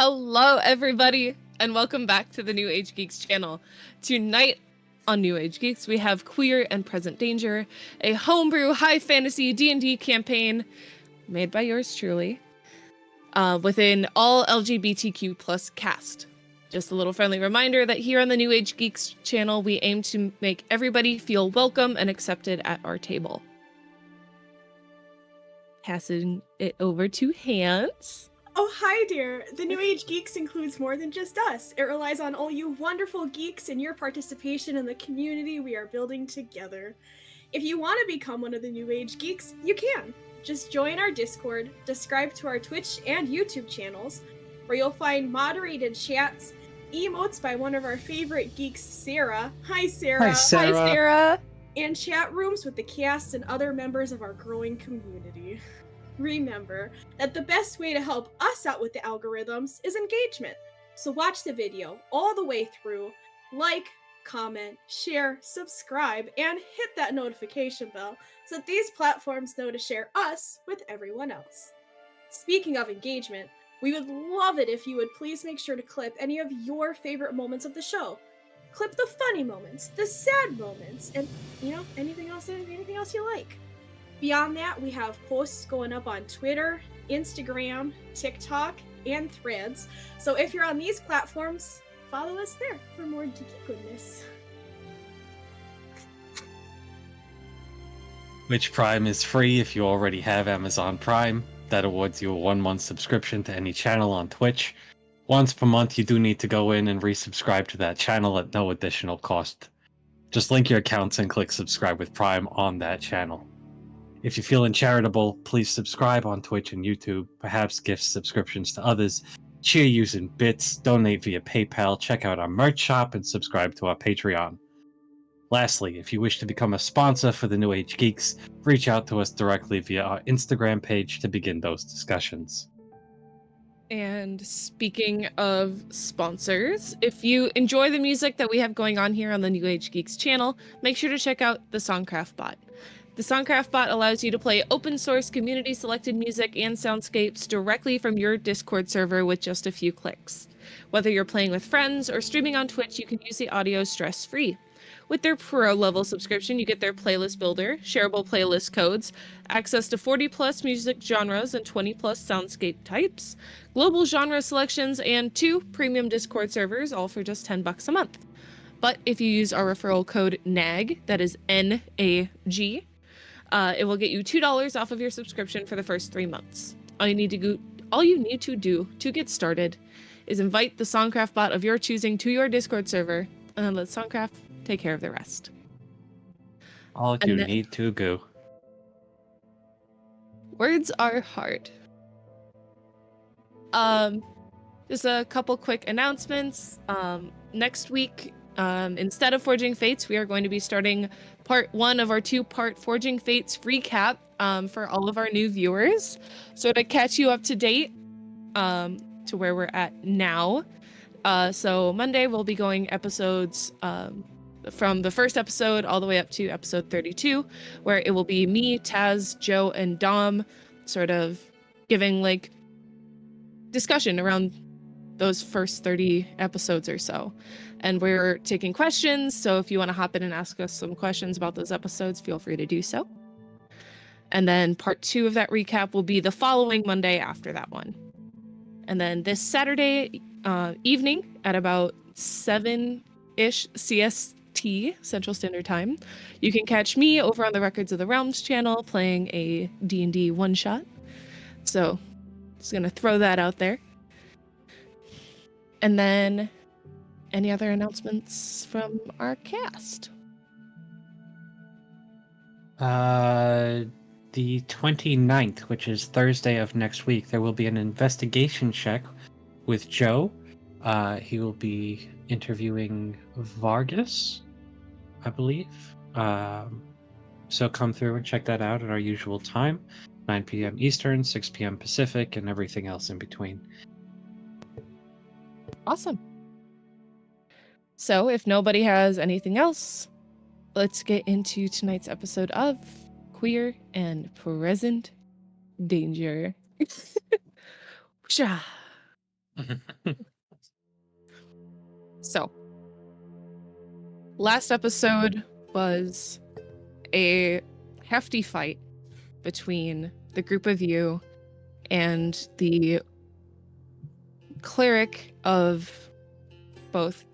Hello, everybody, and welcome back to the New Age Geeks channel. Tonight on New Age Geeks, we have Queer and Present Danger, a homebrew high fantasy D&D campaign made by yours truly, within all LGBTQ plus cast. Just a little friendly reminder that here on the New Age Geeks channel, we aim to make everybody feel welcome and accepted at our table. Passing it over to Hans. Oh, hi, dear. The New Age Geeks includes more than just us. It relies on all you wonderful geeks and your participation in the community we are building together. If you want to become one of the New Age Geeks, you can. Just join our Discord, subscribe to our Twitch and YouTube channels, where you'll find moderated chats, emotes by one of our favorite geeks, Sarah. Hi, Sarah. Hi, Sarah. Hi, Sarah. And chat rooms with the cast and other members of our growing community. Remember that the best way to help us out with the algorithms is engagement. So watch the video all the way through, like, comment, share, subscribe, and hit that notification bell so that these platforms know to share us with everyone else. Speaking of engagement, we would love it if you would please make sure to clip any of your favorite moments of the show. Clip the funny moments, the sad moments, and, anything else you like. Beyond that, we have posts going up on Twitter, Instagram, TikTok, and Threads. So if you're on these platforms, follow us there for more geeky goodness. Which Prime is free if you already have Amazon Prime. That awards you a 1-month subscription to any channel on Twitch. Once per month, you do need to go in and resubscribe to that channel at no additional cost. Just link your accounts and click subscribe with Prime on that channel. If you're feeling charitable, please subscribe on Twitch and YouTube, perhaps gift subscriptions to others, cheer using bits, donate via PayPal, check out our merch shop, and subscribe to our Patreon. Lastly, if you wish to become a sponsor for the New Age Geeks, reach out to us directly via our Instagram page to begin those discussions. And speaking of sponsors, if you enjoy the music that we have going on here on the New Age Geeks channel, make sure to check out the SonCraft bot. The SonCraft bot allows you to play open source community selected music and soundscapes directly from your Discord server with just a few clicks. Whether you're playing with friends or streaming on Twitch, you can use the audio stress-free. With their pro level subscription, you get their playlist builder, shareable playlist codes, access to 40+ music genres and 20+ soundscape types, global genre selections, and 2 premium Discord servers, all for just $10 a month. But if you use our referral code NAG, that is NAG, it will get you $2 off of your subscription for the first 3 months. All you need to do to get started is invite the SonCraft bot of your choosing to your Discord server, and then let SonCraft take care of the rest. All you need to go. Words are hard. Just a couple quick announcements. Next week, instead of Forging Fates, we are going to be starting part 1 of our 2-part Forging Fates recap for all of our new viewers. So to catch you up to date to where we're at now. So Monday we'll be going episodes from the first episode all the way up to episode 32, where it will be me, Taz, Joe, and Dom sort of giving like discussion around those first 30 episodes or so. And we're taking questions, so if you want to hop in and ask us some questions about those episodes, feel free to do so. And then part 2 of that recap will be the following Monday after that one. And then this Saturday evening at about 7-ish CST, Central Standard Time, you can catch me over on the Records of the Realms channel playing a D&D one-shot. So just gonna throw that out there. And then any other announcements from our cast? The 29th, which is Thursday of next week, there will be an investigation check with Joe. He will be interviewing Vargas, I believe. So come through and check that out at our usual time, 9 p.m. Eastern, 6 p.m. Pacific, and everything else in between. Awesome. So if nobody has anything else, let's get into tonight's episode of Queer and Present Danger. So, last episode was a hefty fight between the group of you and the cleric of both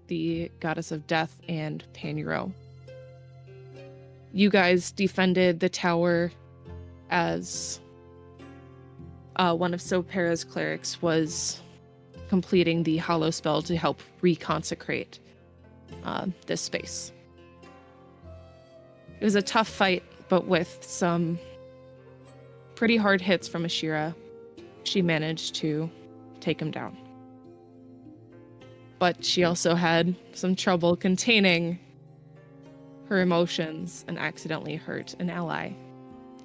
the goddess of death and Panuro. You guys defended the tower as one of Sopera's clerics was completing the hollow spell to help reconsecrate this space. It was a tough fight, but with some pretty hard hits from Ashira, she managed to take him down. But she also had some trouble containing her emotions and accidentally hurt an ally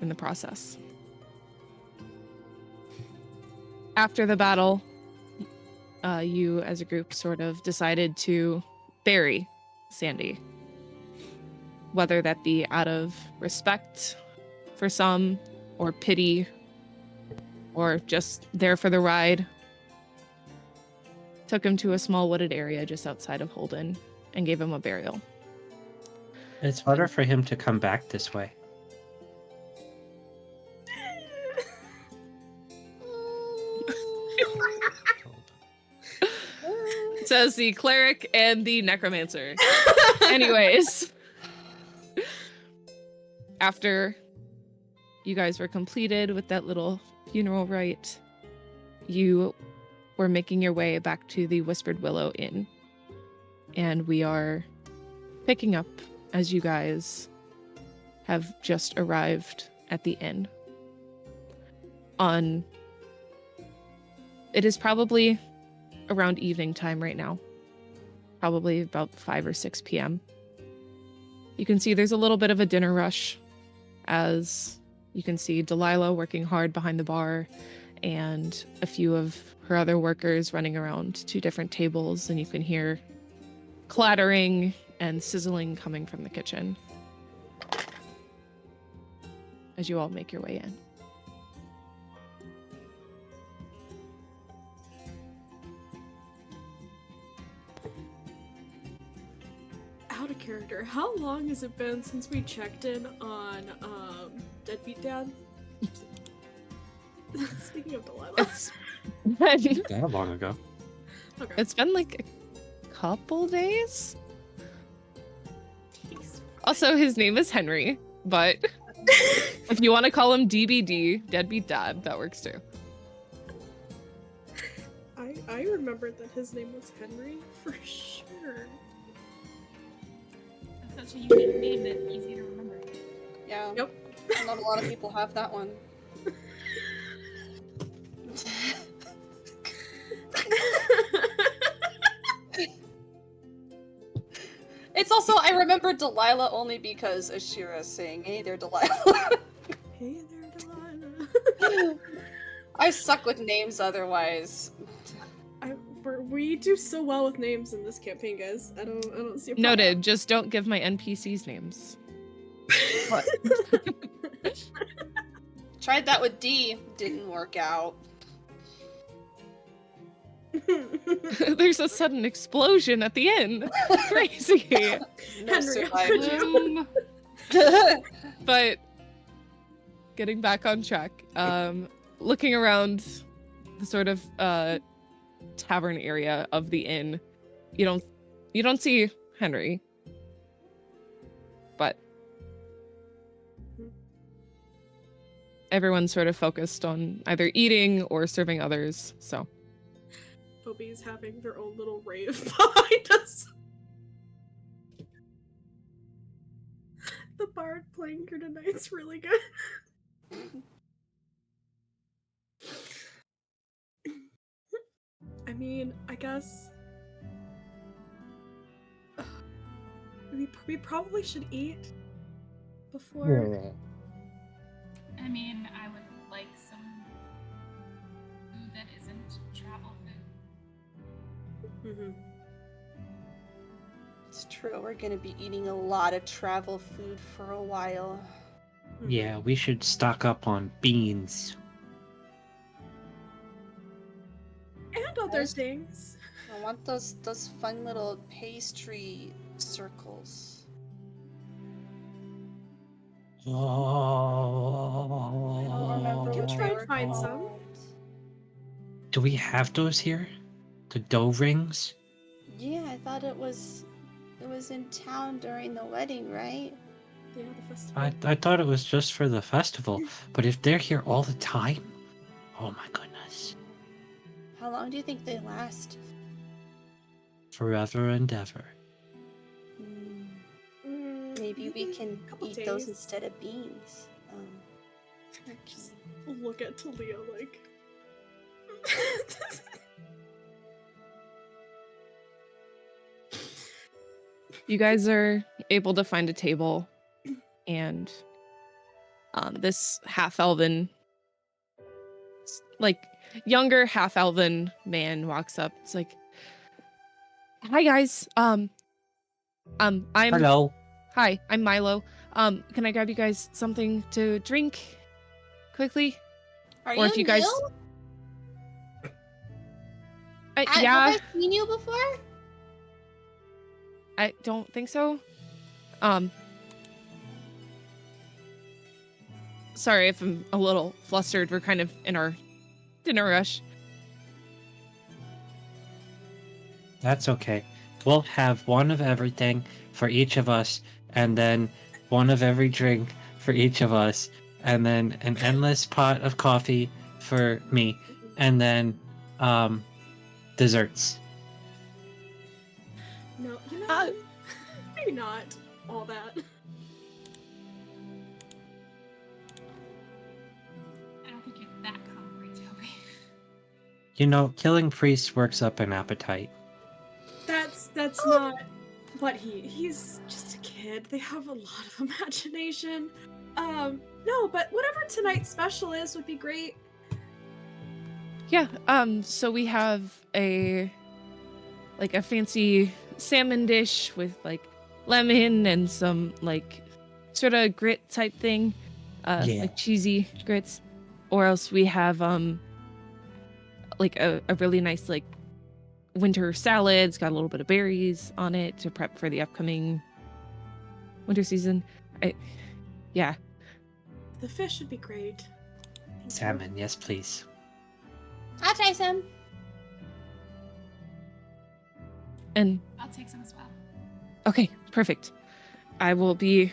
in the process. After the battle, you as a group sort of decided to bury Sandy. Whether that be out of respect for some, or pity, or just there for the ride. Took him to a small wooded area just outside of Holden and gave him a burial. It's better for him to come back this way. Says the cleric and the necromancer. Anyways, after you guys were completed with that little funeral rite, you were making your way back to the Whispered Willow Inn. And we are picking up as you guys have just arrived at the inn. It is probably around evening time right now. Probably about 5 or 6 p.m. You can see there's a little bit of a dinner rush, as you can see Delilah working hard behind the bar and a few of her other workers running around to different tables, and you can hear clattering and sizzling coming from the kitchen as you all make your way in. Out of character, how long has it been since we checked in on Deadbeat Dad? Speaking of Delilah. That long ago. Okay. It's been like a couple days. Jeez. Also, his name is Henry, but if you want to call him DBD, Deadbeat Dad, that works too. I remembered that his name was Henry for sure. That's such a unique name that's easy to remember. Yeah. Yep. Not a lot of people have that one. It's also, I remember Delilah only because Ashira's saying, "Hey there, Delilah." Hey there, Delilah. I suck with names otherwise. We do so well with names in this campaign, guys. I don't see a problem. Noted, just don't give my NPCs names. What? Tried that with D, didn't work out. There's a sudden explosion at the end. Crazy. No Henry, how could survivors. you? But getting back on track, looking around the sort of tavern area of the inn, you don't see Henry, but everyone's sort of focused on either eating or serving others, so Toby's having their own little rave behind us. The bard playing here tonight's really good. I mean, I guess we probably should eat before. I mean, I would like some food that isn't travel food. Mm-hmm. It's true, we're gonna be eating a lot of travel food for a while. Yeah, we should stock up on beans. And want other Yes. things. I want those fun little pastry circles. I don't remember Can what try they and were find some. called. Do we have those here? The dough rings? Yeah, I thought it was in town during the wedding, right? Yeah, the festival. I thought it was just for the festival, but if they're here all the time, oh my goodness. How long do you think they last? Forever and ever. Maybe we can a couple eat those days. instead of beans. I just look at Talia like. You guys are able to find a table, and this half-elven, like younger half-elven man walks up. It's like, "Hi guys. I'm Hello. Hi, I'm Milo. Can I grab you guys something to drink quickly? Are Or you if you guys, new? yeah, Have I seen you before? I don't think so. Sorry if I'm a little flustered. We're kind of in our dinner rush. That's okay. We'll have one of everything for each of us, and then one of every drink for each of us, and then an endless pot of coffee for me, and then desserts. No, you know, maybe not all that. I don't think you're that hungry, Toby. You know, killing priests works up an appetite. That's not what he's just a kid. They have a lot of imagination. No, but whatever tonight's special is would be great. Yeah. So we have a fancy salmon dish with like lemon and some like sort of grit type thing, Yeah. like cheesy grits, or else we have like a really nice like winter salad. It's got a little bit of berries on it to prep for the upcoming winter season. Yeah. The fish would be great. Thank you. Salmon, yes, please. I'll try some. And I'll take some as well. okay, perfect. I will be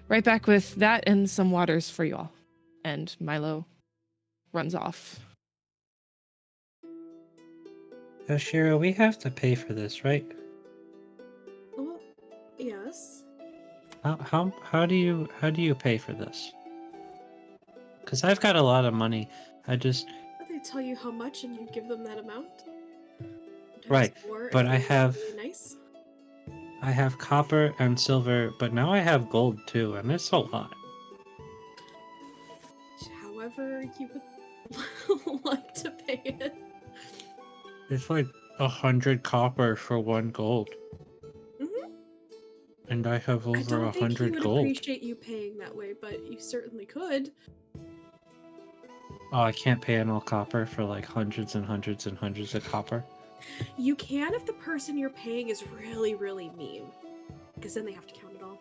right back with that and some waters for you all. And Milo runs off. Shira, we have to pay for this, right? Oh, yes. How do you pay for this? Because I've got a lot of money. They tell you how much and you give them that amount. Sometimes Right, more but if I they're have- really nice. I have copper and silver, but now I have gold too, and it's a lot. However you would like to pay it. It's like 100 copper for 1 gold. Mhm. And I have I over don't think he 100 would gold. appreciate you paying that way, but you certainly could. Oh, I can't pay in all copper for like hundreds and hundreds and hundreds of copper. You can if the person you're paying is really, really mean. Because then they have to count it all.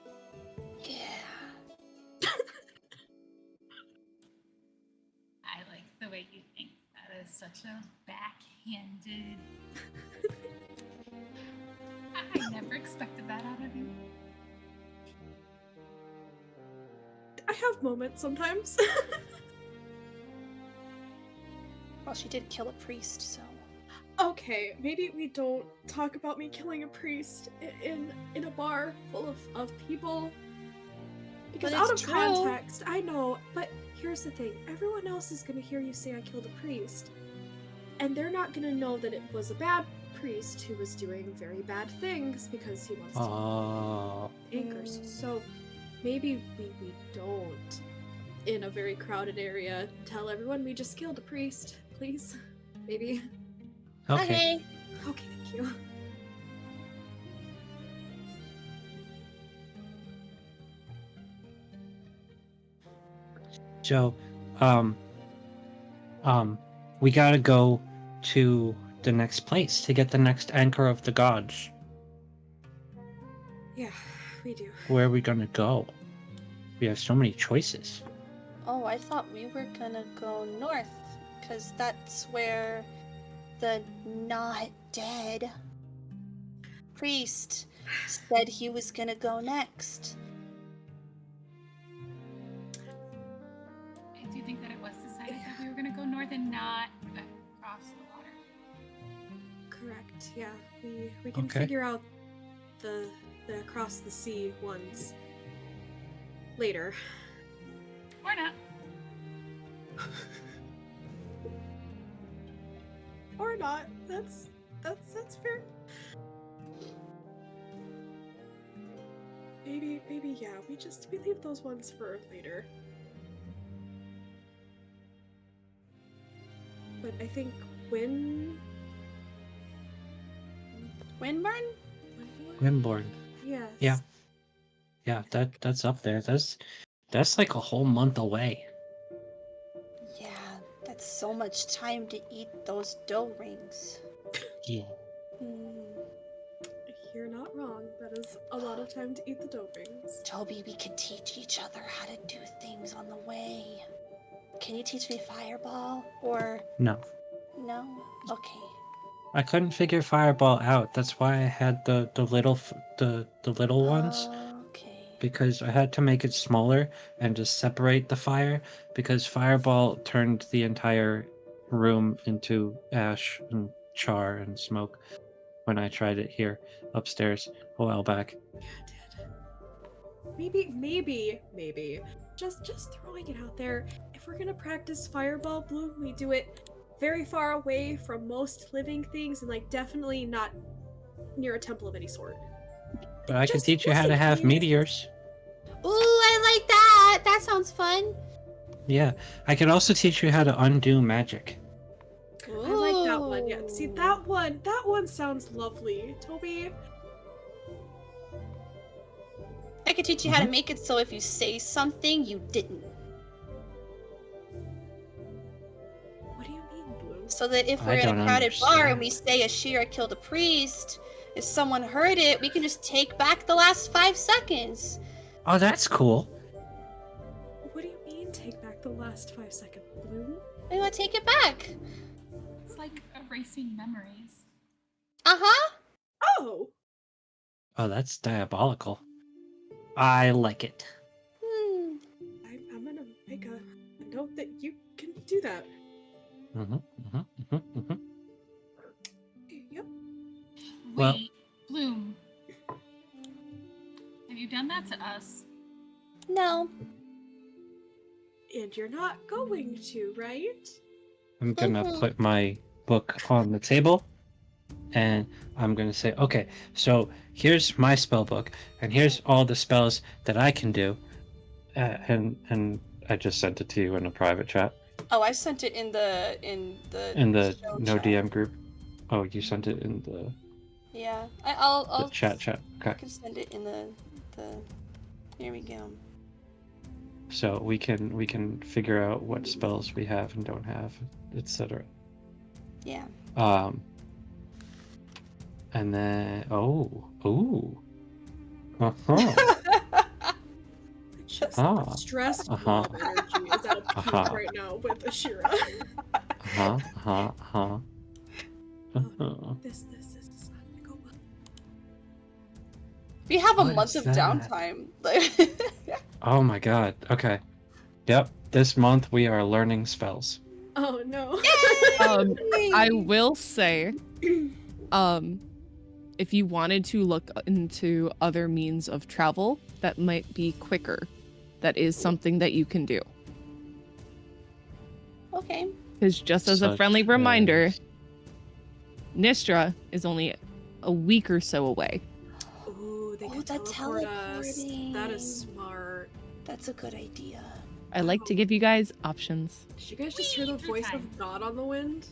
Yeah. I like the way you think. That is such a backhanded. I never expected that out of you. I have moments sometimes. Well, she did kill a priest, so. Okay, maybe we don't talk about me killing a priest in a bar full of people. Because But out of it's true. context, I know, but here's the thing. Everyone else is gonna hear you say I killed a priest. And they're not gonna know that it was a bad priest who was doing very bad things because he wants to Oh. anchors. So maybe we don't, in a very crowded area, tell everyone we just killed a priest, please. Maybe. Okay. Okay, thank you. Joe, we gotta go to the next place to get the next anchor of the gods. Yeah, we do. Where are we gonna go? We have so many choices. Oh, I thought we were gonna go north, because that's where the not dead priest said he was gonna go next. I do think that it was decided that we were going to go north and not across the water. Correct. Yeah, we can Okay. figure out the across the sea ones later. Or not. Or not. That's fair. Maybe yeah, we leave those ones for later. But I think Windburn? Wimborne. Yes. Yeah. Yeah, that's up there. That's like a whole month away. Yeah, that's so much time to eat those dough rings. Yeah. You're not wrong. That is a lot of time to eat the dough rings. Toby, we could teach each other how to do things on the way. Can you teach me Fireball? Or No. no? Okay. I couldn't figure Fireball out. That's why I had the little ones, Okay. because I had to make it smaller and just separate the fire, because Fireball turned the entire room into ash and char and smoke when I tried it here upstairs a while back. Yeah, it did. Maybe. Just throwing it out there. If we're gonna practice Fireball Bloom, we do it very far away from most living things and like definitely not near a temple of any sort. But I can Just teach you how to listen, have please. meteors. Ooh, I like that! That sounds fun! Yeah, I can also teach you how to undo magic. I like that one. Yeah, see that one sounds lovely. Toby, I could teach you how to make it so if you say something, you didn't. what do you mean, Blue? So that if we're I in a don't crowded bar and understand. we say Ashira killed a priest, if someone heard it, we can just take back the last 5 seconds. Oh, that's cool. What do you mean take back the last 5 seconds, Blue? We want to take it back. It's like erasing memories. Uh-huh. Oh! Oh, that's diabolical. I like it. I'm gonna make a note that you can do that. Yep. Well- Wait, Bloom. Have you done that to us? No. And you're not going to, right? I'm gonna put my book on the table, and I'm gonna say, okay, so here's my spell book, and here's all the spells that I can do, and I just sent it to you in a private chat. Oh, I sent it in the show no chat. DM group. Oh, you sent it in the Yeah, I'll chat. I Okay, can send it in the. Here we go. so we can figure out what spells we have and don't have, etc. Yeah. And then uh-huh. Just Ah. stressed Uh-huh. blob energy is at a peak Uh-huh. right now with Ashira. This is not gonna go well. We have a What month is of that? downtime. Oh my god. Okay. Yep. This month we are learning spells. Oh no. I will say, if you wanted to look into other means of travel that might be quicker, that is something that you can do. Okay. Because just as a Such friendly reminder, as- Nistra is only a week or so away. Ooh, they Oh, could the teleport us. That is teleporting. smart. That's a good idea. I like to give you guys options. Did you guys just hear the Whee! Through voice time. of God on the wind?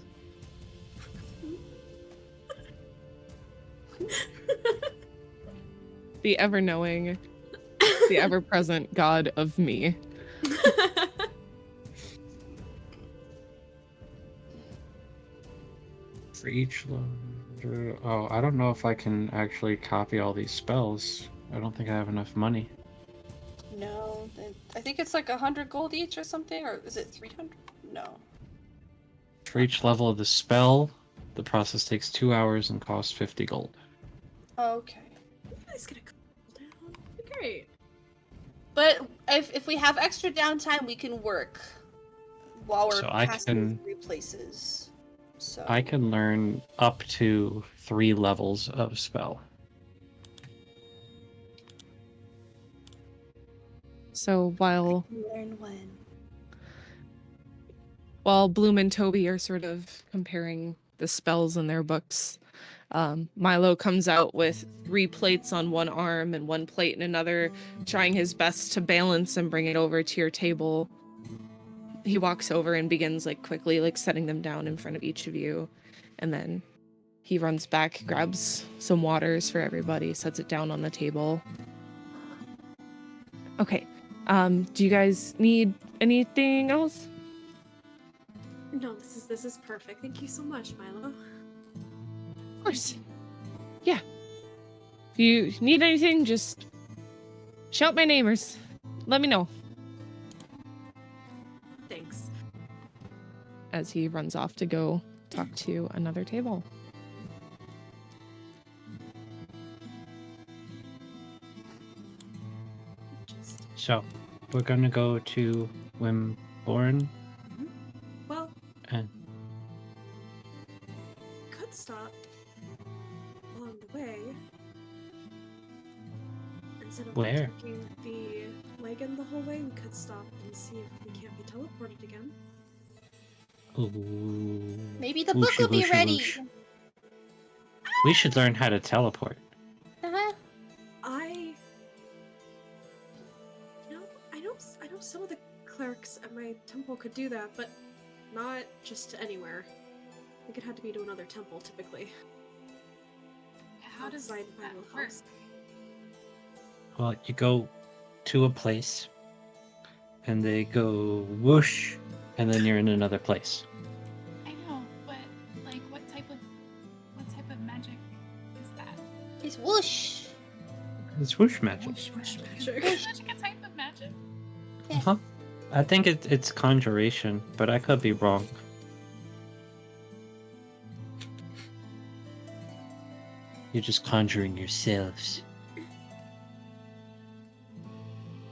The ever-knowing, the ever-present God of me. For each level. Oh, I don't know if I can actually copy all these spells. I don't think I have enough money. No, I think it's like 100 gold each or something, or is it 300? No. For each level of the spell, the process takes 2 hours and costs 50 gold. Okay. It's gonna cool down. Great. But if we have extra downtime, we can work while we're So I passing can- through places. So I can learn up to 3 levels of spell. So while learn when. Bloom and Toby are sort of comparing the spells in their books, Milo comes out with 3 plates on one arm and 1 plate in another, trying his best to balance and bring it over to your table. He walks over and begins quickly setting them down in front of each of you, and then he runs back, grabs some waters for everybody, sets it down on the table. Okay. Do you guys need anything else? No, this is perfect. Thank you so much, Milo. Of course. Yeah. If you need anything, just shout my name or let me know. Thanks. As he runs off to go talk to another table. So, we're gonna go to Wimborne. Well, And could stop along the way. Instead of Where? taking the wagon the whole way, we could stop and see if we can't be teleported again. ooh, Maybe the book Wooshy, will be wooshy, ready. woosh. We should learn how to teleport. Uh-huh. I know some of the clerics at my temple could do that, but not just to anywhere. I think it had to be to another temple, typically. How does Outside my that little work? house. Well, you go to a place, and they go whoosh, and then you're in another place. I know, but what type of magic is that? It's whoosh. It's whoosh magic. Whoosh magic. Magic. Is magic a type of magic? Yes. Uh-huh. I think it's conjuration, but I could be wrong. You're just conjuring yourselves.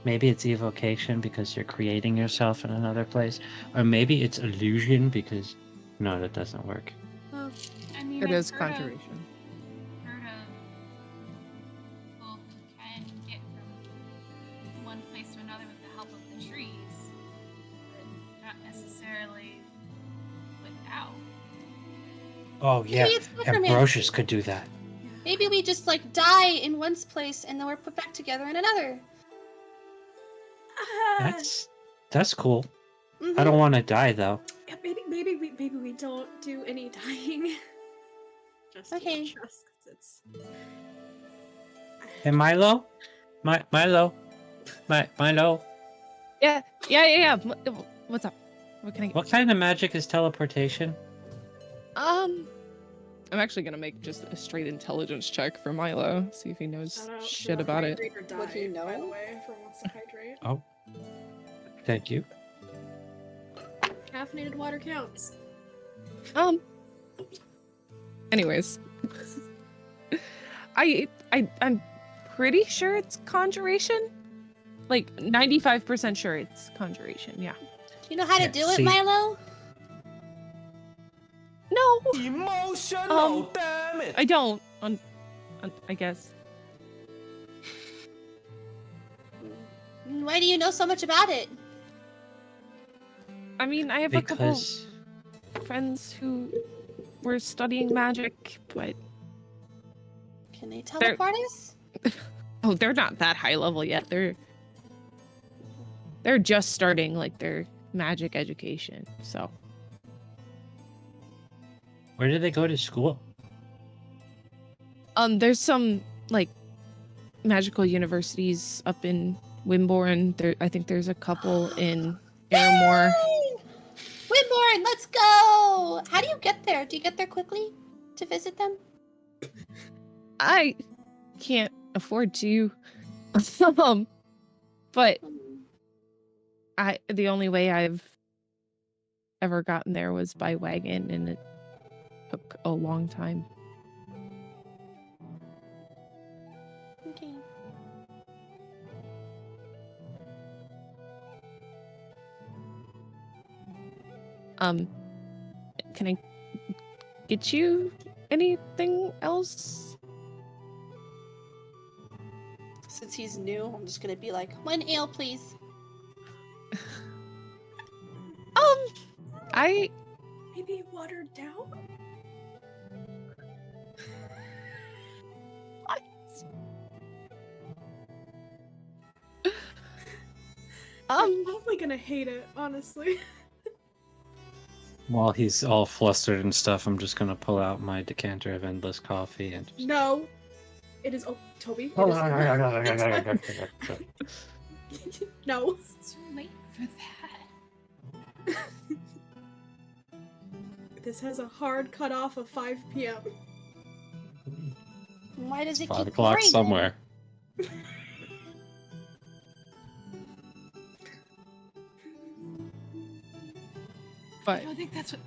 Maybe it's evocation because you're creating yourself in another place. Or maybe it's illusion because... No, that doesn't work. Well, I mean, It I've is heard of conjuration. people who can get from one place to another with the help of the trees, but not necessarily without. Oh, yeah. Maybe it's necromancy. Ambrosius could do that. Maybe we just die in one place and then we're put back together in another. That's cool. Mhm. I don't want to die, though. Yeah, maybe we don't do any dying. Just Okay. trust, 'cause it's. Hey, Milo? Milo? Milo? Yeah. What's up? What can I get? What kind of magic is teleportation? I'm actually gonna make just a straight intelligence check for Milo, see if he knows Shout out shit to about it. hydrate or die, Would he by the know? way, for wants to hydrate. Oh. Thank you. Caffeinated water counts. Anyways. I'm pretty sure it's conjuration. 95% sure it's conjuration, yeah. Do you know how to Yeah, do it, see- Milo? No, Emotional, damn it! I don't. I guess. Why do you know so much about it? I mean, I have Because... a couple friends who were studying magic, but Can they teleport us? they're not that high level yet. They're just starting their magic education. So Where did they go to school? there's some magical universities up in Wimborne. I think there's a couple in Aramore. Yay! Wimborne, let's go! So, how do you get there? Do you get there quickly to visit them? I can't afford to. But the only way I've ever gotten there was by wagon, and it took a long time. Okay. Can I get you anything else? Since he's new, I'm just gonna be like, 1 ale, please. I Maybe watered down? I'm probably gonna hate it, honestly. While he's all flustered and stuff, I'm just gonna pull out my decanter of endless coffee and just... No. It is. Oh, Toby. It is. No. It's too late for that. This has a hard cutoff of 5 p.m. Why does it 5 keep o'clock raining? somewhere. but I don't think that's what.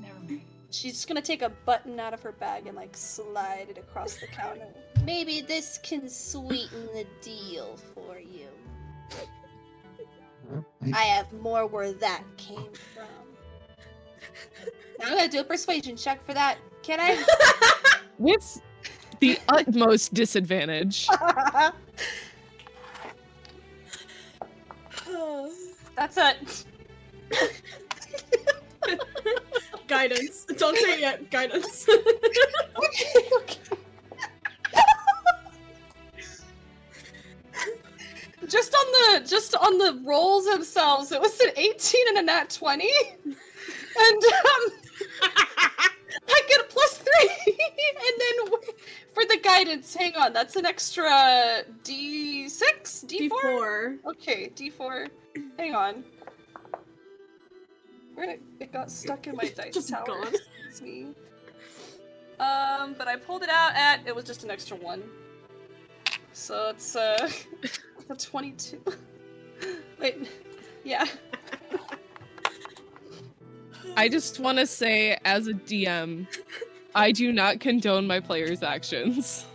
Never mind. She's just gonna take a button out of her bag and like slide it across the counter. Maybe this can sweeten the deal for you. I have more where that came from. Now I'm gonna do a persuasion check for that. Can I? with the utmost disadvantage. That's it. Guidance. Don't say it yet. Guidance. Okay. Just on the rolls themselves, it was an 18 and a nat 20, and I get a +3, and then for the guidance, hang on, that's an extra D6, D4. Okay, D4. Hang on. Where it got stuck in my dice Just tower. gone. It's me. But I pulled it out at it was just an extra 1. So it's a 22. Wait, yeah. I just want to say, as a DM, I do not condone my players' actions.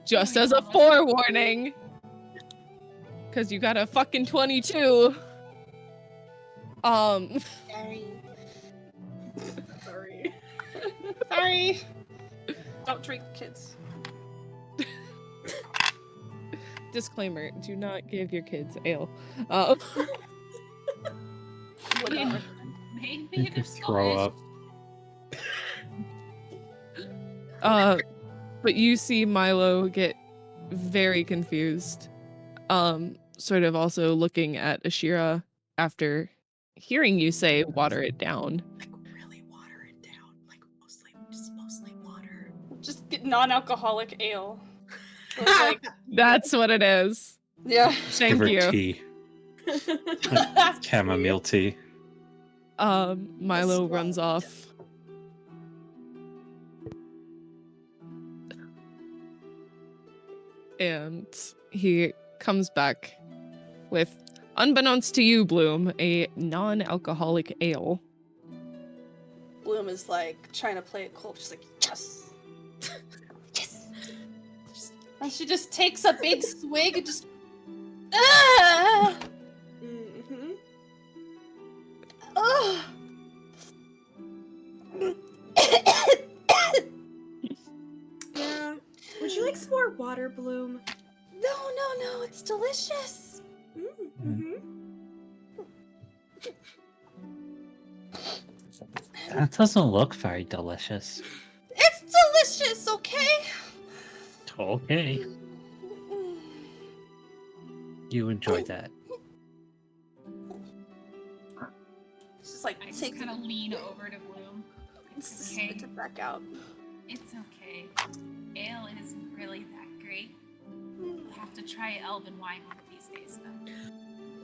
Just as a forewarning. Because you got a fucking 22. Sorry. Sorry. Sorry. Don't drink, kids. Disclaimer, do not give your kids ale. Whatever. Maybe You it could is throw Scottish. up. But you see Milo get very confused. Sort of also looking at Ashira after hearing you say water it down. Like, really water it down. Like, mostly water. Just get non-alcoholic ale. So it's like, That's what it is. yeah. Thank Give her you. tea. Chamomile tea. Milo runs off. And he comes back with, unbeknownst to you, Bloom, a non-alcoholic ale. Bloom is like trying to play it cool. She's like, yes! Yes! And she just takes a big swig and just. Ah! Mm-hmm. Oh! Yeah. Would you like some more water, Bloom? No, it's delicious. Mm-hmm. That doesn't look very delicious. It's delicious, okay? Okay. You enjoy that. Just like I just take kind of lean over to Bloom. It's okay. spit it back out. It's okay. Ale isn't really that great. We'll have to try elven wine one of these days, though.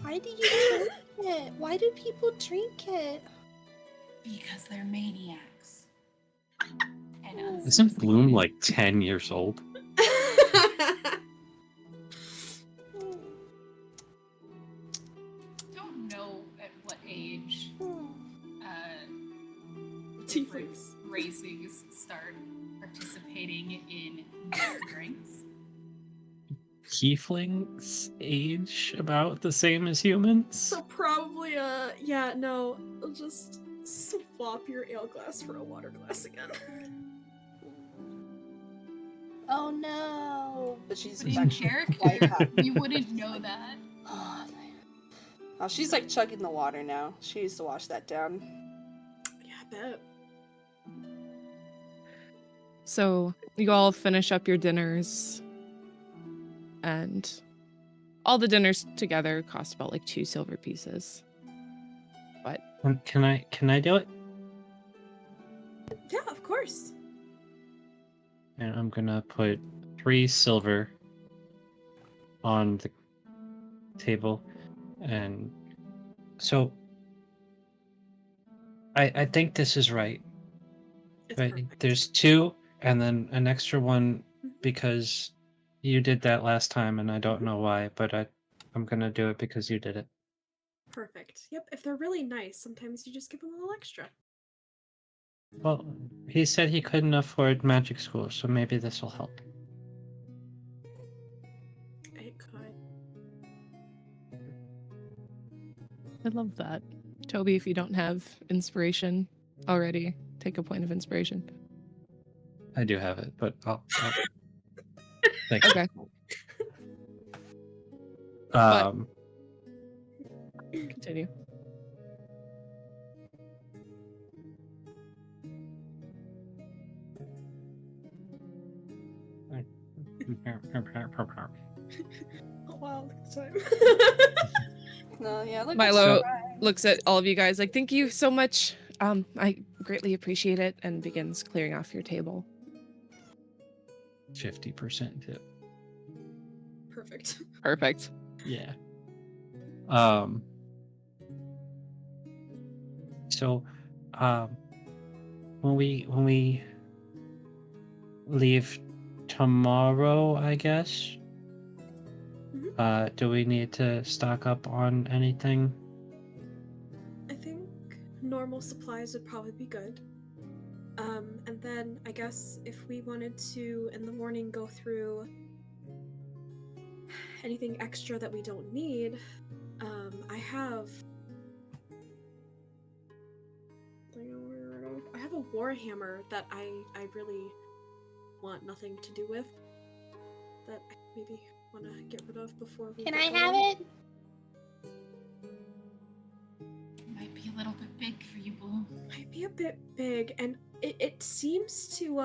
Why do you drink it? Why do people drink it? Because they're maniacs. And Isn't Bloom like 10 years old? don't know at what age Tieflings. races start participating in their drinks. Tieflings age about the same as humans? So probably, yeah, no, I'll just swap your ale glass for a water glass again. Oh no! But she's But in actually character, you wouldn't know that. Oh, she's like chugging the water now. She needs to wash that down. Yeah, I bet. So you all finish up your dinners, and all the dinners together cost about like 2 silver pieces. But Can I do it? Yeah, of course. And I'm gonna put 3 silver on the table, and so I think this is right. It's Right? perfect. There's 2, and then an extra one because you did that last time, and I don't know why, but I'm gonna do it because you did it. Perfect. Yep, if they're really nice, sometimes you just give them a little extra. Well, he said he couldn't afford magic school, so maybe this will help. It could. I love that. Toby, if you don't have inspiration already, take a point of inspiration. I do have it, but I'll thank you. Okay. Continue. Oh wow, look at the time. No, yeah, look Milo at that. looks at all of you guys like, thank you so much. I greatly appreciate it, and begins clearing off your table. 50% tip. Perfect. Perfect. Yeah. So, when we leave tomorrow, I guess. Do we need to stock up on anything? I think normal supplies would probably be good. And then I guess if we wanted to in the morning go through anything extra that we don't need, I have a warhammer that I really want nothing to do with, that I maybe want to get rid of before we Can get I have going. it? Might be a little bit big for you, Bloom. Might be a bit big, and it seems to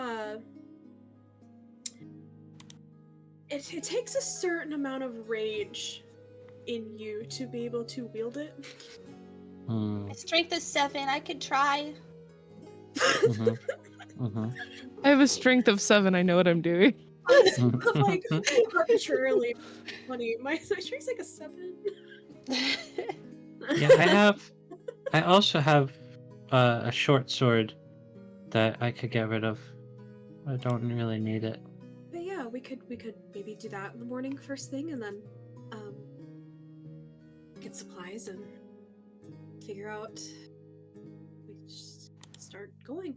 it takes a certain amount of rage in you to be able to wield it. My strength is 7. I could try. I have a strength of 7. I know what I'm doing. Like arbitrarily funny. My strength's like a 7. Yeah, I also have a short sword that I could get rid of. I don't really need it. But yeah, we could maybe do that in the morning first thing, and then get supplies and figure out. We just start going.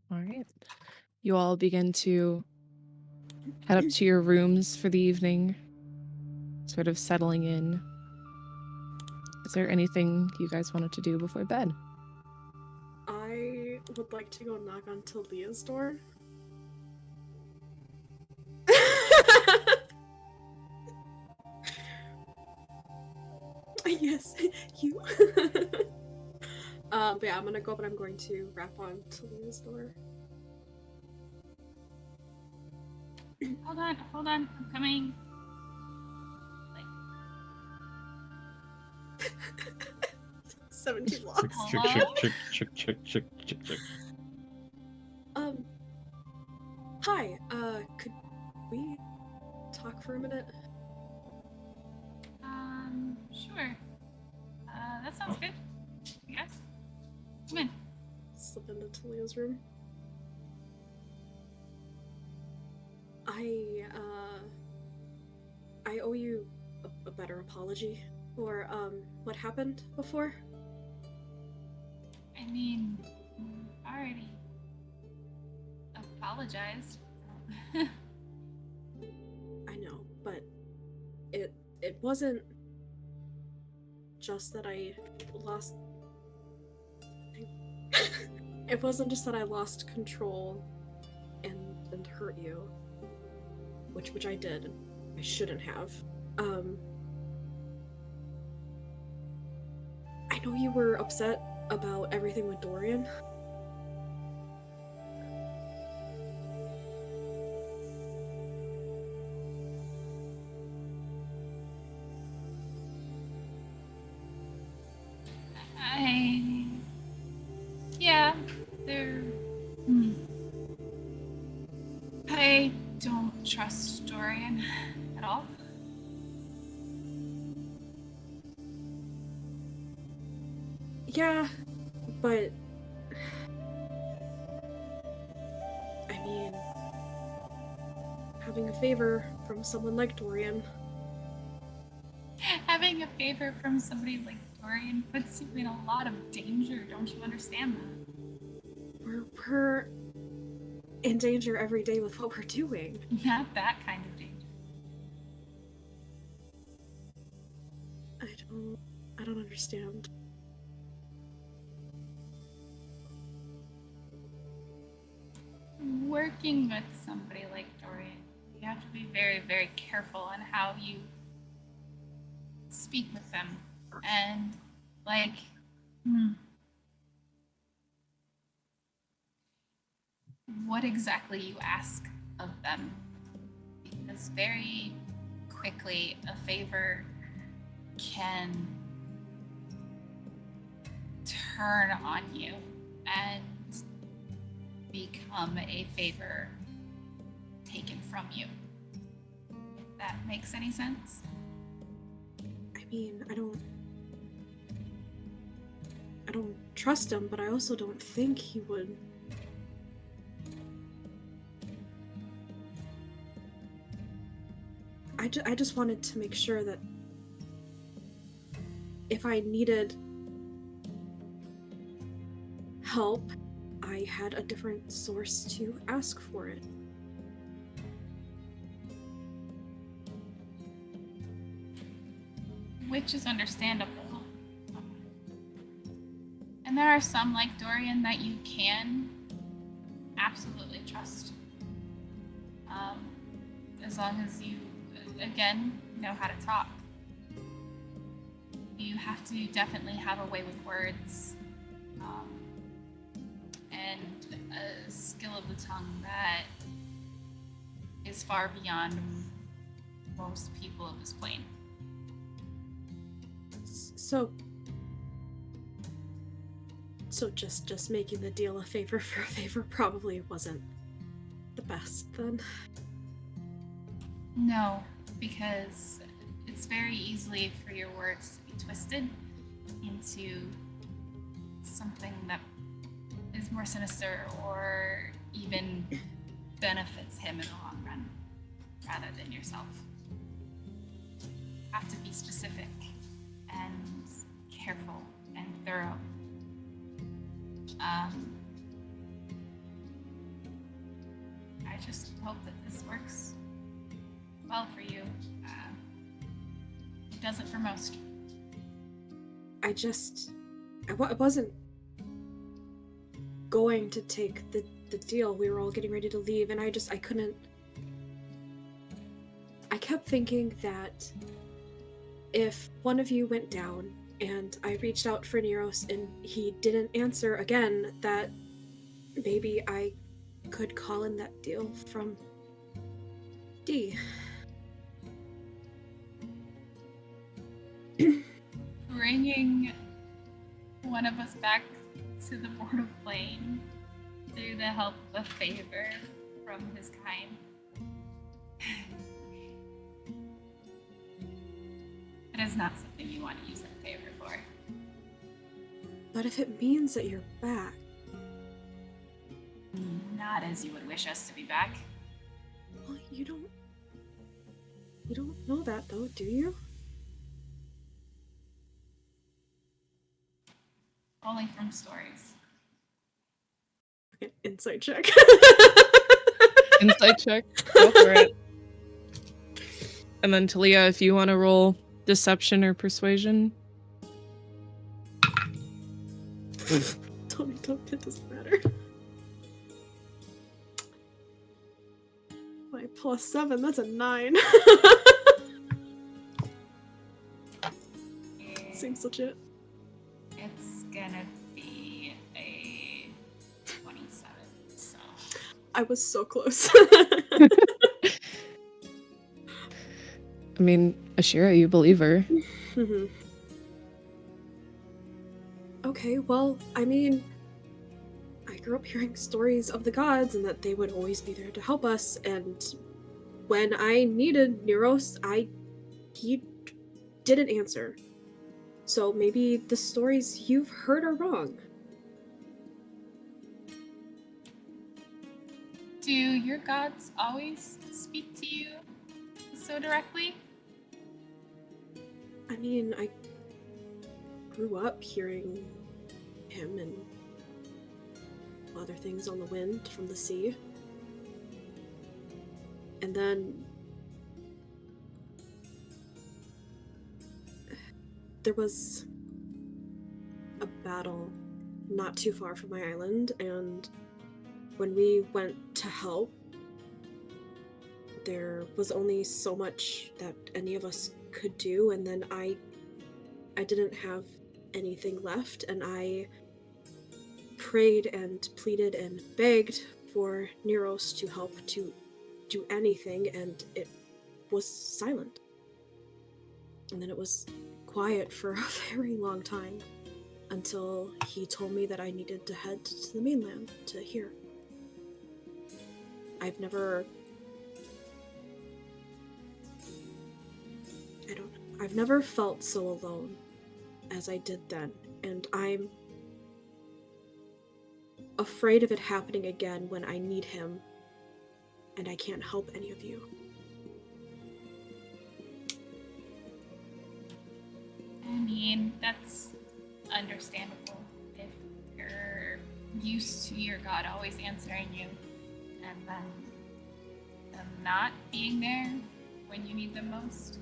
All right. You all begin to head up to your rooms for the evening, sort of settling in. Is there anything you guys wanted to do before bed? I would like to go knock on Talia's door. Yes, you. But yeah, I'm gonna go, but I'm going to rap on Talia's door. Hold on, I'm coming. 17 blocks. Chick. Hi, could we for a minute? Sure. That sounds good. I guess. Come in. Slip into Talia's room. I owe you a better apology for what happened before. I mean, you already apologized. I know, but it wasn't just that I lost. It wasn't just that I lost control and hurt you, which I did. I shouldn't have. I know you were upset about everything with Dorian. Yeah, they're... I don't trust Dorian at all. Yeah, but... I mean... having a favor from someone like Dorian... Having a favor from somebody like Dorian puts you in a lot of danger, don't you understand that? We're in danger every day with what we're doing. Not that kind of danger. I don't understand. Working with somebody like Dorian, you have to be very, very careful on how you speak with them. And, like, what exactly you ask of them. Because very quickly, a favor can turn on you and become a favor taken from you. If that makes any sense. I mean, I don't trust him, but I also don't think he would. I just wanted to make sure that if I needed help, I had a different source to ask for it. Which is understandable. And there are some like Dorian that you can absolutely trust. As long as you, again, know how to talk. You have to definitely have a way with words and a skill of the tongue that is far beyond most people of this plane. So just making the deal a favor for a favor probably wasn't the best then. No, because it's very easy for your words to be twisted into something that is more sinister or even benefits him in the long run rather than yourself. You have to be specific and careful and thorough. I just hope that this works well for you. It doesn't for most. I wasn't going to take the deal. We were all getting ready to leave, and I couldn't. I kept thinking that if one of you went down and I reached out for Neros and he didn't answer again, that maybe I could call in that deal from D. Bringing one of us back to the mortal plane through the help of a favor from his kind. is not something you want to use that favor for. But if it means that you're back, Not as you would wish us to be back. well, you don't know that though, do you? Only from stories. Okay, insight check. Insight check. Go for it. And then Talia, if you want to roll deception or persuasion. Don't, it doesn't matter. My +7, that's a 9. Seems legit. It's gonna be a 27, so. I was so close. I mean, Ashira, you believe her. Mhm. Okay, well, I mean, I grew up hearing stories of the gods and that they would always be there to help us, and when I needed Neros, he didn't answer. So maybe the stories you've heard are wrong. Do your gods always speak to you so directly? I mean, I grew up hearing him and other things on the wind from the sea. And then there was a battle not too far from my island, and when we went to help, there was only so much that any of us could do, and then I didn't have anything left, and I prayed and pleaded and begged for Neros to help to do anything, and it was silent. And then it was quiet for a very long time until he told me that I needed to head to the mainland to hear. I've never felt so alone as I did then, and I'm afraid of it happening again when I need him, and I can't help any of you. I mean, that's understandable if you're used to your god always answering you and then them not being there when you need them most.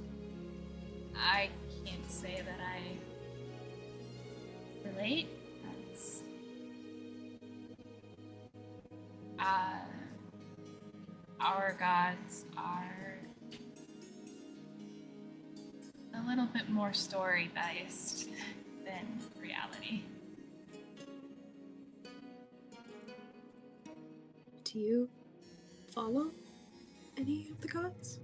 I can't say that I relate. That's, our gods are a little bit more story-based than reality. Do you follow any of the gods?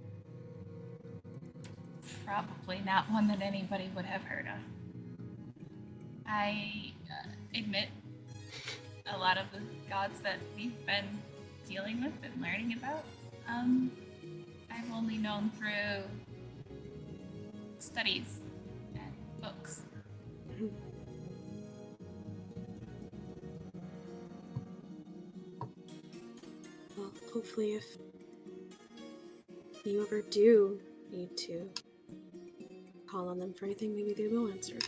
Probably not one that anybody would have heard of. I admit a lot of the gods that we've been dealing with and learning about, I've only known through studies and books. Well, hopefully if you ever do need to call on them for anything, maybe they will answer.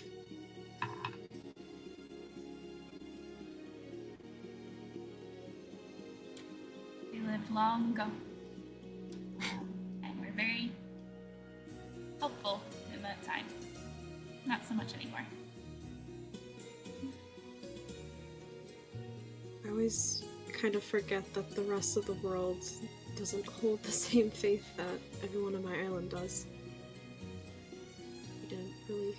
They lived long ago, and were very helpful in that time. Not so much anymore. I always kind of forget that the rest of the world doesn't hold the same faith that everyone on my island does. I didn't really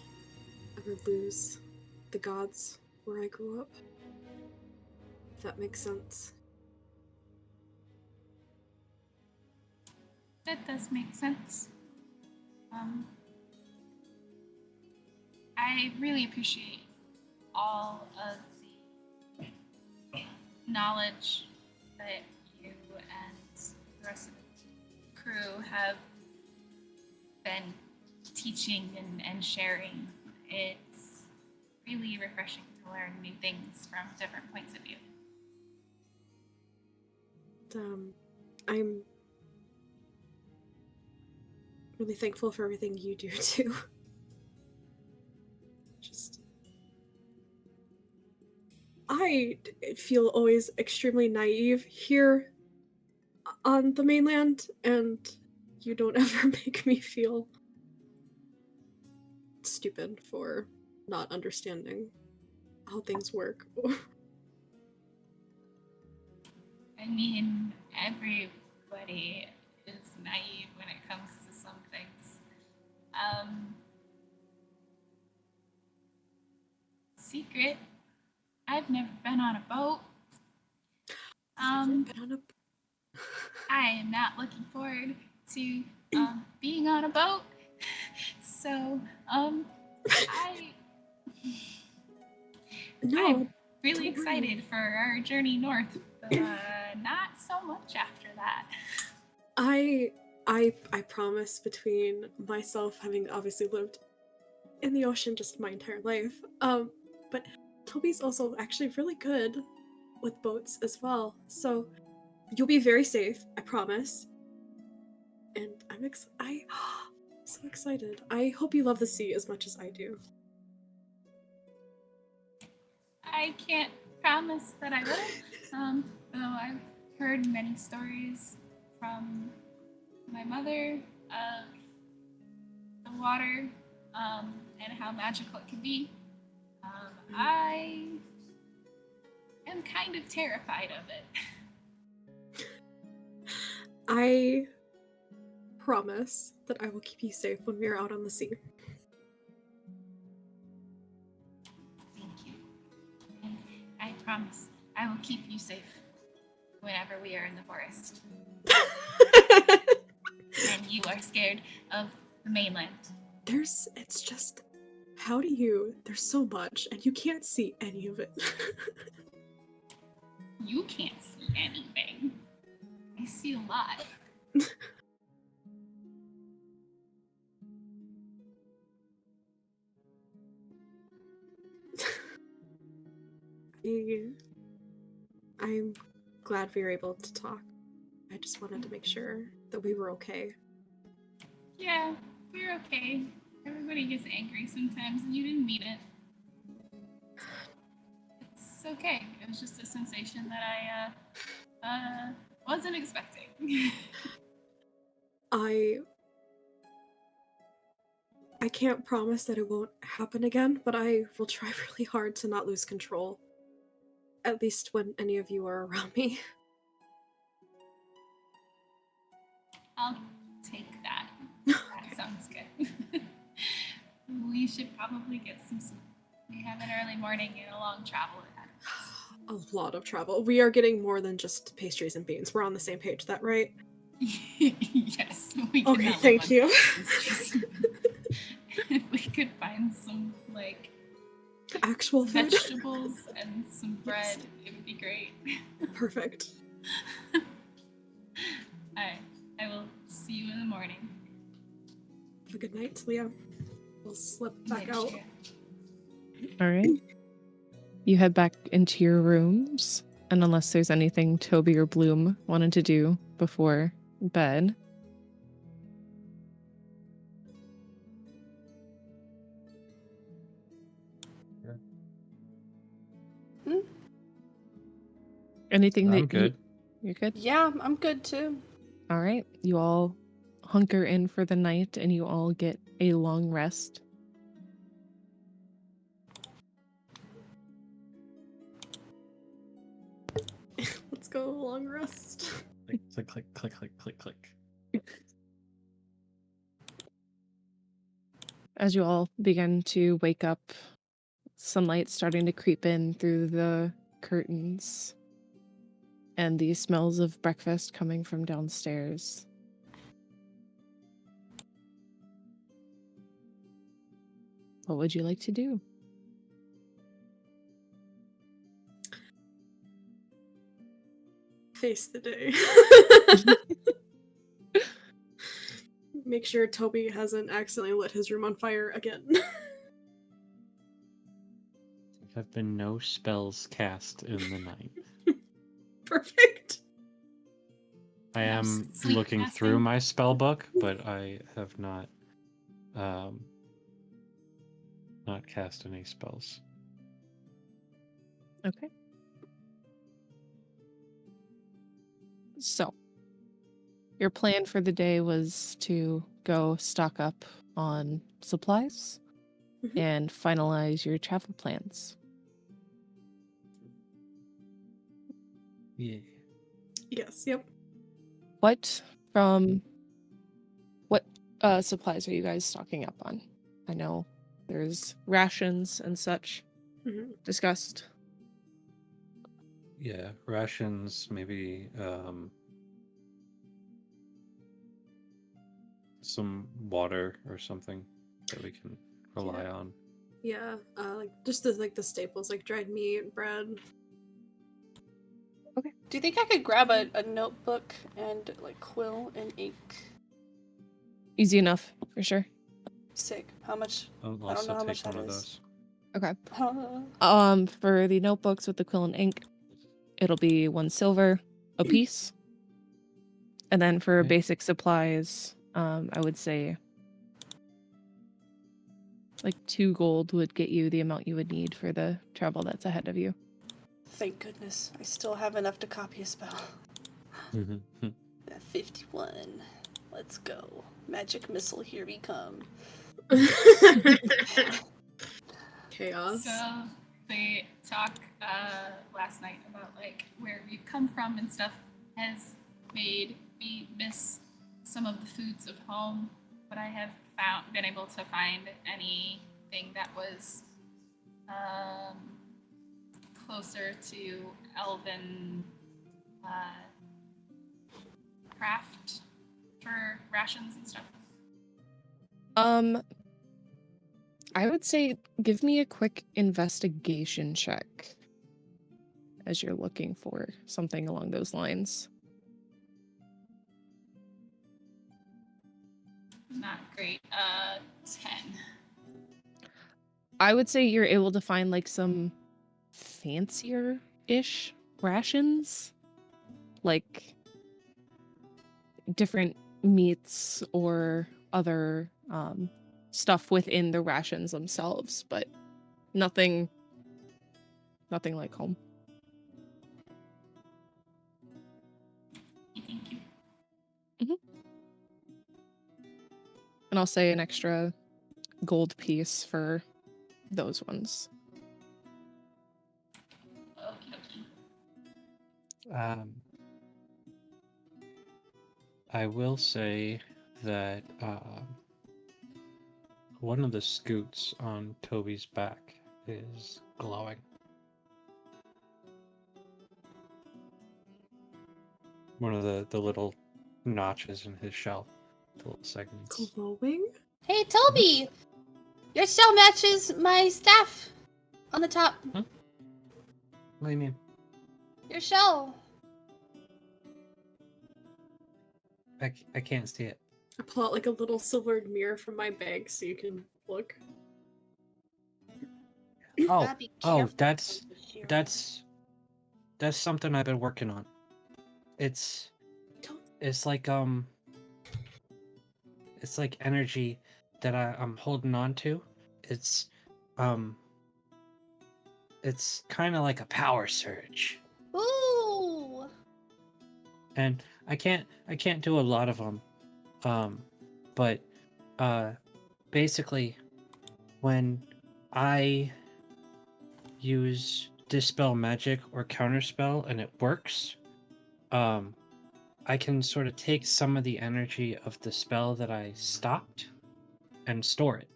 ever lose the gods where I grew up. If that makes sense. That does make sense. I really appreciate all of the knowledge that you and the rest of the crew have been teaching and sharing. It's really refreshing to learn new things from different points of view. I'm really thankful for everything you do too. I feel always extremely naive here on the mainland, and you don't ever make me feel stupid for not understanding how things work. I mean, everybody is naive when it comes to some things. Secret, I've never been on a boat. I am not looking forward to being on a boat. So, I'm really excited for our journey north, but not so much after that. I promise, between myself having obviously lived in the ocean just my entire life, but Toby's also actually really good with boats as well. So you'll be very safe, I promise. And I'm so excited. I hope you love the sea as much as I do. I can't promise that I will, though I've heard many stories from my mother of the water and how magical it can be. I am kind of terrified of it. I promise that I will keep you safe when we are out on the sea. Thank you. And I promise I will keep you safe whenever we are in the forest. And you are scared of the mainland. It's just, there's so much, and you can't see any of it. You can't see anything. I see a lot. I'm glad we were able to talk. I just wanted to make sure that we were okay. Yeah, we're okay. Everybody gets angry sometimes, and you didn't mean it. It's okay. It was just a sensation that I wasn't expecting. I can't promise that it won't happen again, but I will try really hard to not lose control. At least when any of you are around me. I'll take that. That sounds good. We should probably get some sleep. We have an early morning and a long travel ahead of us. A lot of travel. We are getting more than just pastries and beans. We're on the same page, that right? Yes. We okay, thank you. If we could find some, like, actual food? vegetables and some bread, yes. It would be great. Perfect. Alright, I will see you in the morning. Have a good night, Leo. We'll slip back out. Alright. You head back into your rooms, and unless there's anything Toby or Bloom wanted to do before bed. Anything I'm good. You're good? Yeah, I'm good too. All right. You all hunker in for the night and you all get a long rest. Let's go long rest. Click, click, click, click, click, click. As you all begin to wake up, sunlight starting to creep in through the curtains and the smells of breakfast coming from downstairs. What would you like to do? Face the day. make sure Toby hasn't accidentally lit his room on fire again. There have been no spells cast in the night. Perfect. I No am sleep looking casting? through my spell book, but I have not cast any spells. Okay. So, your plan for the day was to go stock up on supplies Mhm. and finalize your travel plans. Yeah. Yes, yep. What supplies are you guys stocking up on? I know there's rations and such Mhm. discussed. Yeah, rations, maybe some water or something that we can rely on. Yeah, like just the staples, like dried meat, bread. Do you think I could grab a notebook and like quill and ink? Easy enough, for sure. Sick. How much? I'll I don't also know how take much one that of is. those. Okay. For the notebooks with the quill and ink, it'll be 1 silver a piece. And then for Okay. basic supplies, I would say like 2 gold would get you the amount you would need for the travel that's ahead of you. Thank goodness. I still have enough to copy a spell. At 51. Let's go. Magic missile, here we come. Chaos. So they talk last night about like where we've come from and stuff has made me miss some of the foods of home, but I have been able to find anything that was closer to elven craft for rations and stuff. I would say give me a quick investigation check as you're looking for something along those lines. Not great. 10. I would say you're able to find like some fancier-ish rations, like different meats or other stuff within the rations themselves, but nothing like home. Thank you. And I'll say an extra gold piece for those ones. Okay. I will say that one of the scoots on Toby's back is glowing. One of the little notches in his shell, the little segments. Glowing? Hey, Toby! Your shell matches my staff on the top. What do you mean? Your shell. I can't see it. I pull out like a little silvered mirror from my bag so you can look. Oh, Gotta be careful that's here. that's something I've been working on. It's like it's like energy that I'm holding on to. It's kind of like a power surge. Ooh! And I can't do a lot of them. But basically when I use dispel magic or counterspell and it works, I can sort of take some of the energy of the spell that I stopped and store it.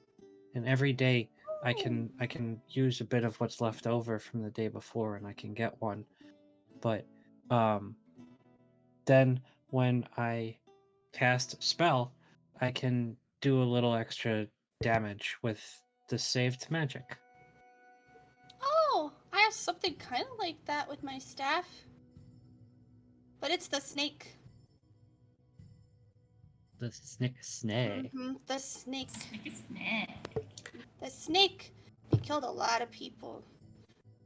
And every day I can use a bit of what's left over from the day before and I can get one. But then when I cast a spell, I can do a little extra damage with the saved magic. Oh, I have something kind of like that with my staff. But it's the snake. the snake. The snake. Snake. The snake. He killed a lot of people.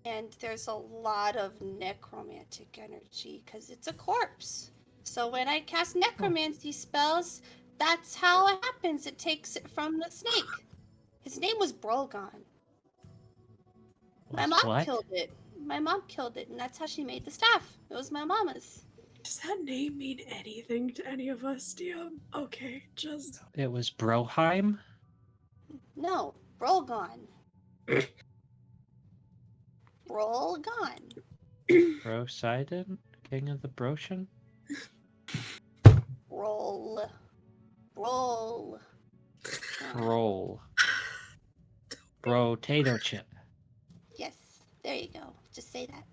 And there's a lot of necromantic energy because it's a corpse. So when I cast necromancy spells, that's how it happens. It takes it from the snake. His name was Brolgon. My mom killed it. My mom killed it, and that's how she made the staff. It was my mama's. Does that name mean anything to any of us, DM? Okay, just... It was Broheim? No, Brolgon. Brolgon. Brosidon? King of the Broshan? Roll. Roll. Brotato chip. Yes, there you go. Just say that.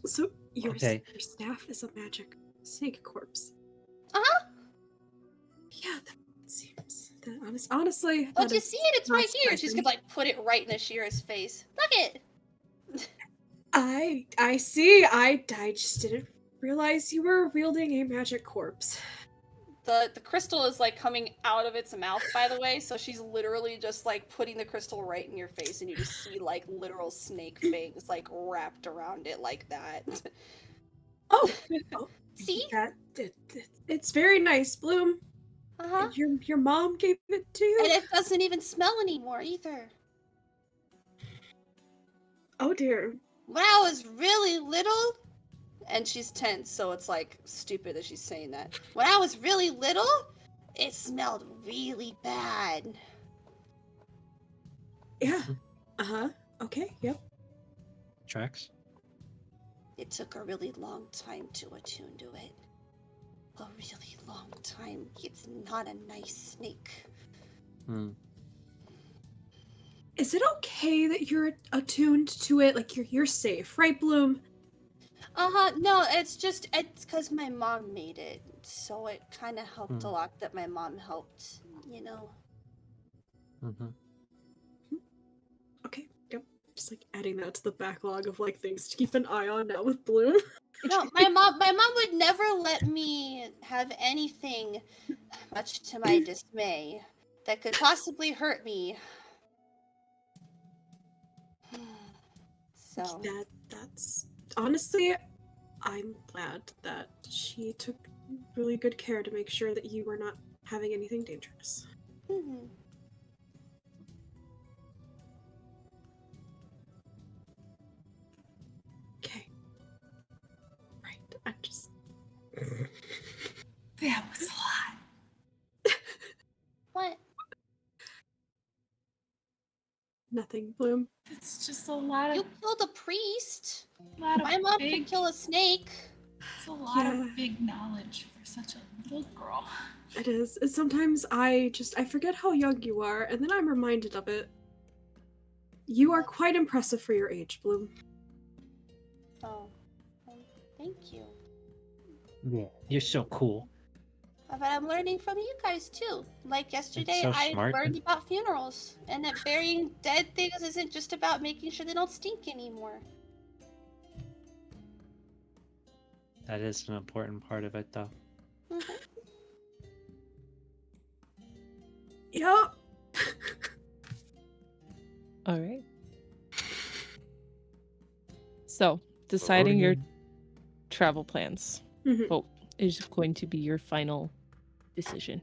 So, your Okay. staff is a magic snake corpse. Uh-huh. Yeah, that seems... honestly... Don't that you is see it? It's not right here. She's surprising. gonna, put it right in Ashira's face. Look it! I see. I just didn't realize you were wielding a magic corpse. The crystal is coming out of its mouth, by the way, so she's literally just putting the crystal right in your face, and you just see literal snake fangs wrapped around it like that. Oh, See? It's very nice, Bloom. Uh-huh. Your mom gave it to you? And it doesn't even smell anymore either. Oh dear. When I was really little, and she's 10, so it's stupid that she's saying that. When I was really little, it smelled really bad. Yeah. Uh-huh. Okay, yep. Tracks? It took a really long time to attune to it. A really long time. It's not a nice snake. Is it okay that you're attuned to it? You're safe, right, Bloom? Uh-huh. No, it's because my mom made it. So it kind of helped a lot that my mom helped, Okay, yep. Just adding that to the backlog of things to keep an eye on now with Bloom. No, my mom would never let me have anything, much to my dismay, that could possibly hurt me. So That's honestly, I'm glad that she took really good care to make sure that you were not having anything dangerous. mhm. Okay. Right, I just... That was a lot. What? Nothing, Bloom. It's just a lot You of killed a priest. lot of My mom big, could kill a snake. it's a lot Yeah. of big knowledge for such a little girl. It is. Sometimes I forget how young you are, and then I'm reminded of it. You are quite impressive for your age, Bloom. Oh, thank you. Yeah. You're so cool. But I'm learning from you guys too. Like yesterday, so I smart. learned about funerals and that burying dead things isn't just about making sure they don't stink anymore. That is an important part of it, though. Mhm. Yup. All right. So, deciding your travel plans Mhm. is going to be your final decision.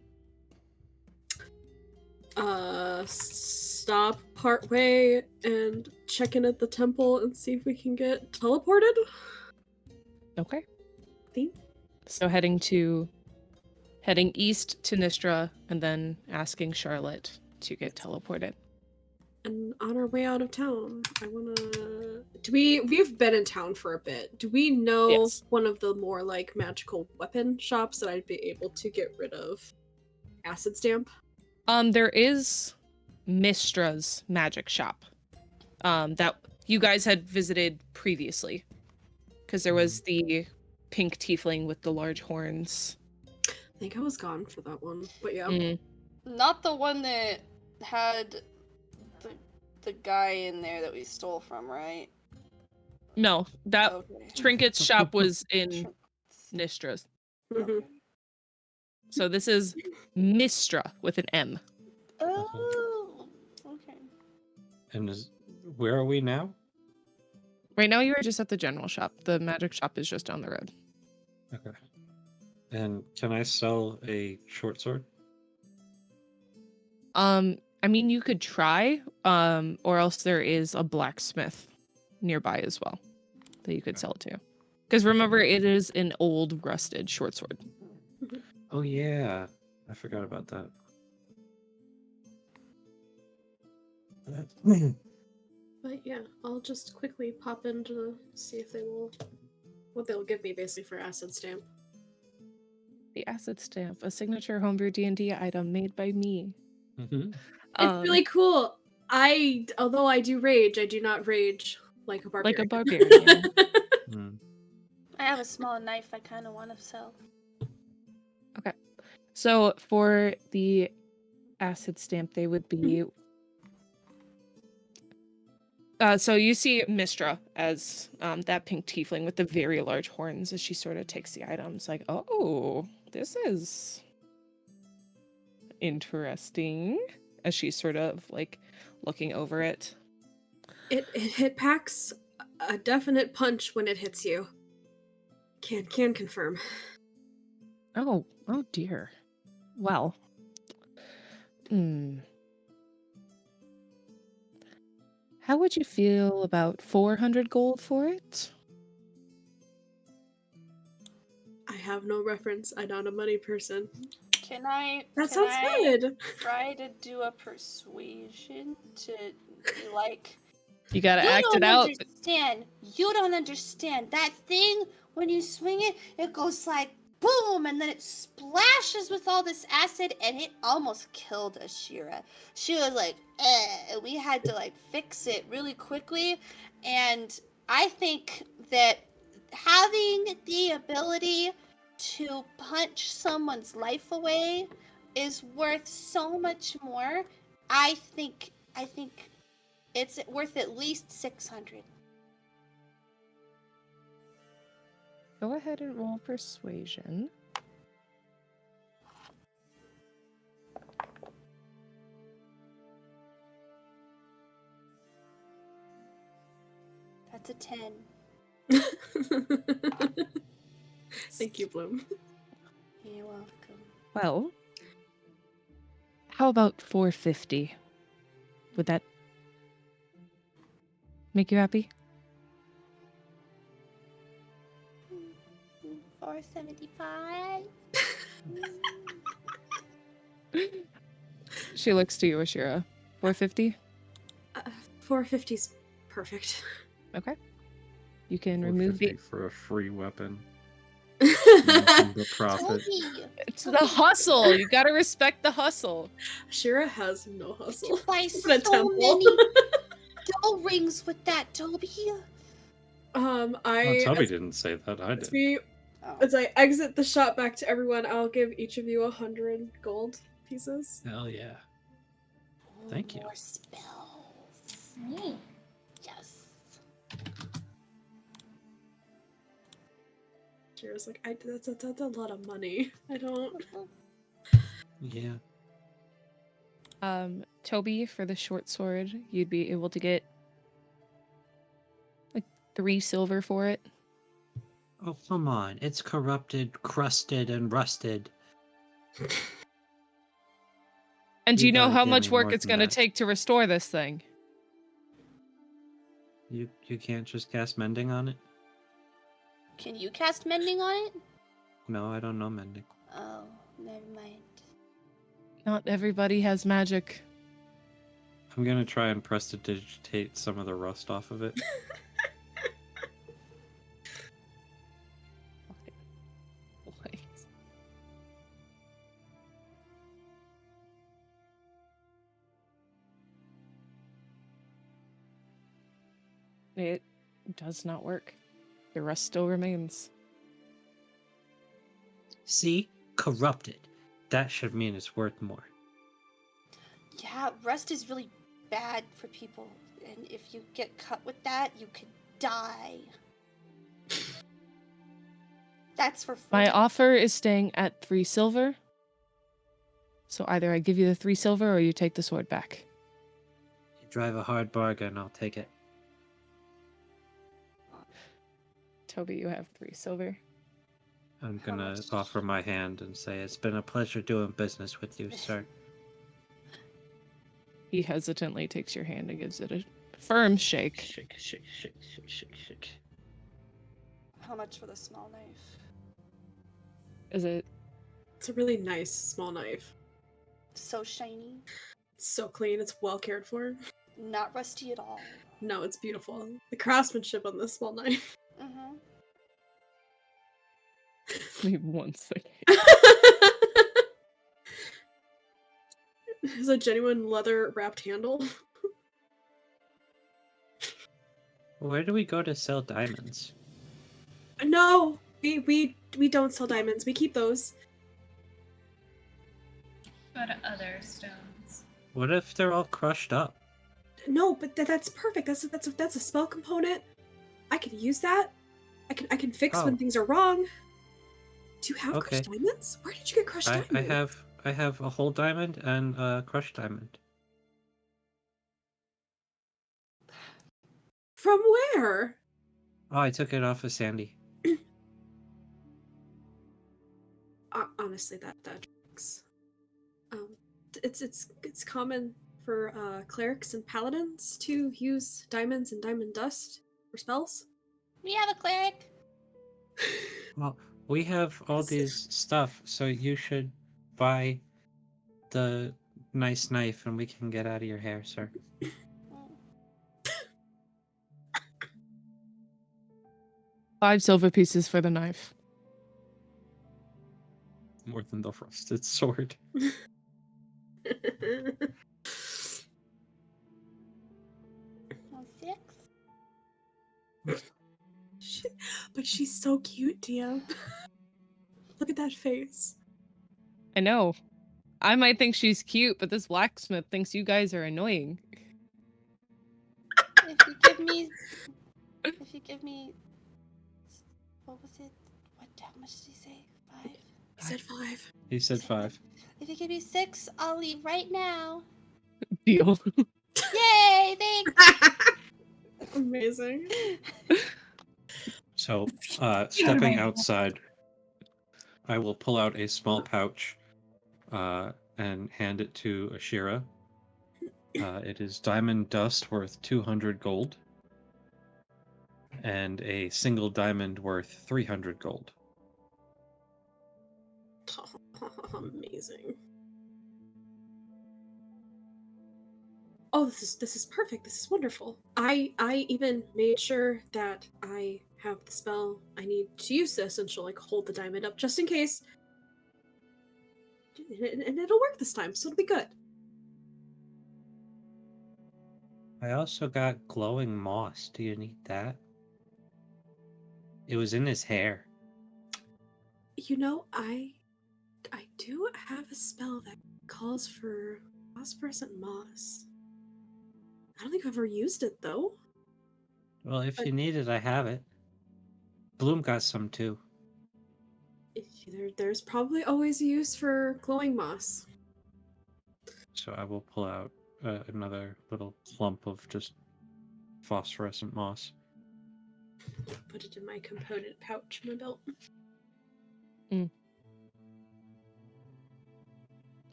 Stop partway and check in at the temple and see if we can get teleported. Okay. Theme? So heading east to Nistra and then asking Charlotte to get teleported. And on our way out of town, I wanna... We've been in town for a bit. Do we know Yes. one of the more, magical weapon shops that I'd be able to get rid of Acid Stamp? There is Mistra's magic shop. That you guys had visited previously. Because there was the pink tiefling with the large horns. I think I was gone for that one, but yeah. Mm. Not the one that had the guy in there that we stole from, right? No, that Okay. Trinket's shop was in Nistra's. Mhm. So this is Nistra with an M. Oh, okay. And where are we now? Right now you are just at the general shop. The magic shop is just down the road. Okay. And can I sell a short sword? I mean you could try, or else there is a blacksmith nearby as well that you could sell to. Because remember, it is an old rusted short sword. Oh yeah, I forgot about that. But yeah, I'll just quickly pop in to see if what they'll give me basically for acid stamp. The acid stamp, a signature homebrew D&D item made by me. Mhm. It's really cool. Although I do rage, I do not rage like a barbarian. Like a barbarian. Mm. I have a small knife I kind of want to sell. So for the acid stamp, they would be. So you see Mistra as that pink tiefling with the very large horns as she sort of takes the items. Like, oh, this is interesting. As she's sort of like looking over it. It packs a definite punch when it hits you. Can confirm. Oh dear. Well. How would you feel about 400 gold for it? I have no reference. I'm not a money person. Can I? That can sounds I good. Try to do a persuasion to be like, You gotta you act it don't out. understand. You don't understand. That thing, when you swing it, it goes like boom, and then it splashes with all this acid, and it almost killed Ashira. She was like, and we had to like fix it really quickly. And I think that having the ability to punch someone's life away is worth so much more. I think it's worth at least 600. Go ahead and roll persuasion. That's a 10. Thank you, Bloom. You're welcome. Well, how about 450? Would that make you happy? 475. She looks to you, Ashira. 450? 450's perfect. Okay. You can remove the. 450 for a free weapon. The profit. Toby, It's the hustle. You gotta respect the hustle. Shira has no you hustle. can buy In a so temple. many doll rings with that, Toby. Oh, Toby didn't say that. I did. As I exit the shop back to everyone, I'll give each of you 100 gold pieces. Hell yeah. Thank you. More spells. Yes. Shira's like, that's a lot of money. I don't. Yeah. Toby, for the short sword, you'd be able to get like 3 silver for it. Oh, come on. It's corrupted, crusted, and rusted. And do you know gotta how give much me work more it's than gonna that. take to restore this thing? You can't just cast mending on it? Can you cast mending on it? No, I don't know mending. Oh, never mind. Not everybody has magic. I'm gonna try and prestidigitate some of the rust off of it. Wait. It does not work. The rust still remains. See? Corrupted. That should mean it's worth more. Yeah, rust is really bad for people, and if you get cut with that, you could die. That's for free. My offer is staying at 3 silver. So either I give you the 3 silver or you take the sword back. You drive a hard bargain, I'll take it. Toby, you have 3 silver. I'm How gonna much? offer my hand and say it's been a pleasure doing business with you, sir. He hesitantly takes your hand and gives it a firm shake. Shake, shake, shake, shake, shake, shake. How much for the small knife? Is it? It's a really nice small knife. So shiny. It's so clean. It's well cared for. Not rusty at all. No, it's beautiful. The craftsmanship on this small knife. Mm-hmm. Leave 1 second. It's a genuine leather wrapped handle. Where do we go to sell diamonds? No, we don't sell diamonds. We keep those. What other stones? What if they're all crushed up? No, but that's perfect. That's a spell component. I can use that. I can fix when Oh. things are wrong. Do you have Okay. crushed diamonds? Where did you get crushed I diamonds? have a whole diamond and a crushed diamond. From where? Oh, I took it off of Sandy. Honestly, that tracks. It's common for clerics and paladins to use diamonds and diamond dust for spells. We have a cleric. Well, we have all these stuff, so you should buy the nice knife and we can get out of your hair, sir. 5 silver pieces for the knife. More than the rusted sword. Oh, 6. But she's so cute, DM. Look at that face. I know. I might think she's cute, but this blacksmith thinks you guys are annoying. If you give me, what was it? How much did he say? 5. He said 5. He said 5. If you give me 6, I'll leave right now. Deal. Yay! Thanks. Amazing. So, stepping outside, I will pull out a small pouch and hand it to Ashira. It is diamond dust worth 200 gold and a single diamond worth 300 gold. Amazing. Oh, this is perfect. This is wonderful. I even made sure that I have the spell I need to use this, and she'll like hold the diamond up just in case. And it'll work this time, so it'll be good. I also got glowing moss. Do you need that? It was in his hair. You know, I do have a spell that calls for phosphorescent moss. I don't think I've ever used it though. Well, if you need it, I have it. Bloom got some too. There's probably always a use for glowing moss. So I will pull out another little clump of just phosphorescent moss. Put it in my component pouch in my belt.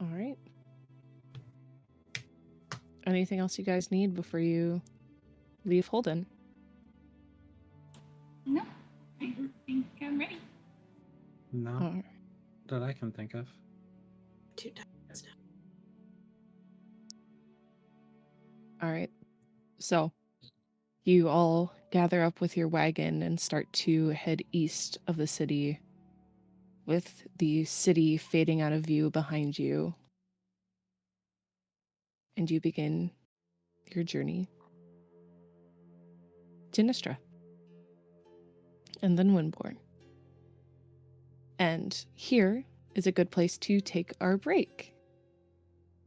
All right. Anything else you guys need before you leave Holden? No, I think I'm ready. Not All right. that I can think of. 2 diamonds now. All right. So you all gather up with your wagon and start to head east of the city, with the city fading out of view behind you. And you begin your journey to Nistra and then Windborn. And here is a good place to take our break.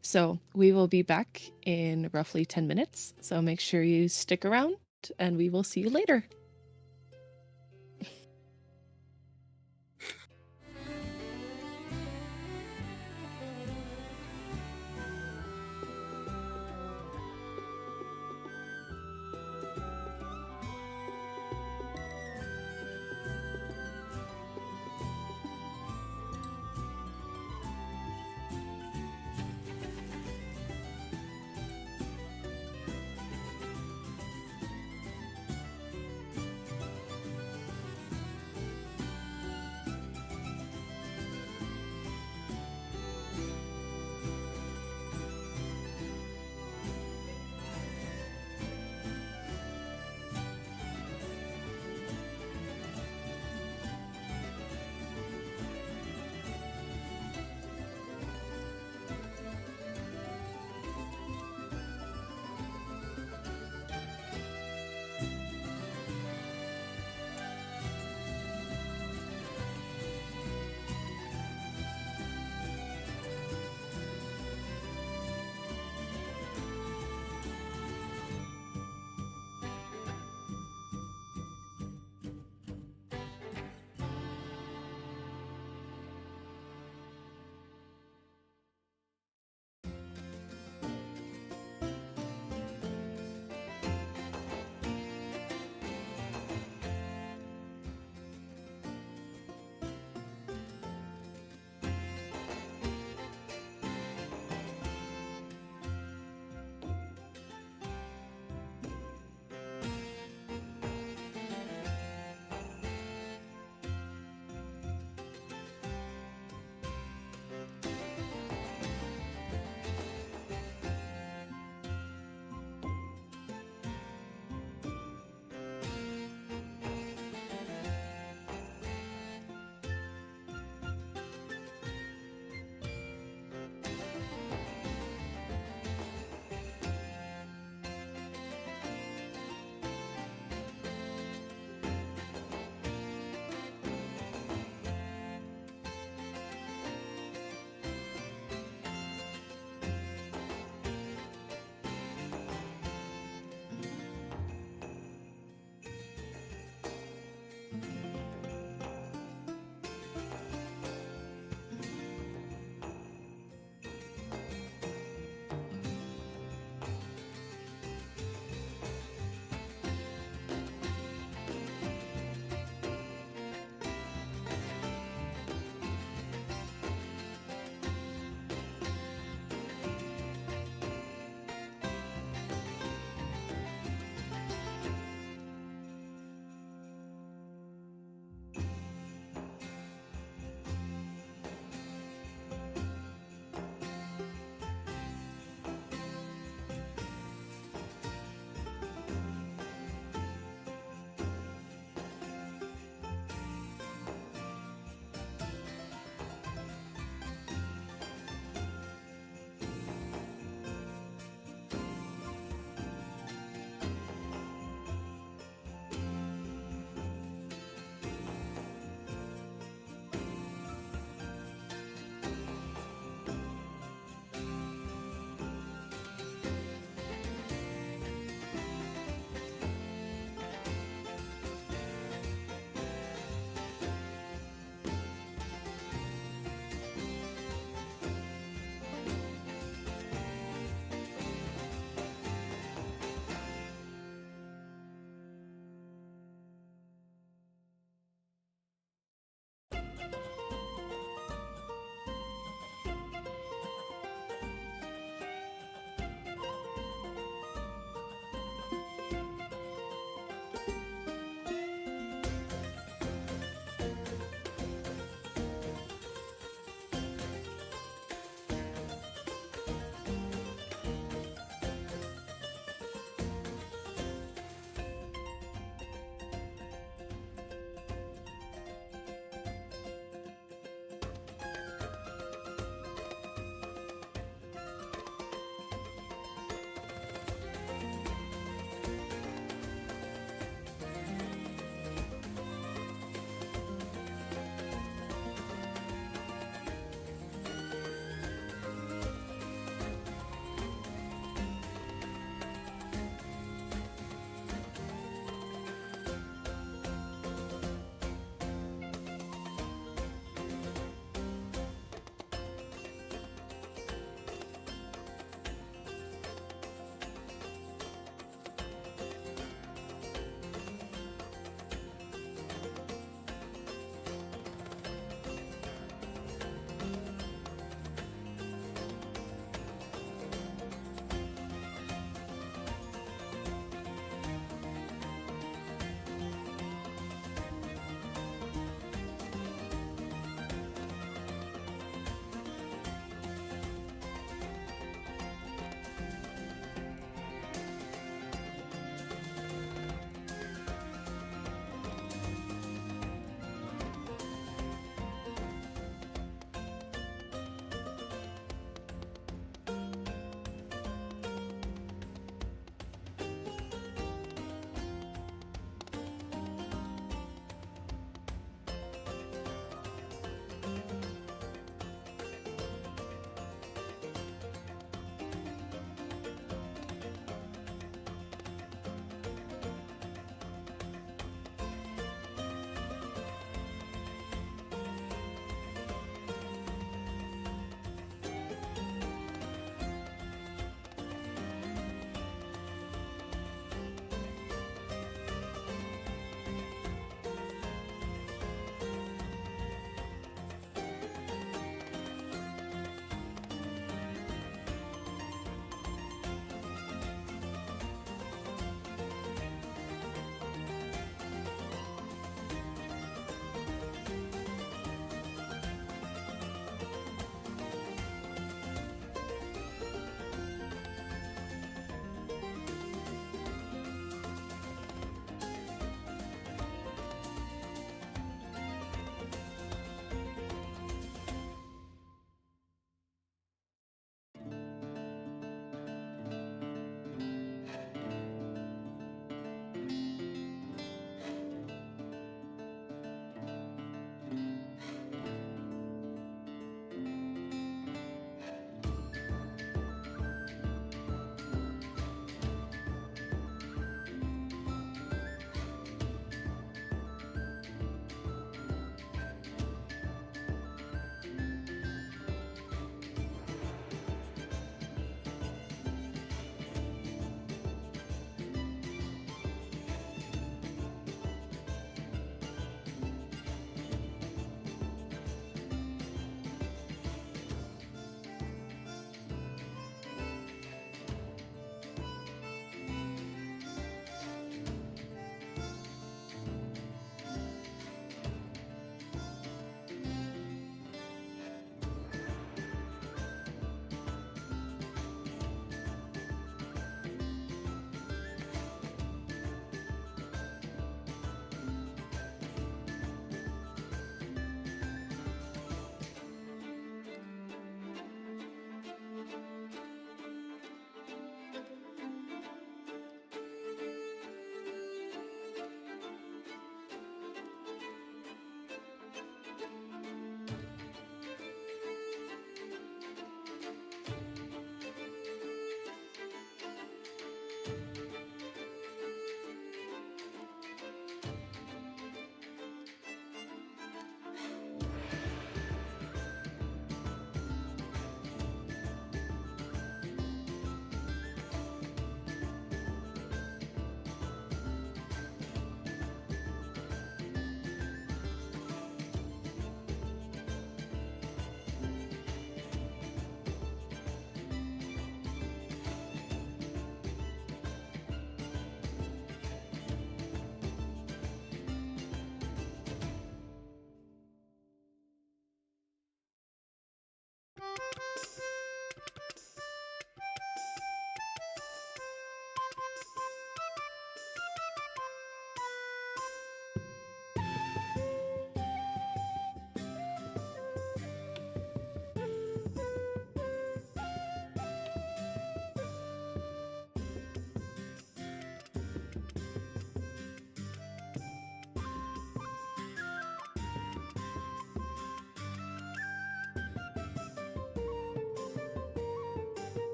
So we will be back in roughly 10 minutes. So make sure you stick around and we will see you later.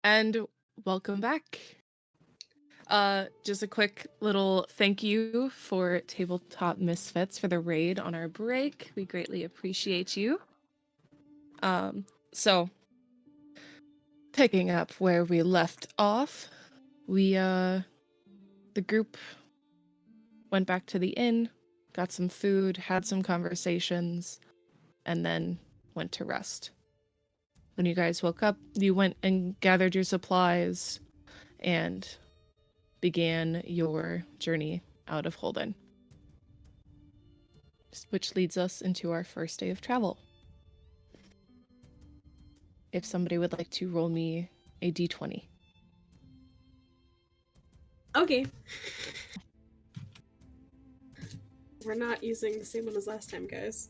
And welcome back. Just a quick little thank you for Tabletop Misfits for the raid on our break. We greatly appreciate you. So picking up where we left off, the group went back to the inn, got some food, had some conversations, and then went to rest. When you guys woke up, you went and gathered your supplies and began your journey out of Holden. Which leads us into our first day of travel. If somebody would like to roll me a d20. Okay. We're not using the same one as last time, guys.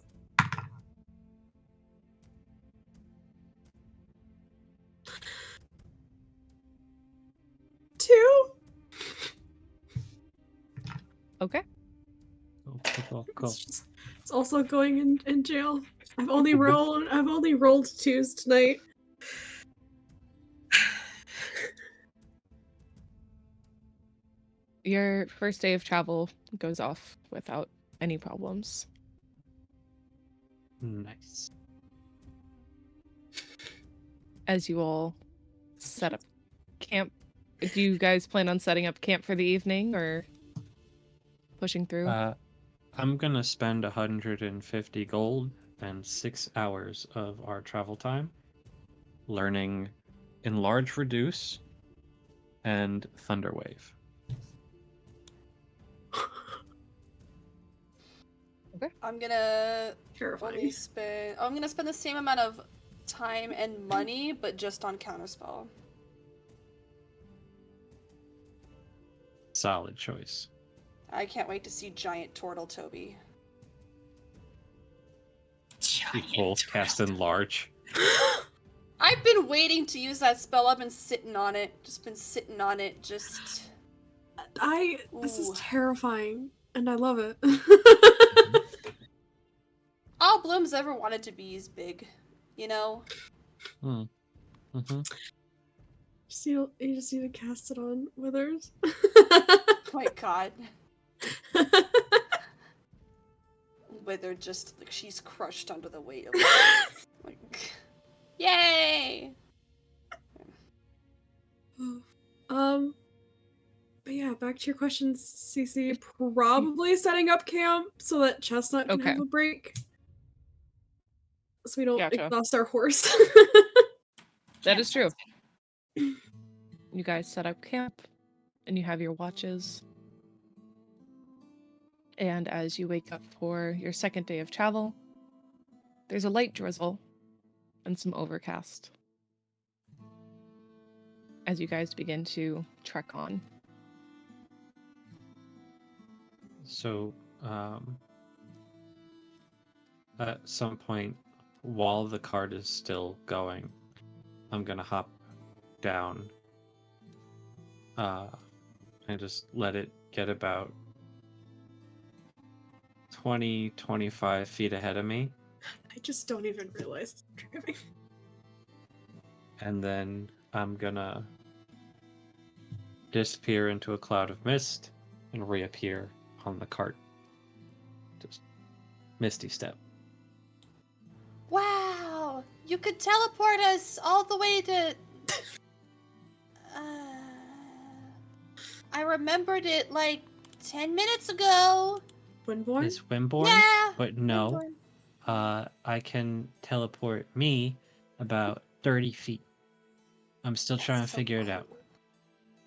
Two. Okay. Cool. It's also going in jail. I've only rolled twos tonight. Your first day of travel goes off without any problems. Nice. As you all set up camp, do you guys plan on setting up camp for the evening or pushing through? I'm gonna spend 150 gold and 6 hours of our travel time learning Enlarge Reduce and Thunderwave. Okay. I'm gonna Terrifying. I'm gonna spend the same amount of time and money, but just on counterspell. Solid choice. I can't wait to see giant turtle Toby. We both cast Enlarge. I've been waiting to use that spell. I've been sitting on it. This is Ooh. Terrifying, and I love it. All Bloom's ever wanted to be is big, you know? Mm. Mm-hmm. You just need to cast it on Withers. Oh my god. Wither just, like, she's crushed under the weight of it. Like, yay! But yeah, back to your questions, Cece. Probably setting up camp so that Chestnut can have a break. So we don't exhaust our horse. That is true. You guys set up camp, and you have your watches. And as you wake up for your second day of travel, there's a light drizzle and some overcast as you guys begin to trek on. So, at some point, while the cart is still going, I'm gonna hop down and just let it get about 20-25 feet ahead of me. I just don't even realize I'm driving. And then I'm gonna disappear into a cloud of mist and reappear on the cart. Just misty step. Wow! You could teleport us all the way to... I remembered it like 10 minutes ago. Windborn? It's Windborn? Yeah! But no. Windborn. I can teleport me about 30 feet. I'm still trying to figure it out.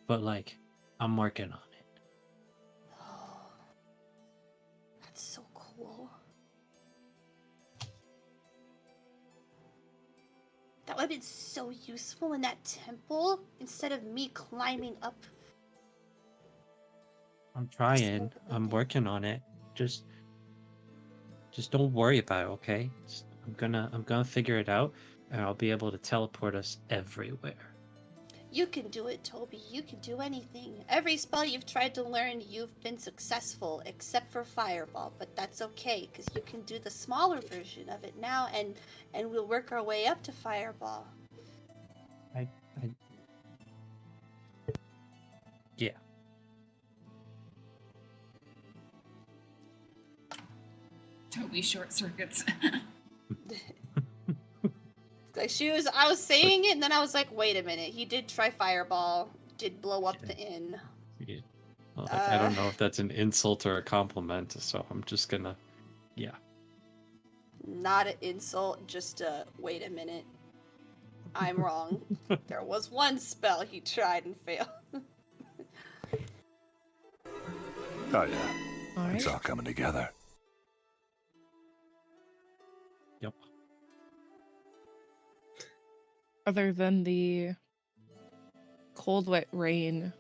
But, like, I'm working on it. Oh, that's so cool. That would have been so useful in that temple instead of me climbing up. I'm trying. I'm working on it. Just don't worry about it, okay? I'm gonna figure it out, and I'll be able to teleport us everywhere. You can do it, Toby. You can do anything. Every spell you've tried to learn, you've been successful, except for Fireball. But that's okay, because you can do the smaller version of it now, and we'll work our way up to Fireball. Toby short circuits. Like I was saying it, and then I was like, wait a minute. He did try Fireball, did blow up the inn. Yeah. Well, I don't know if that's an insult or a compliment, so I'm just gonna, yeah. Not an insult, just wait a minute. I'm wrong. There was one spell he tried and failed. Oh yeah, All it's right. all coming together. Yep. Other than the cold, wet rain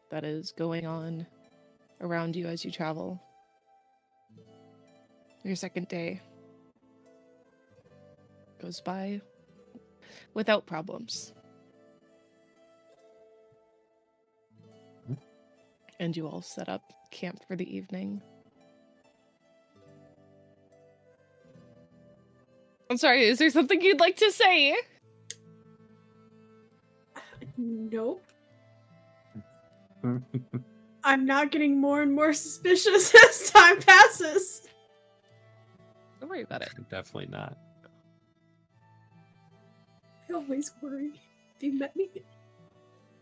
that is going on around you as you travel, your second day goes by without problems. And you all set up camp for the evening. I'm sorry, is there something you'd like to say? Nope. I'm not getting more and more suspicious as time passes. Don't worry about it. Definitely not. I always worry. Have you met me?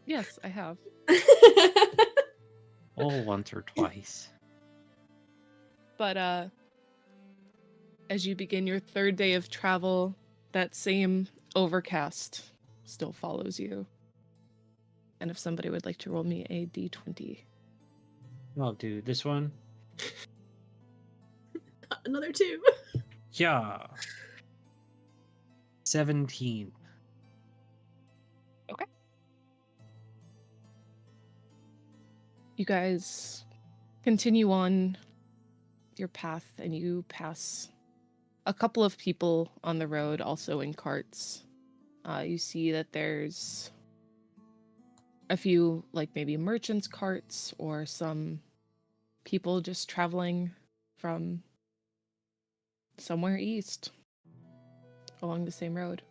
Yes, I have. Oh, once or twice. But as you begin your third day of travel, that same overcast still follows you. And if somebody would like to roll me a d20. I'll do this one. Another 2. Yeah. 17. You guys continue on your path and you pass a couple of people on the road, also in carts. You see that there's a few, like maybe merchants' carts or some people just traveling from somewhere east along the same road.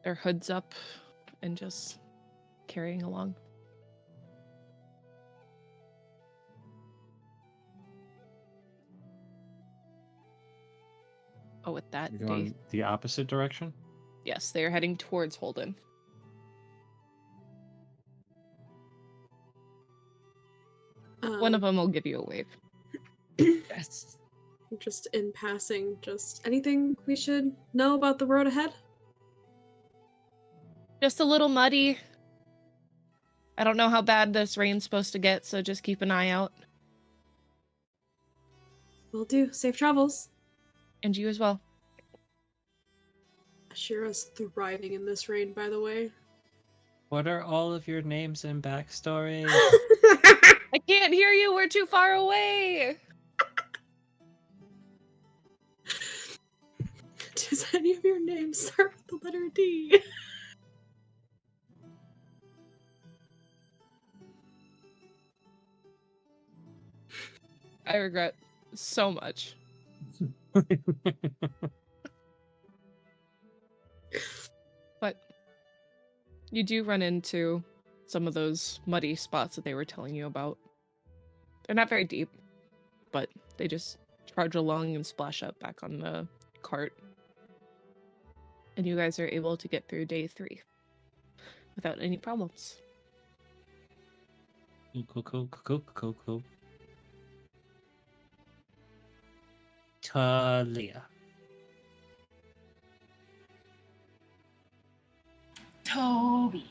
Their hoods up and just carrying along. Oh, with that, You're going the opposite direction? yes, they are heading towards Holden. One of them will give you a wave. Yes. Just in passing, just anything we should know about the road ahead? Just a little muddy. I don't know how bad this rain's supposed to get, so just keep an eye out. Will do. Safe travels. And you as well. Ashira's thriving in this rain, by the way. What are all of your names and backstories? I can't hear you, we're too far away! Does any of your names start with the letter D? I regret so much. But you do run into some of those muddy spots that they were telling you about. They're not very deep, but they just trudge along and splash up back on the cart. And you guys are able to get through day 3 without any problems. Cool. Talia. Toby.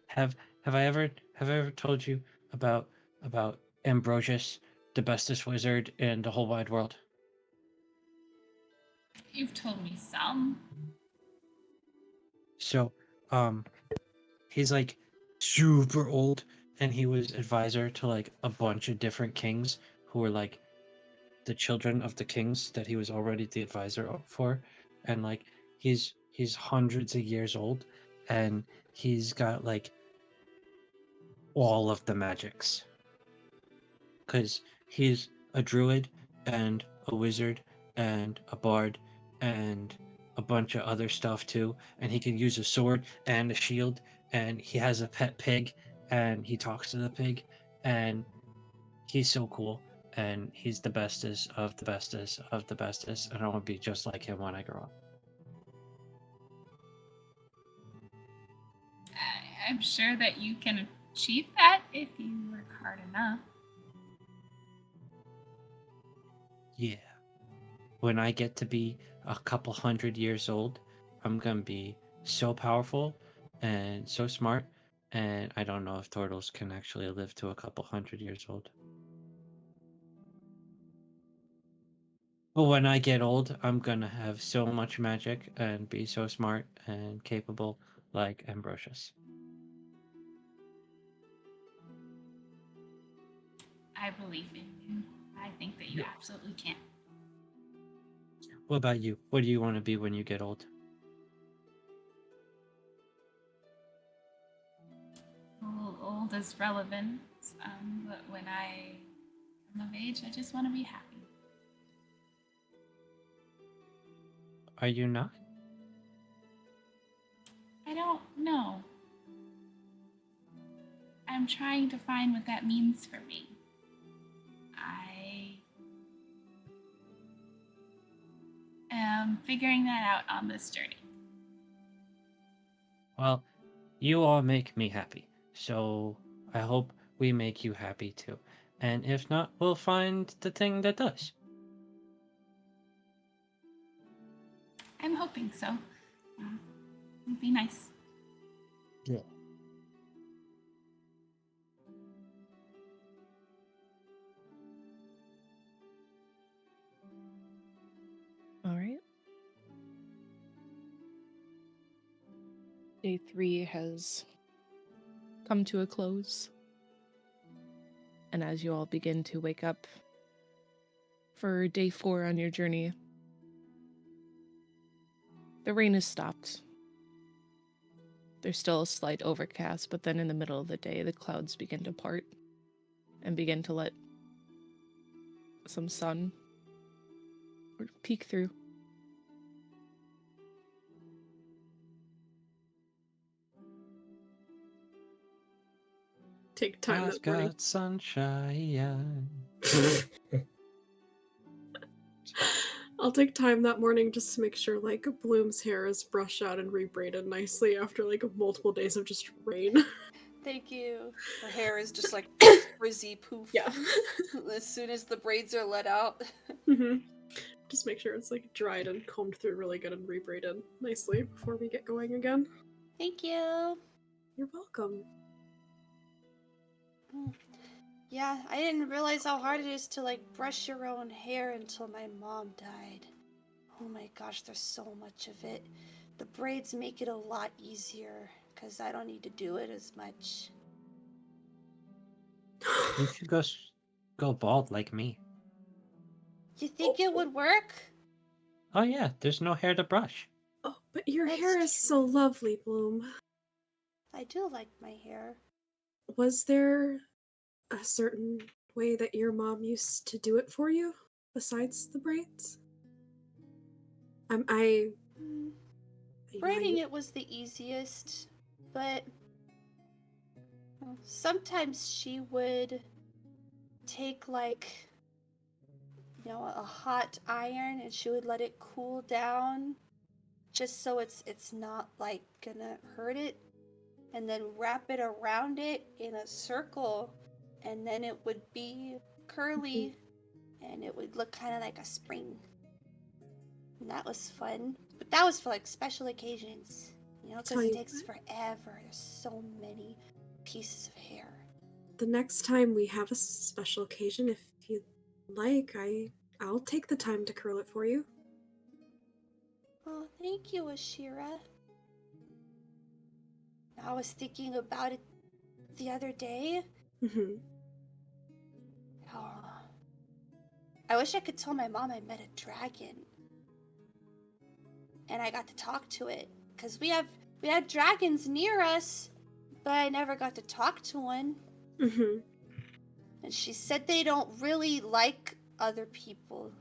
Have I ever told you about Ambrosius, the bestest wizard in the whole wide world? You've told me some. So, he's like super old, and he was advisor to like a bunch of different kings who were like the children of the kings that he was already the advisor for, and like he's hundreds of years old, and he's got like all of the magics, because he's a druid and a wizard and a bard and a bunch of other stuff too, and he can use a sword and a shield and he has a pet pig, and he talks to the pig, and he's so cool, and he's the bestest of the bestest of the bestest, and I want to be just like him when I grow up. I'm sure that you can achieve that if you work hard enough. Yeah. When I get to be a couple 100 years old, I'm gonna be so powerful and so smart, and I don't know if turtles can actually live to a couple 100 years old. But when I get old, I'm gonna have so much magic and be so smart and capable like Ambrosius. I believe in you. I think that you absolutely can. What about you? What do you want to be when you get old? Old is relevant, but when I am of age, I just want to be happy. Are you not? I don't know. I'm trying to find what that means for me. I am figuring that out on this journey. Well, you all make me happy, so I hope we make you happy too. And if not, we'll find the thing that does. I'm hoping so. It'd be nice. Yeah. All right. Day 3 has come to a close. And as you all begin to wake up for day 4 on your journey, the rain has stopped. There's still a slight overcast, but then in the middle of the day, the clouds begin to part and begin to let some sun peek through. Take time I've that morning. got sunshine. I'll take time that morning just to make sure like Bloom's hair is brushed out and rebraided nicely after like multiple days of just rain. Thank you. Her hair is just like frizzy poof. Yeah. As soon as the braids are let out. Mm-hmm. Just make sure it's like dried and combed through really good and rebraided nicely before we get going again. Thank you. You're welcome. Yeah, I didn't realize how hard it is to like brush your own hair until my mom died. Oh my gosh, there's so much of it. The braids make it a lot easier because I don't need to do it as much. You should go bald like me. You think it would work? Oh yeah, there's no hair to brush. Oh, but your That's hair is so lovely, Bloom. I do like my hair. Was there a certain way that your mom used to do it for you besides the braids? Braiding it was the easiest, but sometimes she would take like, a hot iron and she would let it cool down just so it's not like gonna hurt it, and then wrap it around it in a circle, and then it would be curly and it would look kind of like a spring. And that was fun. But that was for like special occasions, because it takes forever. There's so many pieces of hair. The next time we have a special occasion, if you'd like, I'll take the time to curl it for you. Oh, thank you, Ashira. I was thinking about it the other day. Mm-hmm. Oh, I wish I could tell my mom I met a dragon. And I got to talk to it. Because we had dragons near us, but I never got to talk to one. Mm-hmm. And she said they don't really like other people.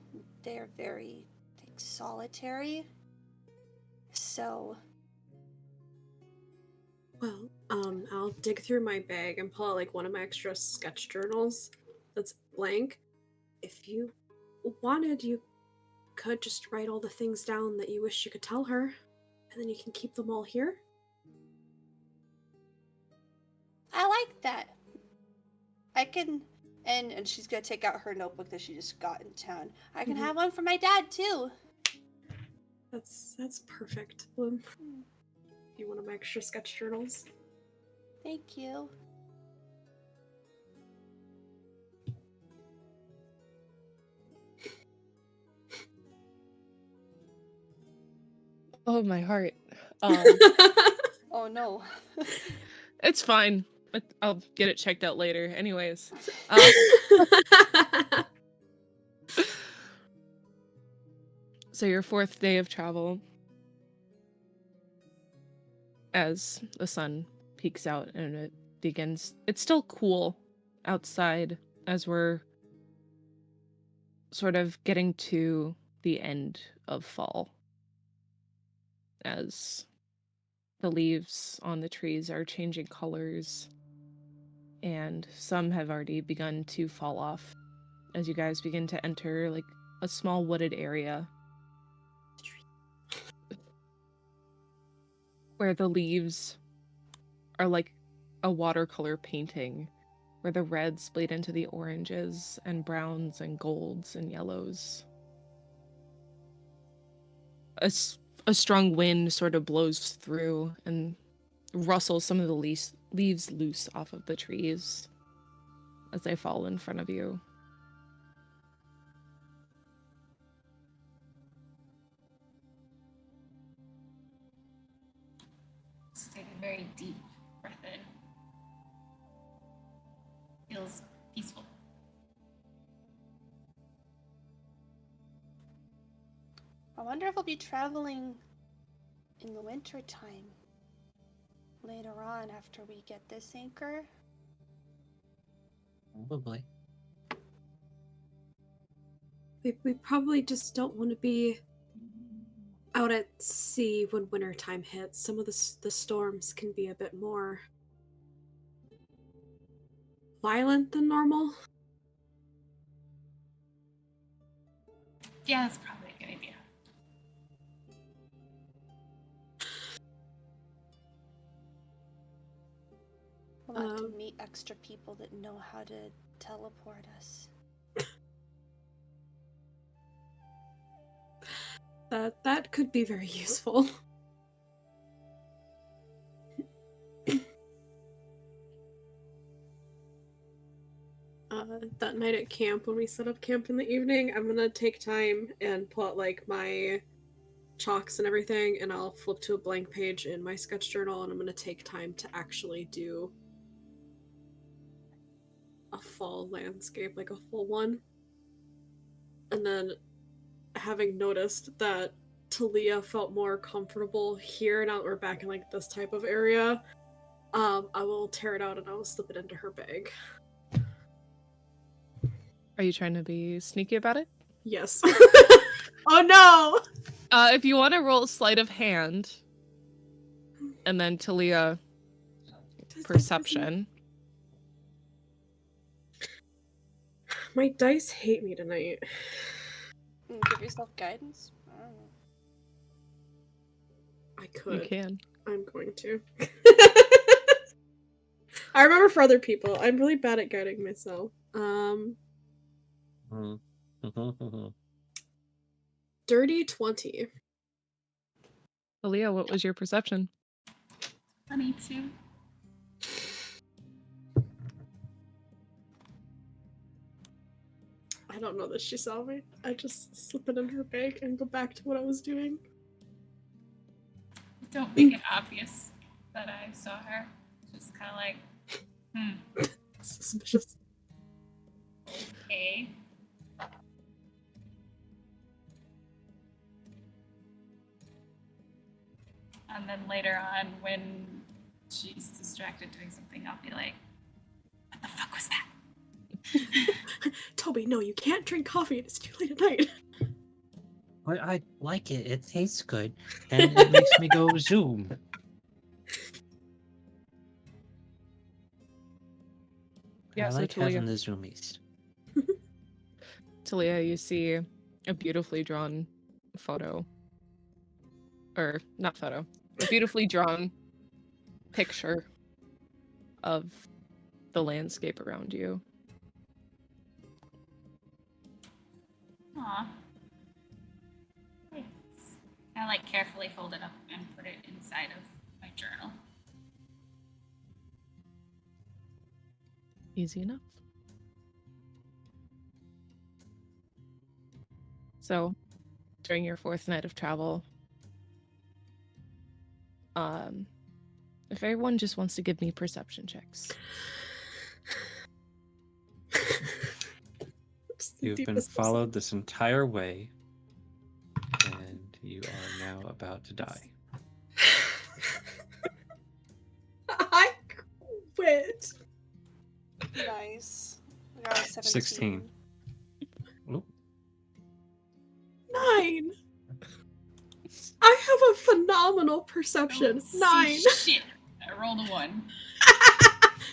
They're very like, solitary. So Well, I'll dig through my bag and pull out like one of my extra sketch journals that's blank. If you wanted, you could just write all the things down that you wish you could tell her, and then you can keep them all here. I like that. I can, and she's gonna take out her notebook that she just got in town. I can have one for my dad too. That's perfect, Bloom. You one of my extra sketch journals. Thank you. Oh, my heart. Oh no. It's fine. I'll get it checked out later. Anyways. So your fourth day of travel, as the sun peeks out and it begins, it's still cool outside as we're sort of getting to the end of fall, as the leaves on the trees are changing colors and some have already begun to fall off as you guys begin to enter like a small wooded area where the leaves are like a watercolor painting, where the reds bleed into the oranges and browns and golds and yellows. A strong wind sort of blows through and rustles some of the leaves loose off of the trees as they fall in front of you. Just take a very deep breath in. Feels peaceful. I wonder if we'll be traveling in the winter time later on after we get this anchor. Probably. We probably just don't want to be out at sea when wintertime hits. Some of the storms can be a bit more violent than normal. Yeah, that's probably a good idea. We'll have to meet extra people that know how to teleport us. That could be very useful. That night at camp, when we set up camp in the evening, I'm gonna take time and pull out like my chalks and everything, and I'll flip to a blank page in my sketch journal, and I'm gonna take time to actually do a fall landscape, like a full one. And then, having noticed that Talia felt more comfortable here now that we're back in like this type of area, I will tear it out and I will slip it into her bag. Are you trying to be sneaky about it? Yes. Oh no! If you want to roll sleight of hand, and then Talia perception. My dice hate me tonight. Give yourself guidance? I don't know. I could. You can. I'm going to. I remember for other people. I'm really bad at guiding myself. Dirty 20. Talia, what was your perception? 22. I don't know that she saw me. I just slip it in her bag and go back to what I was doing. Don't make it obvious that I saw her. Just kind of like, Suspicious. okay. And then later on, when she's distracted doing something, I'll be like, what the fuck was that? Toby, no, you can't drink coffee. It's too late at night. But I like it. It tastes good. And it makes me go zoom. Yeah, I so like Talia. having the zoomies. Talia, you see a beautifully drawn photo. Or, not photo. A beautifully drawn picture of the landscape around you. Aw. Thanks. I like carefully fold it up and put it inside of my journal. Easy enough. So, during your 4th night of travel, if everyone just wants to give me perception checks. You've been followed this entire way, and you are now about to die. I quit. Nice. I got a 17. 16. Oop. 9. I have a phenomenal perception. Oh, 9. Shit. I rolled a 1.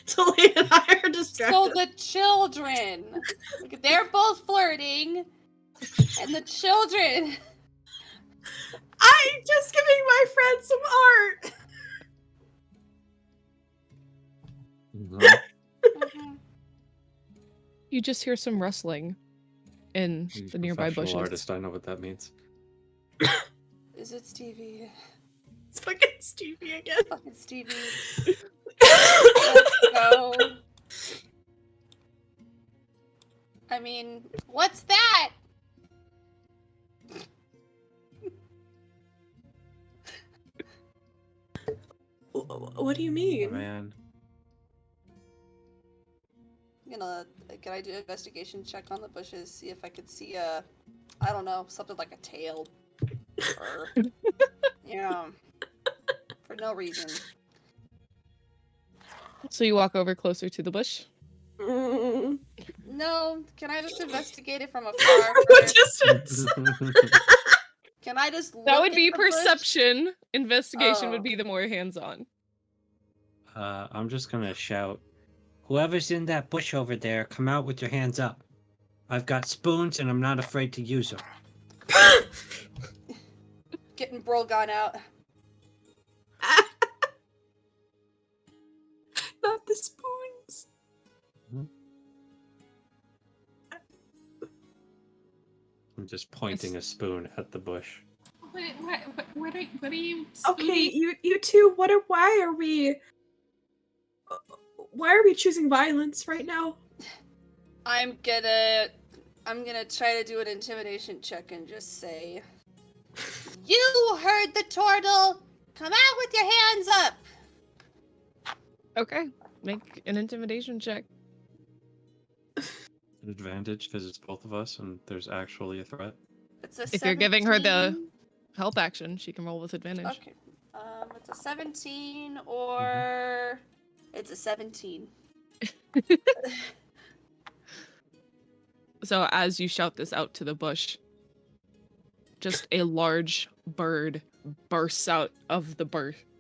Talia and I are distracted. So the children, like, they're both flirting, and the children. I'm just giving my friend some art. Mhm. You just hear some rustling in You the nearby professional bushes. artist, I know what that means. Is it Stevie? It's fucking Stevie again. Fucking Stevie. Let's go. I mean, what's that? What do you Oh, mean? man. Can I do an investigation check on the bushes, see if I could see I don't know, something like a tail. Or, for no reason. So you walk over closer to the bush. Mm. No, can I just investigate it from afar first? Distance. Can I just look That would at be the bush? perception. Investigation Oh. would be the more hands-on. I'm just gonna shout, whoever's in that bush over there, come out with your hands up. I've got spoons and I'm not afraid to use them. Getting Brolgon out. Not the spoons. I'm just pointing a spoon at the bush. What are you? Okay, you two. Why are we choosing violence right now? I'm gonna try to do an intimidation check and just say, "You heard the turtle. Come out with your hands up." Okay, make an intimidation check. An advantage because it's both of us and there's actually a threat. It's a If you're giving her the 17. help action, she can roll with advantage. Okay. It's a 17 or it's a 17. So as you shout this out to the bush, just a large bird bursts out of the bush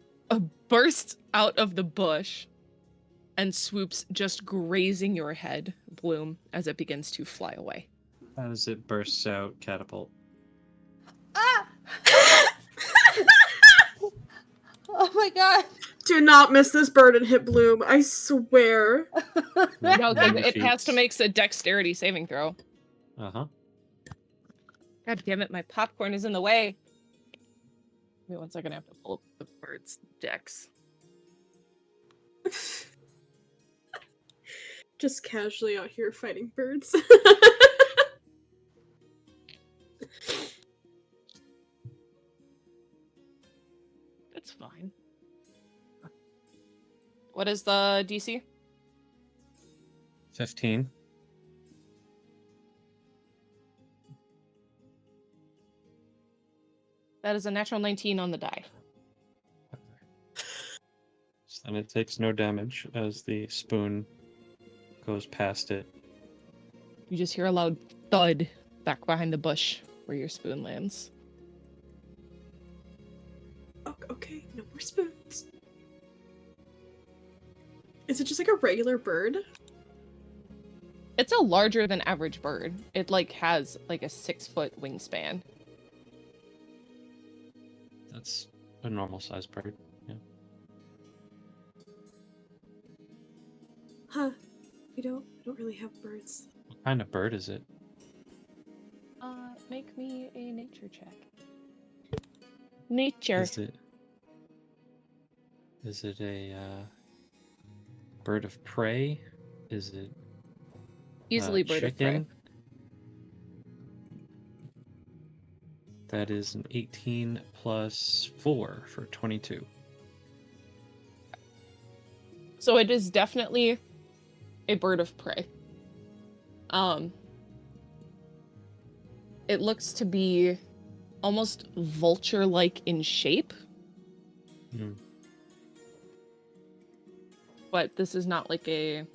and swoops, just grazing your head, Bloom, as it begins to fly away. As it bursts out, catapult. Ah! Oh my god. Do not miss this bird and hit Bloom. I swear. No, because Many it has to feats. make a dexterity saving throw. Uh-huh. God damn it, my popcorn is in the way. Give me 1 second, I have to pull up the bird's dex. Just casually out here fighting birds. That's fine. What is the DC? 15. That is a natural 19 on the die. And it takes no damage as the spoon goes past it. You just hear a loud thud back behind the bush where your spoon lands. Okay, no more spoons. Is it just like a regular bird? It's a larger than average bird. It like has like a 6-foot wingspan. That's a normal sized bird. Yeah. Huh. We don't really have birds. What kind of bird is it? Make me a nature check. Nature. Is it a bird of prey? Is it Easily bird of prey. chicken? That is an 18 plus 4 for 22. So it is definitely a bird of prey. It looks to be almost vulture-like in shape. Hmm. But this is not like a...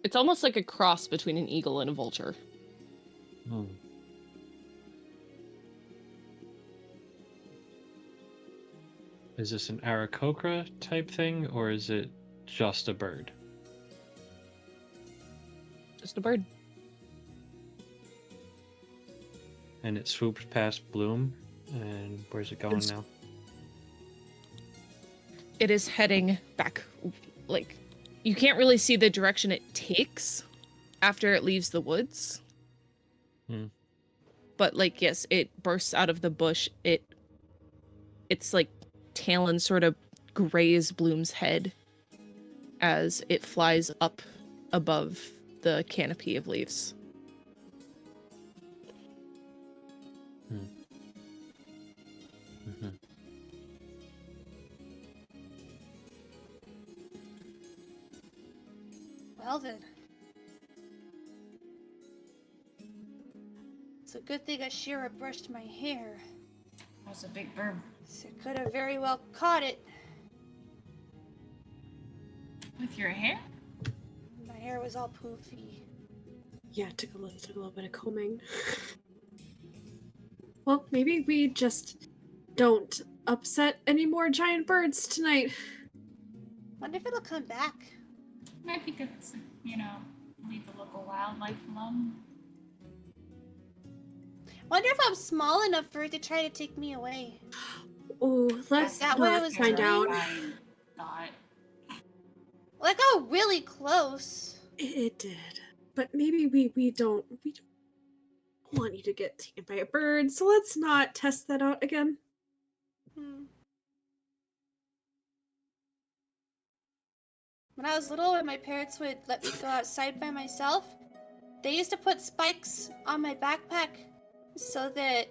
It's almost like a cross between an eagle and a vulture. Hmm. Is this an Aarakocra type thing, or is it just a bird? Just a bird. And it swoops past Bloom, and where's it going now? It is heading back. Like, you can't really see the direction it takes after it leaves the woods. Hmm. But, like, yes, it bursts out of the bush. It's like talons sort of graze Bloom's head as it flies up above the canopy of leaves. Mm-hmm. Well then. It's a good thing Ashira brushed my hair. That was a big bird. So I could have very well caught it. With your hair? My hair was all poofy. Yeah, it took a little bit of combing. Well, maybe we just don't upset any more giant birds tonight. Wonder if it'll come back. Might be good to, leave the local wildlife alone. Wonder if I'm small enough for it to try to take me away. Oh, let's Is that what it was find doing? out. I thought. Well, I got really close. It did, but maybe we don't want you to get taken by a bird. So let's not test that out again. When I was little and my parents would let me go outside by myself, they used to put spikes on my backpack so that,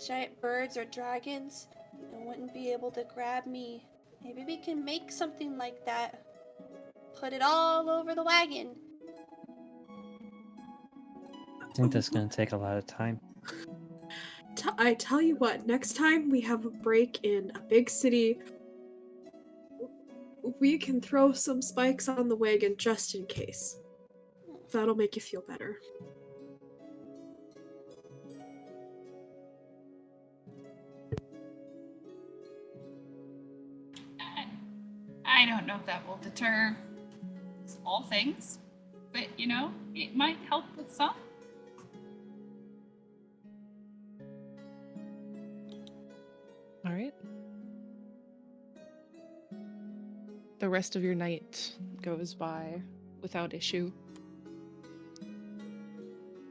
giant birds or dragons wouldn't be able to grab me. Maybe we can make something like that. Put it all over the wagon. I think that's going to take a lot of time. I tell you what, next time we have a break in a big city, we can throw some spikes on the wagon just in case. That'll make you feel better. I don't know if that will deter all things, but it might help with some. All right. The rest of your night goes by without issue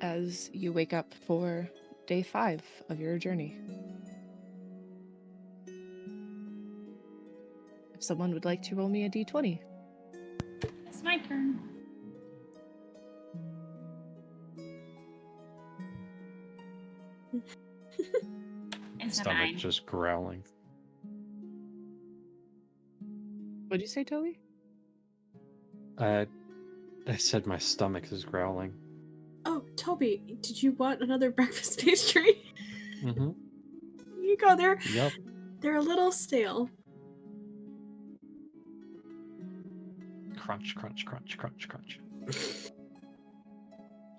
as you wake up for day 5 of your journey. If someone would like to roll me a d20. It's my turn. It's a Stomach 9. just growling. What'd you say, Toby? I said my stomach is growling. Oh, Toby, did you want another breakfast pastry? Mm-hmm. You go there. Yep. They're a little stale. Crunch, crunch, crunch, crunch, crunch.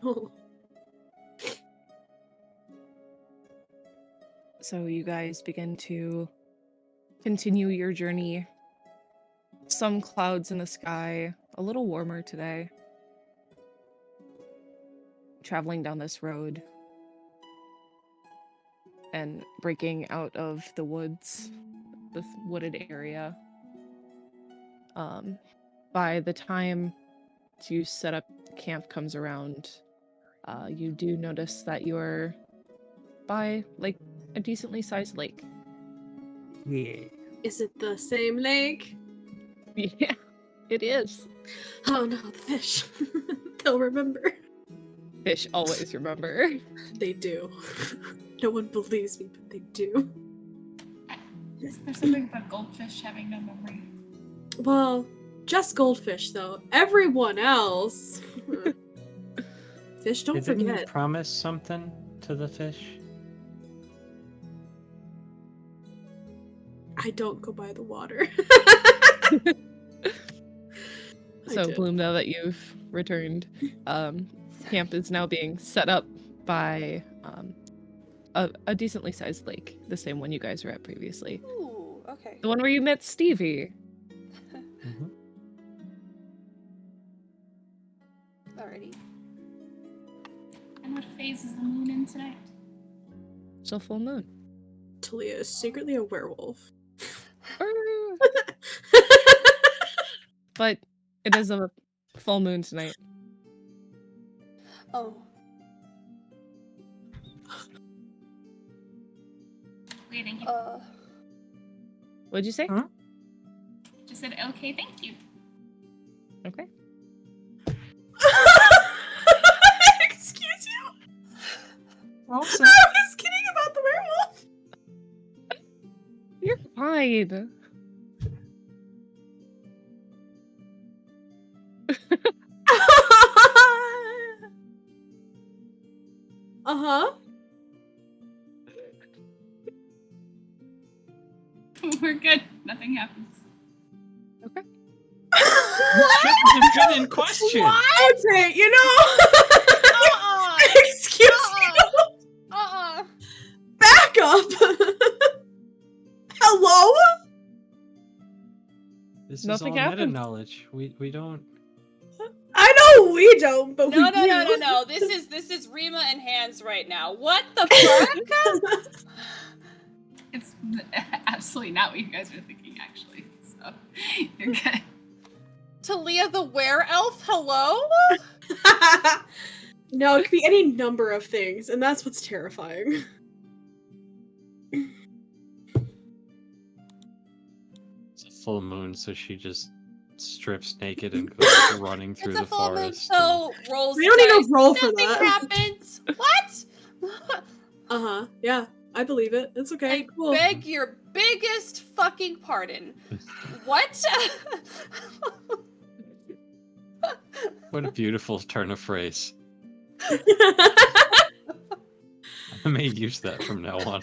Oh. So you guys begin to continue your journey some clouds in the sky, a little warmer today. Traveling down this road and breaking out of the woods, this wooded area. By the time you set up camp comes around, you do notice that you're by like a decently sized lake. Yeah. Is it the same lake? Yeah, it is. Oh no, the fish. They'll remember. Fish always remember. They do. No one believes me, but they do. There's something about goldfish having no memory. Well, just goldfish though. Everyone else. Fish don't Didn't you forget. promise something to the fish? I don't go by the water. So Bloom, now that you've returned, camp is now being set up by a decently sized lake, the same one you guys were at previously. Ooh, okay. The one where you met Stevie. Mm-hmm. Alrighty. And what phase is the moon in tonight? Still full moon. Talia is secretly a werewolf. But it is a full moon tonight. Oh. Okay, thank you. What'd you say? Huh? Just said okay, thank you. Okay. Excuse you? Also, I was kidding about the werewolf. You're fine. Uh-huh. We're good. Nothing happens. Okay. a good in question. Okay, you know. Excuse you. Back up. Hello? This Nothing is all happens. meta knowledge. We don't. I know we don't, but No, we no, do. no, no, no. This is Rima and Hans right now. What the fuck? It's absolutely not what you guys are thinking, actually. So you're good. Talia the were-elf? Hello? No, it could be any number of things, and that's what's terrifying. It's a full moon, so she just strips naked and goes running through It's a the full moon, forest. so rolls We don't need dice. to roll for Nothing that. happens. What? Uh-huh. Yeah, I believe it. It's okay. I Cool. beg your biggest fucking pardon. What? What a beautiful turn of phrase. I may use that from now on.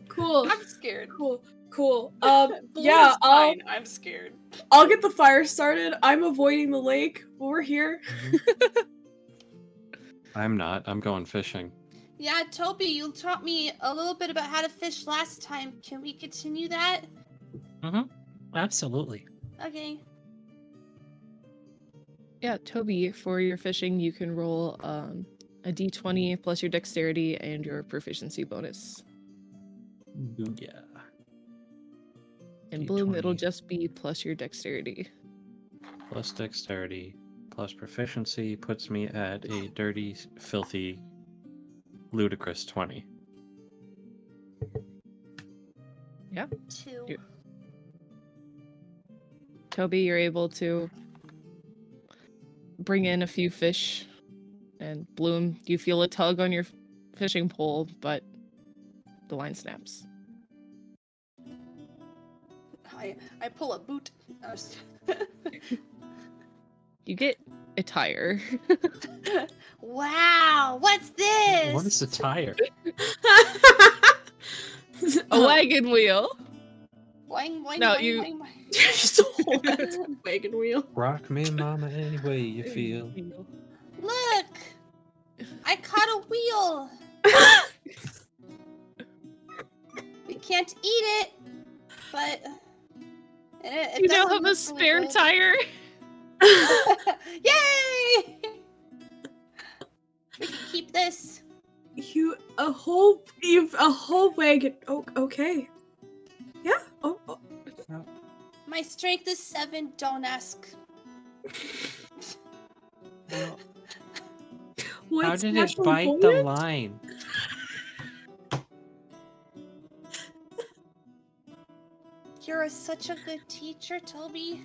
Cool. I'm scared. Cool. Blue Yeah, is fine. I'm scared. I'll get the fire started. I'm avoiding the lake. We're here. I'm not. I'm going fishing. Yeah, Toby, you taught me a little bit about how to fish last time. Can we continue that? Mm-hmm. Absolutely. Okay. Yeah, Toby, for your fishing, you can roll a d20 plus your dexterity and your proficiency bonus. Yeah. In Bloom, it'll D20. just be plus your dexterity. Plus dexterity, plus proficiency puts me at a dirty, filthy, ludicrous 20. Yeah. 2. You- Toby, you're able to bring in a few fish, and Bloom, you feel a tug on your fishing pole, but the line snaps. I pull a boot. You get a tire. Wow, what's this? What is a tire? A wagon wheel. Boing, boing, No, boing, you- boing, boing. Just a whole wagon wheel. Rock me, mama, any way you feel. Look! I caught a wheel! We can't eat it! But it You now doesn't have a look spare really good. tire. Yay! We can keep this. You've a whole wagon. Oh, okay. Yeah. Oh. My strength is 7. Don't ask. Well, What's how did it natural bite the buoyant? line? You're such a good teacher, Toby.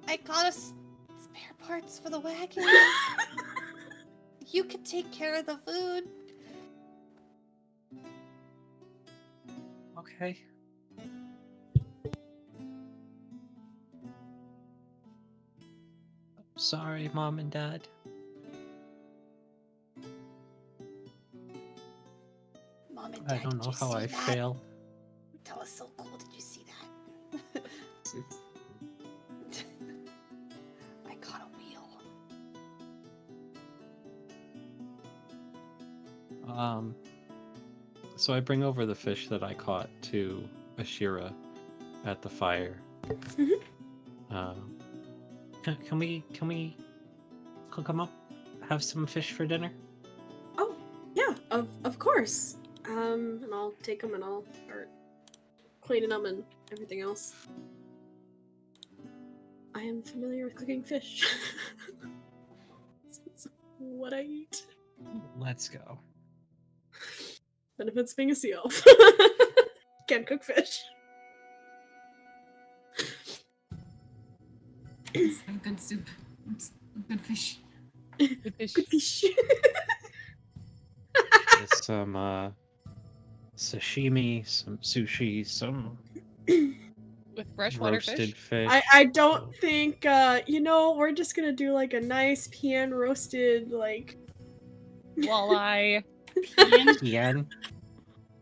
I got us spare parts for the wagon. You could take care of the food. Okay. Sorry, Mom and Dad. Mom and I Dad, don't did know you how see I that? fail. That was so cool. Did you see that? I caught a wheel. So I bring over the fish that I caught to Ashira at the fire. Can we cook them up? Have some fish for dinner? Oh, yeah. Of course. And I'll take them and I'll start cleaning them and everything else. I am familiar with cooking fish. It's what I eat. Let's go. Benefits being a seal. Can't cook fish. It's a good soup. It's good fish. Good fish. Good fish. Get some sashimi, some sushi, some With freshwater roasted fish. fish. I don't think we're just gonna do like a nice pan roasted like Walleye. Kian.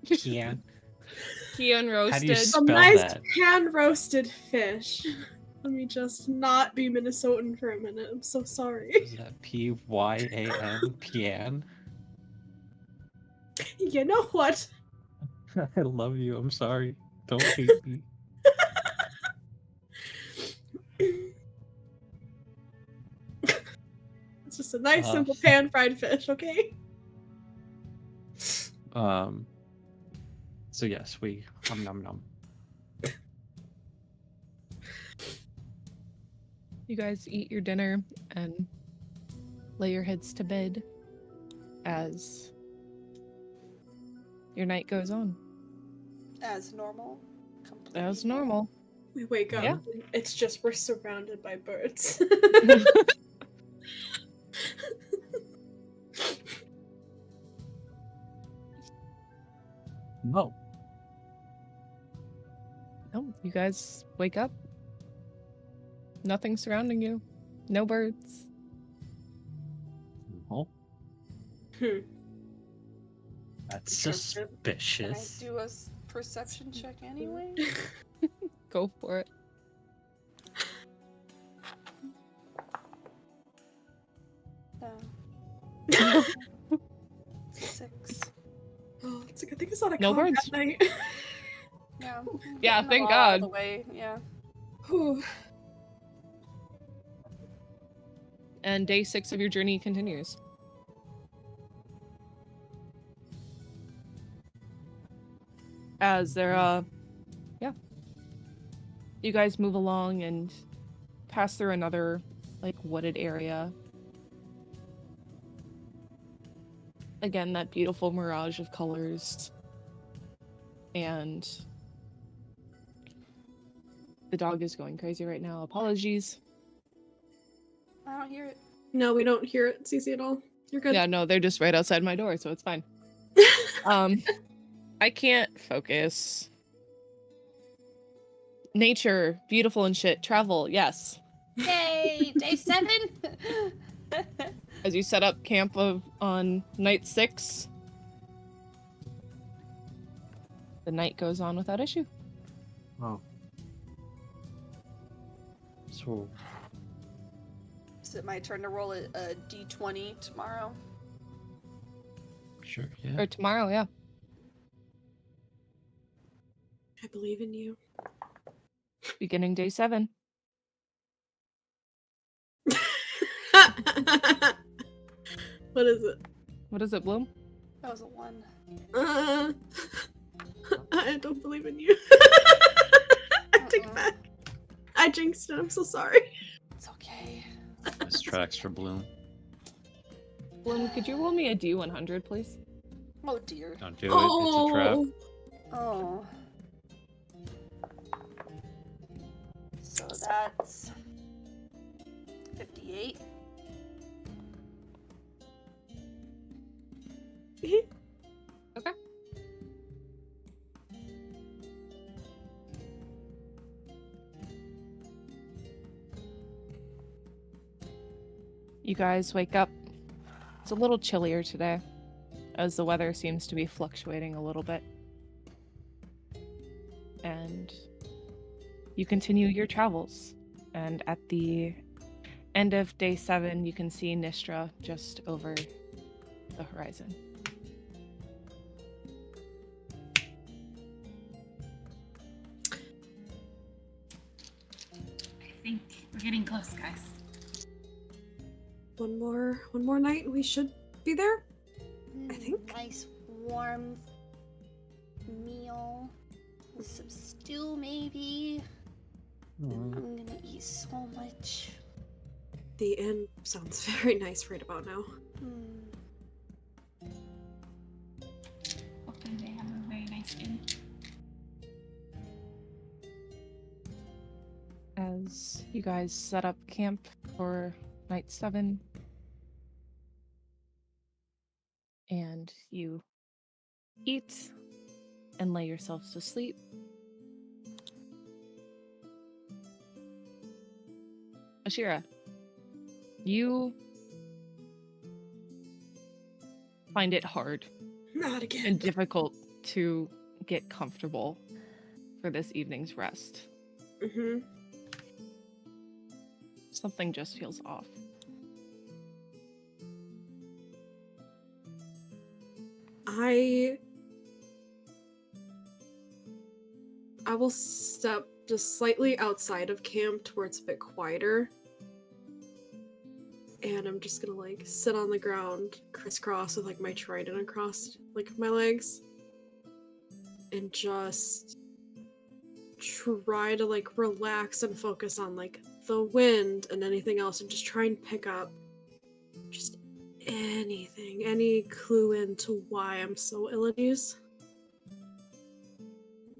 Kian. Kian roasted. How do you some spell nice that? pan roasted fish. Let me just not be Minnesotan for a minute. I'm so sorry. Is that P-Y-A-N? Pian? You know what? I love you. I'm sorry. Don't hate me. It's just a nice simple pan fried fish, okay? So yes, we nom nom. You guys eat your dinner and lay your heads to bed as your night goes on. As normal. Completely As normal. We wake up. Yeah. It's just we're surrounded by birds. No. No, you guys wake up. Nothing surrounding you. No birds. No. That's Can I suspicious. do a perception check anyway? Go for it. No. 6. Oh, it's a good thing it's not a No combat birds. night. Yeah. Yeah, getting thank them all out of God. the way. Yeah. Whew. And day 6 of your journey continues. As they're, you guys move along and pass through another, like, wooded area. Again, that beautiful mirage of colors. And the dog is going crazy right now. Apologies. I don't hear it. No, we don't hear it, Cece, at all. You're good. Yeah, no, they're just right outside my door, so it's fine. I can't focus. Nature, beautiful and shit. Travel, yes. Yay! Day 7! As you set up camp on night 6, the night goes on without issue. Oh. So Is it my turn to roll a d20 tomorrow? sure, yeah. Or tomorrow, yeah. I believe in you. Beginning day 7. What is it? What is it, Bloom? That was a 1. I don't believe in you. I take back. I jinxed it. I'm so sorry. It's okay. This tracks for Bloom. Bloom, could you roll me a D100, please? Oh dear. Don't do it. It's a trap. Oh. So that's 58. Okay. You guys wake up. It's a little chillier today, as the weather seems to be fluctuating a little bit. And you continue your travels. And at the end of day 7, you can see Nistra just over the horizon. I think we're getting close, guys. One more night and we should be there? I think. Nice warm meal. With some stew, maybe. I'm gonna eat so much. The inn sounds very nice right about now. Hopefully they have a very nice inn. As you guys set up camp for night 7, and you eat and lay yourselves to sleep, Ashira, you find it hard Not again. and difficult to get comfortable for this evening's rest. Mm-hmm. Something just feels off. I will step just slightly outside of camp towards a bit quieter. And I'm just gonna like sit on the ground, crisscross with like my trident across like my legs. And just try to like relax and focus on like the wind and anything else, and just try and pick up just anything, any clue into why I'm so ill at ease.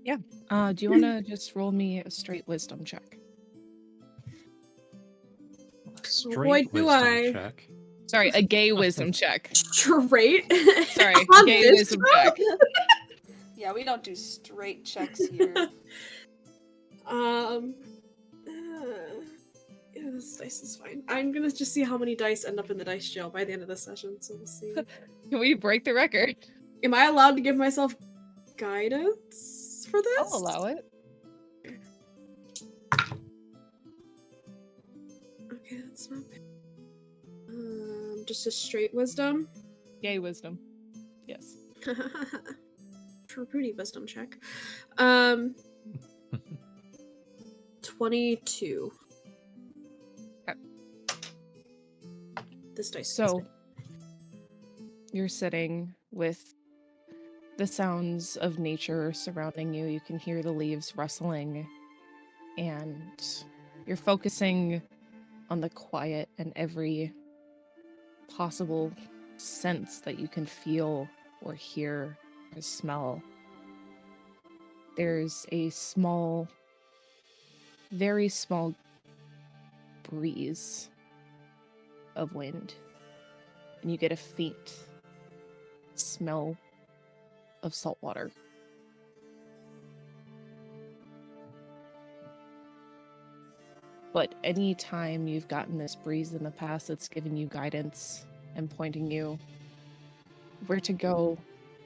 Do you want to just roll me a straight wisdom check? Boy, do wisdom I. check. Sorry, a gay wisdom check. Straight? Sorry, On gay this wisdom roll? check. Yeah, we don't do straight checks here. Yeah, this dice is fine. I'm gonna just see how many dice end up in the dice jail by the end of the session, so we'll see. Can we break the record? Am I allowed to give myself guidance for this? I'll allow it. Okay, that's not bad. Just a straight wisdom. Gay wisdom. Yes. For Rudy wisdom check. 22. Okay. This dice. So, you're sitting with the sounds of nature surrounding you. You can hear the leaves rustling, and you're focusing on the quiet and every possible sense that you can feel or hear or smell. There's a small, very small breeze of wind, and you get a faint smell of salt water. But any time you've gotten this breeze in the past, it's given you guidance and pointing you where to go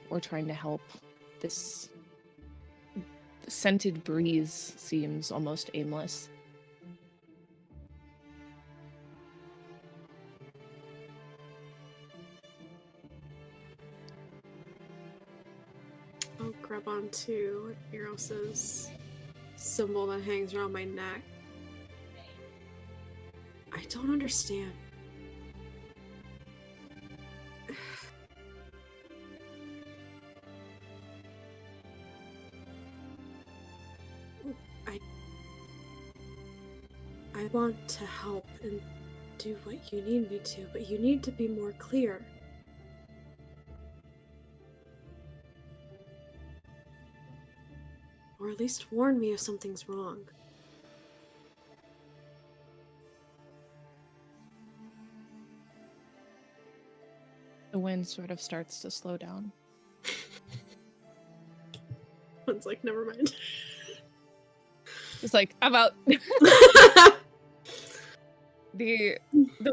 or trying to help. This scented breeze seems almost aimless. I'll grab on onto Eros's symbol that hangs around my neck. I don't understand. I want to help and do what you need me to, but you need to be more clear. Or at least warn me if something's wrong. The wind sort of starts to slow down. One's like, never mind. It's like, I'm out. The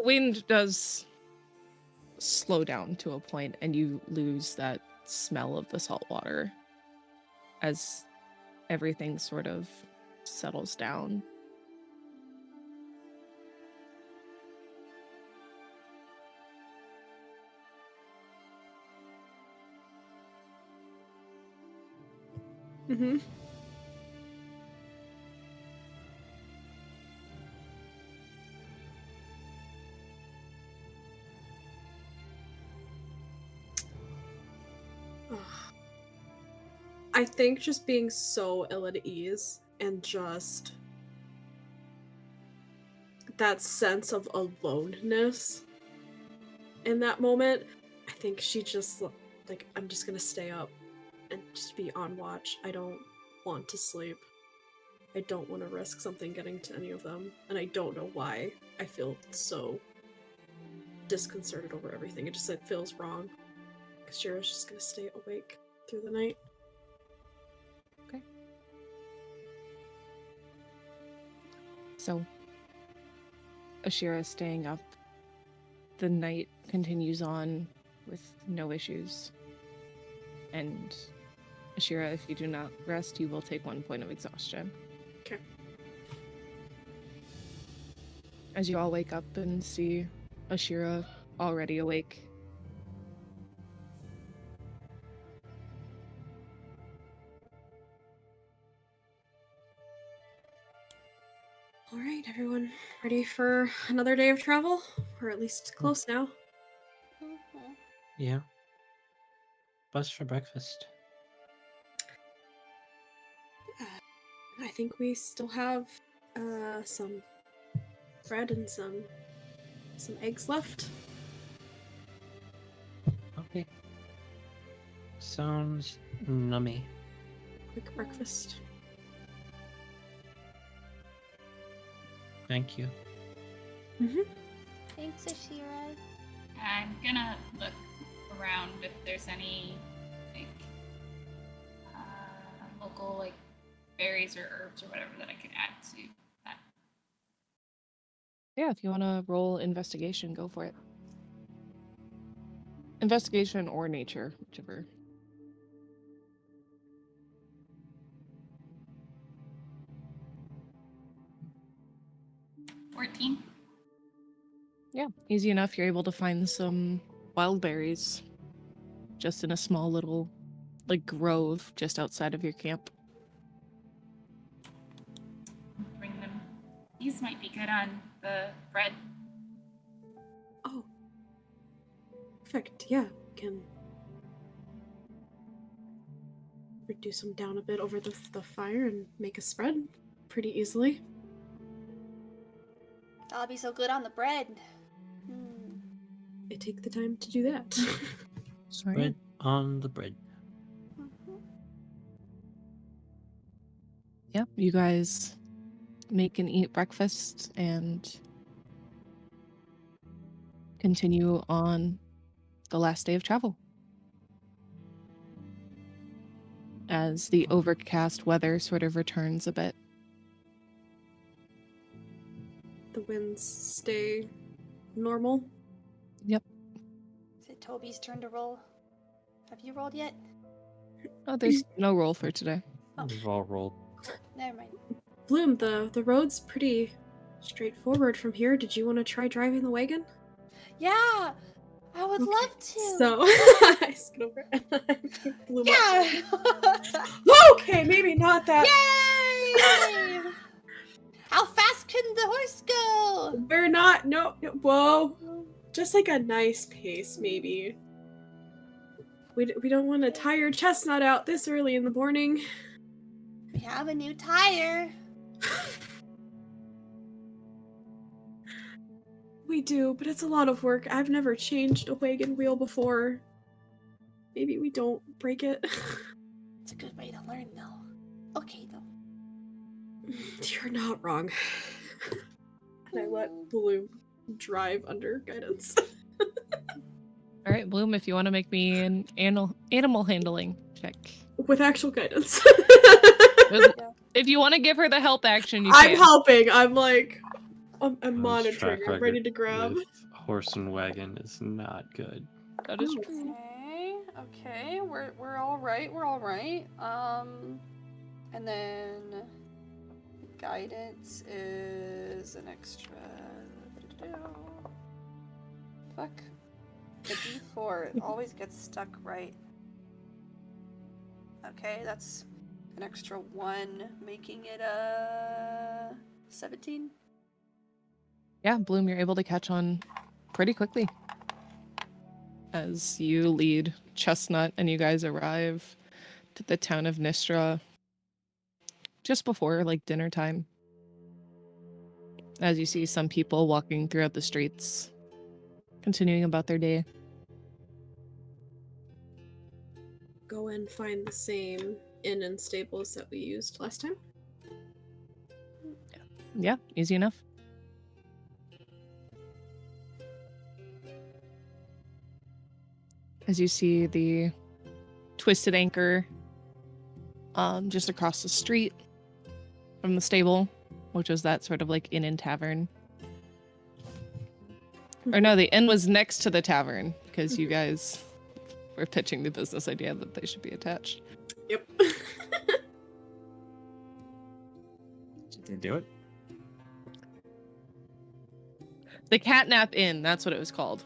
wind does slow down to a point, and you lose that smell of the salt water as everything sort of settles down. Mm-hmm. I think just being so ill at ease and just that sense of aloneness in that moment, I think she just, like, I'm just gonna stay up and just be on watch. I don't want to sleep. I don't want to risk something getting to any of them, and I don't know why I feel so disconcerted over everything. It feels wrong. Shira's just gonna stay awake through the night. Okay. So, Ashira staying up. The night continues on with no issues. And Ashira, if you do not rest, you will take 1 point of exhaustion. Okay. As you all wake up and see Ashira already awake. Alright, everyone. Ready for another day of travel? Or at least close now. Mhm. Yeah. What's for breakfast? I think we still have some bread and some eggs left. Okay. Sounds nummy. Quick breakfast. Thank you. Thanks, Ashira. I'm gonna look around if there's any like local like berries or herbs or whatever that I could add to that. Yeah, if you want to roll investigation, go for it. Investigation or nature, whichever. $14. Yeah, easy enough. You're able to find some wild berries just in a small little like grove just outside of your camp. Bring them. These might be good on the bread. Oh. Perfect, yeah. Can reduce them down a bit over the fire and make a spread pretty easily. That'll be so good on the bread. I take the time to do that. Spread on the bread. Yeah, you guys make and eat breakfast and continue on the last day of travel. As the overcast weather sort of returns a bit. The winds stay normal. Yep. Is it Toby's turn to roll? Have you rolled yet? Oh, there's no roll for today. Oh. We've all rolled. Never mind. Bloom, the road's pretty straightforward from here. Did you want to try driving the wagon? Yeah! I would love to. So I scoot over and I pick Bloom up. Yeah. Okay, maybe not that. Yay! How fast can the horse go? We're not. No. Whoa. Just like a nice pace, maybe. We don't want to tire Chestnut out this early in the morning. We have a new tire. We do, but it's a lot of work. I've never changed a wagon wheel before. Maybe we don't break it. It's a good way to learn, though. Okay, though. You're not wrong. And I let Bloom drive under guidance. All right, Bloom, if you want to make me an animal handling check. With actual guidance. If you want to give her the help action, you I'm can. helping. I'm like, I'm Those monitoring. track I'm ready record to grab. with horse and wagon is not good. That is true. Okay, we're all right. We're all right. And then guidance is an extra. Fuck. The D4 it always gets stuck right. Okay, that's an extra 1, making it a 17. Yeah, Bloom, you're able to catch on pretty quickly as you lead Chestnut and you guys arrive to the town of Nistra just before like dinner time. As you see some people walking throughout the streets, continuing about their day. Go and find the same inn and stables that we used last time. Yeah, easy enough. As you see the Twisted Anchor just across the street from the stable, which is that sort of like inn and tavern. Or no, the inn was next to the tavern because you guys were pitching the business idea that they should be attached. Yep. Did they do it? The Catnap Inn, that's what it was called.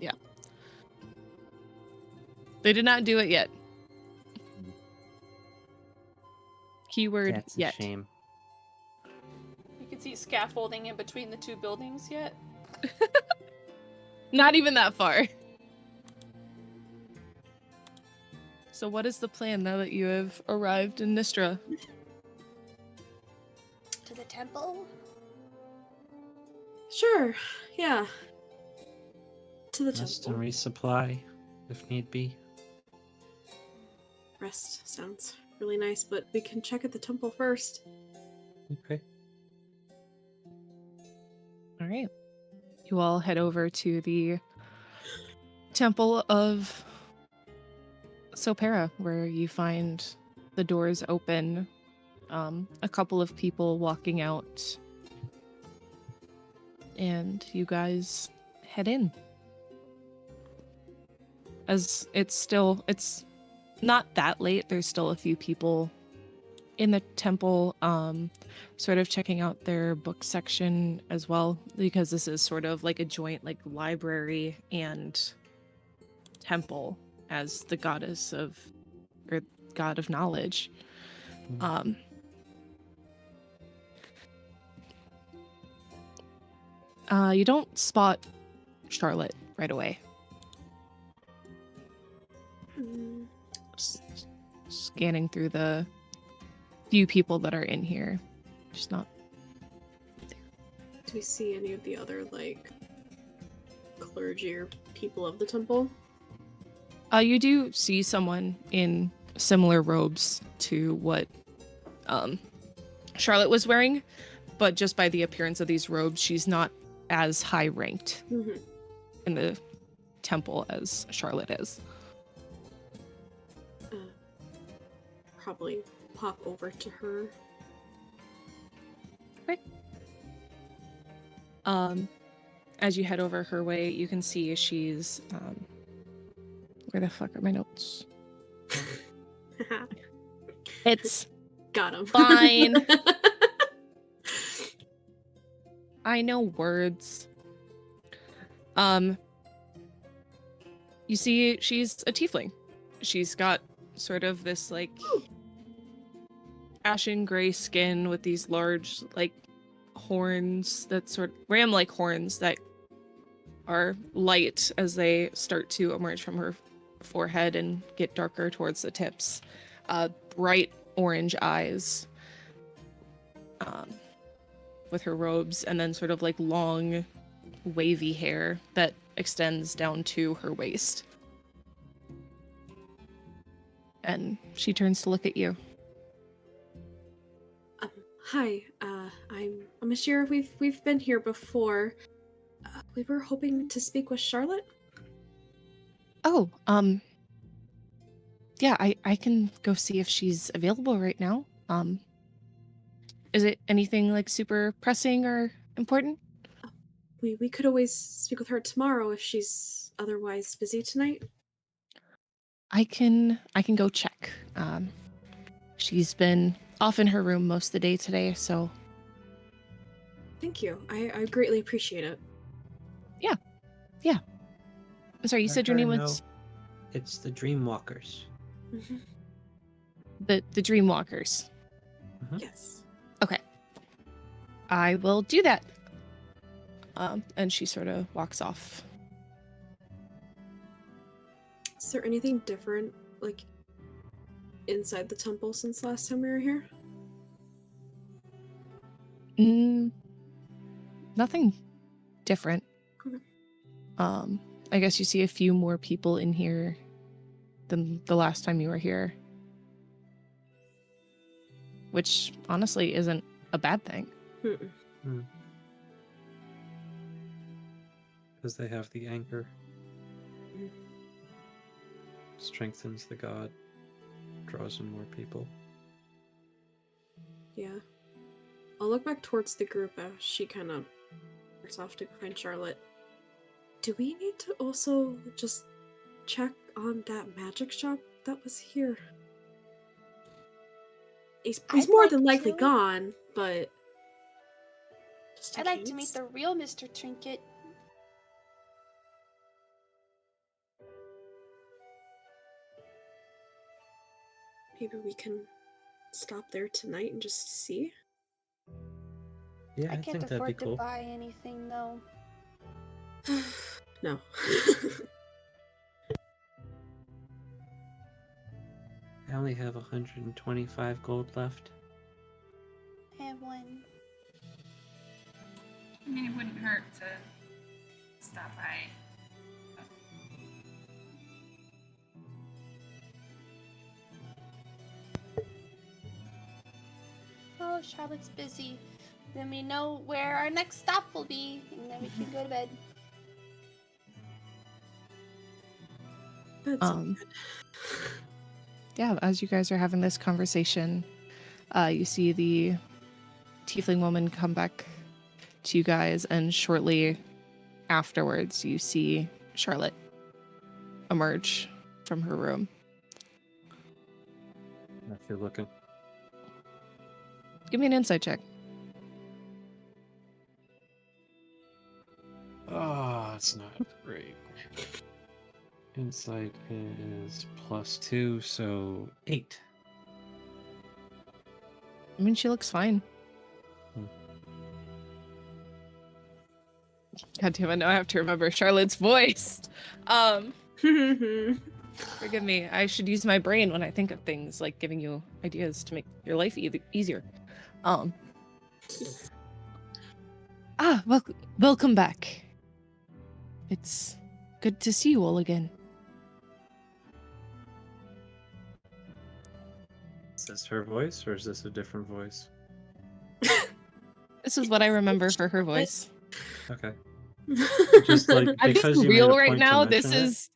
Yeah. They did not do it yet. Keyword That's a yet. shame. You can see scaffolding in between the two buildings yet. Not even that far. So what is the plan now that you have arrived in Nistra? To the temple? Sure. Yeah. To the Rest temple. and resupply, if need be. Rest sounds really nice, but we can check at the temple first. Okay. All right. You all head over to the Temple of Sopera, where you find the doors open, a couple of people walking out, and you guys head in. As it's not that late, there's still a few people in the temple, sort of checking out their book section as well, because this is sort of like a joint like library and temple as the goddess of, or god of knowledge. You don't spot Charlotte right away. Scanning through the few people that are in here. Just not. Do we see any of the other, like, clergy or people of the temple? You do see someone in similar robes to what Charlotte was wearing, but just by the appearance of these robes, she's not as high ranked in the temple as Charlotte is. Probably pop over to her. Right. As you head over her way, you can see she's where the fuck are my notes? It's Got him. fine. I know words. You see, she's a tiefling. She's got sort of this, like, ashen gray skin with these large, like, horns that ram-like horns that are light as they start to emerge from her forehead and get darker towards the tips. Bright orange eyes with her robes, and then sort of like long wavy hair that extends down to her waist. And she turns to look at you. Hi, I'm Ashira. We've been here before. We were hoping to speak with Charlotte. Oh, yeah, I can go see if she's available right now. Is it anything like super pressing or important? We could always speak with her tomorrow if she's otherwise busy tonight. I can go check. She's been off in her room most of the day today, so Thank you. I greatly appreciate it. yeah. I'm sorry, you Let said your her name know was It's the Dreamwalkers. Mhm. the Dreamwalkers. Yes. Okay. I will do that. And she sort of walks off. Is there anything different, like, inside the temple since last time we were here? Nothing different. Okay. I guess you see a few more people in here than the last time you were here. Which honestly isn't a bad thing. Because they have the anchor. Mhm. Strengthens the god. Draws in more people. Yeah. I'll look back towards the group as she kind of walks off to find Charlotte. Do we need to also just check on that magic shop that was here? He's I'd more like than likely to. gone, but just in I'd like to meet case. the real Mr. Trinket. Maybe we can stop there tonight and just see. Yeah, I I can't think that'd be afford cool. to buy anything though. No. I only have 125 gold left. I have one. I mean, it wouldn't hurt to stop by. Oh, Charlotte's busy. Then we know where our next stop will be, and then we can go to bed. That's Um, Yeah, as you guys are having this conversation, you see the tiefling woman come back to you guys, and shortly afterwards, you see Charlotte emerge from her room. If you're looking. Give me an insight check. Oh, it's not great. Insight is +2, so 8. I mean, she looks fine. God damn it, now I have to remember Charlotte's voice. Forgive me, I should use my brain when I think of things, like giving you ideas to make your life easier. Welcome back. It's good to see you all again. Is this her voice, or is this a different voice? This is what I remember for her voice. Okay. Just like I'm because being you real made a right point now. to This mention it, is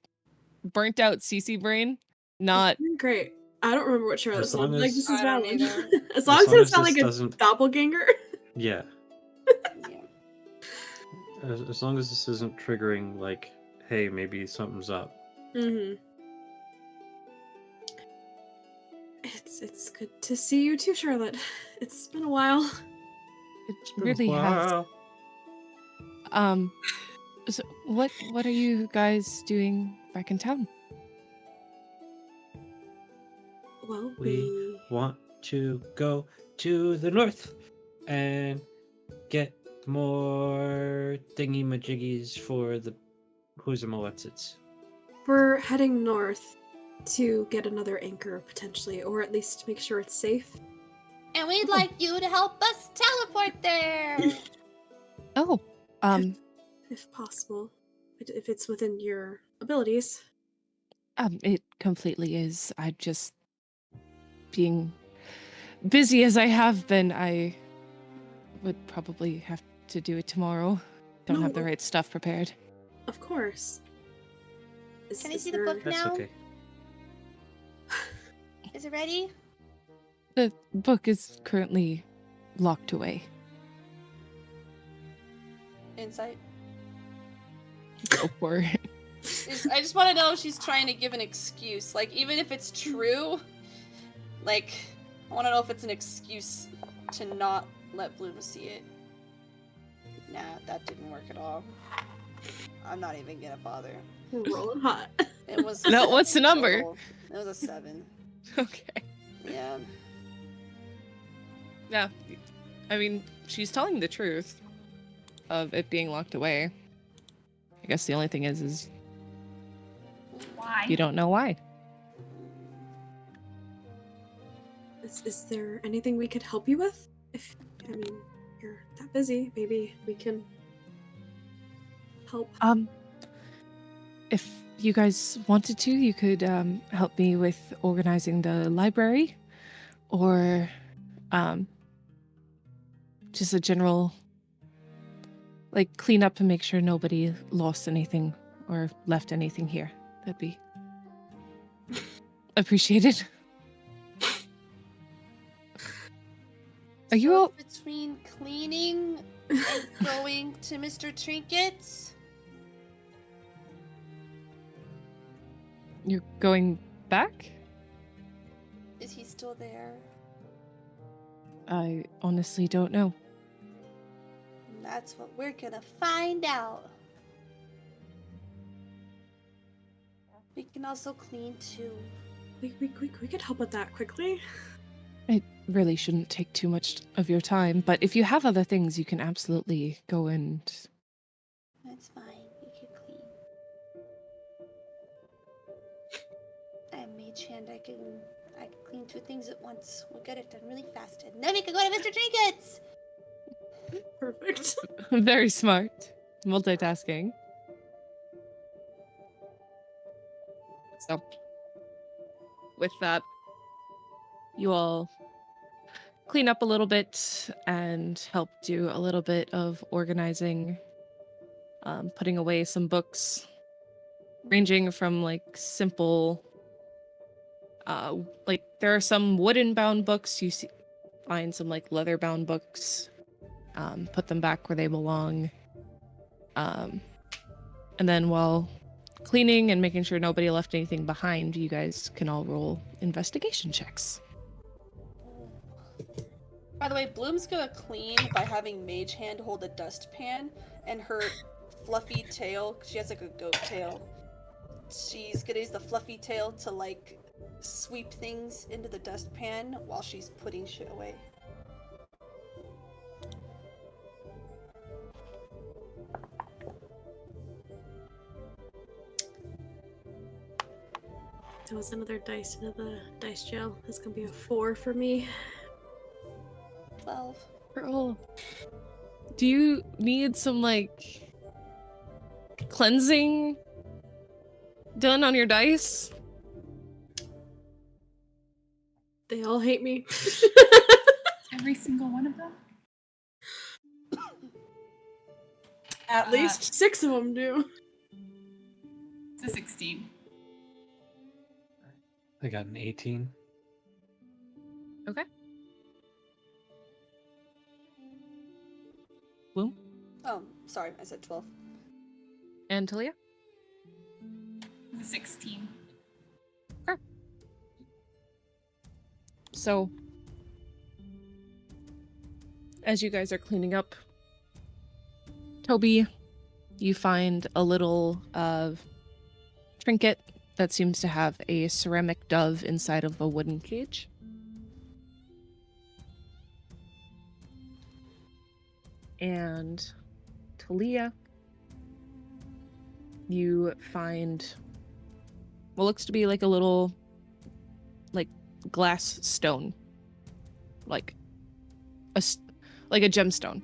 burnt out CC brain, not. Great. I don't remember what Charlotte As long sounds like. as- This is I don't valid. either. As long as it long doesn't as sound this like a doesn't- doppelganger. yeah. Yeah. As long as this isn't triggering, like, hey, maybe something's up. Mm-hmm. It's good to see you too, Charlotte. It's been a while. It really has. So what are you guys doing back in town? Well, We want to go to the north and get more thingy majiggies for the who's it's. we're heading north to get another anchor potentially, or at least make sure it's safe. And we'd like you to help us teleport there. Oh, If possible, if it's within your abilities. it completely is. I'm just being busy as I have been. I would probably have to do it tomorrow. Don't have the No. right stuff prepared. Of course. Can I see the book That's now? okay. Is it ready? The book is currently locked away. Insight. Go for it. I just want to know if she's trying to give an excuse. Like, even if it's true, like, I want to know if it's an excuse to not let Bloom see it. Nah, that didn't work at all. I'm not even gonna bother. We're rolling hot. It was No, what's the number? total. It was a 7. Okay. Yeah. Yeah. I mean, she's telling the truth of it being locked away. I guess the only thing is Why? you don't know why. Is there anything we could help you with? If you're that busy, maybe we can help. If you guys wanted to, you could help me with organizing the library, or just a general clean up and make sure nobody lost anything or left anything here. That'd be appreciated. Are you all between cleaning and going to Mr. Trinkets? You're going back? Is he still there? I honestly don't know. That's what we're gonna find out. We can also clean too. We could help with that quickly. It really shouldn't take too much of your time, but if you have other things, you can absolutely go and... That's fine. We can clean. I'm mage hand. I can clean 2 things at once. We'll get it done really fast, and then we can go to Mr. Trinkets. Perfect. Very smart. Multitasking. So, with that, you all clean up a little bit and help do a little bit of organizing, putting away some books, ranging from simple, there are some wooden bound books. You find some leather bound books, put them back where they belong, and then while cleaning and making sure nobody left anything behind, you guys can all roll investigation checks. By the way, Bloom's gonna clean by having Mage Hand hold a dustpan, and her fluffy tail, she has a goat tail, she's gonna use the fluffy tail to sweep things into the dustpan while she's putting shit away. That was another dice into the dice jail. That's gonna be a 4 for me. 12. Girl, do you need some cleansing done on your dice? They all hate me. Every single one of them? At least 6 of them do. It's a 16. I got an 18. Okay. Bloom? Oh, sorry, I said 12. And Talia? It's a 16. So, as you guys are cleaning up, Toby, you find a little trinket that seems to have a ceramic dove inside of a wooden cage. And Talia, you find what looks to be like a little like glass stone, like a gemstone.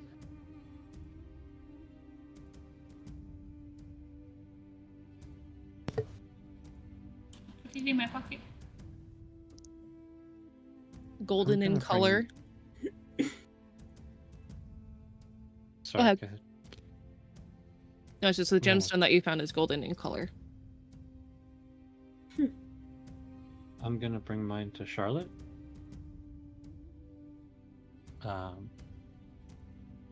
Put it in my pocket. Golden in gonna color. Sorry, ahead. go ahead. No, it's just the No. gemstone that you found is golden in color. I'm gonna bring mine to Charlotte.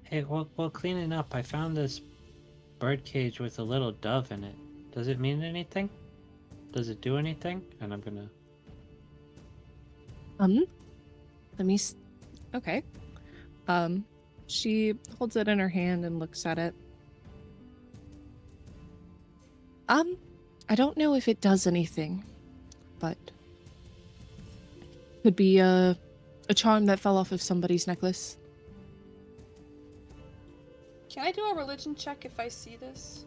Hey, while cleaning up, I found this bird cage with a little dove in it. Does it mean anything? Does it do anything? And I'm gonna... Let me okay. She holds it in her hand and looks at it. I don't know if it does anything, but could be a charm that fell off of somebody's necklace. Can I do a religion check if I see this?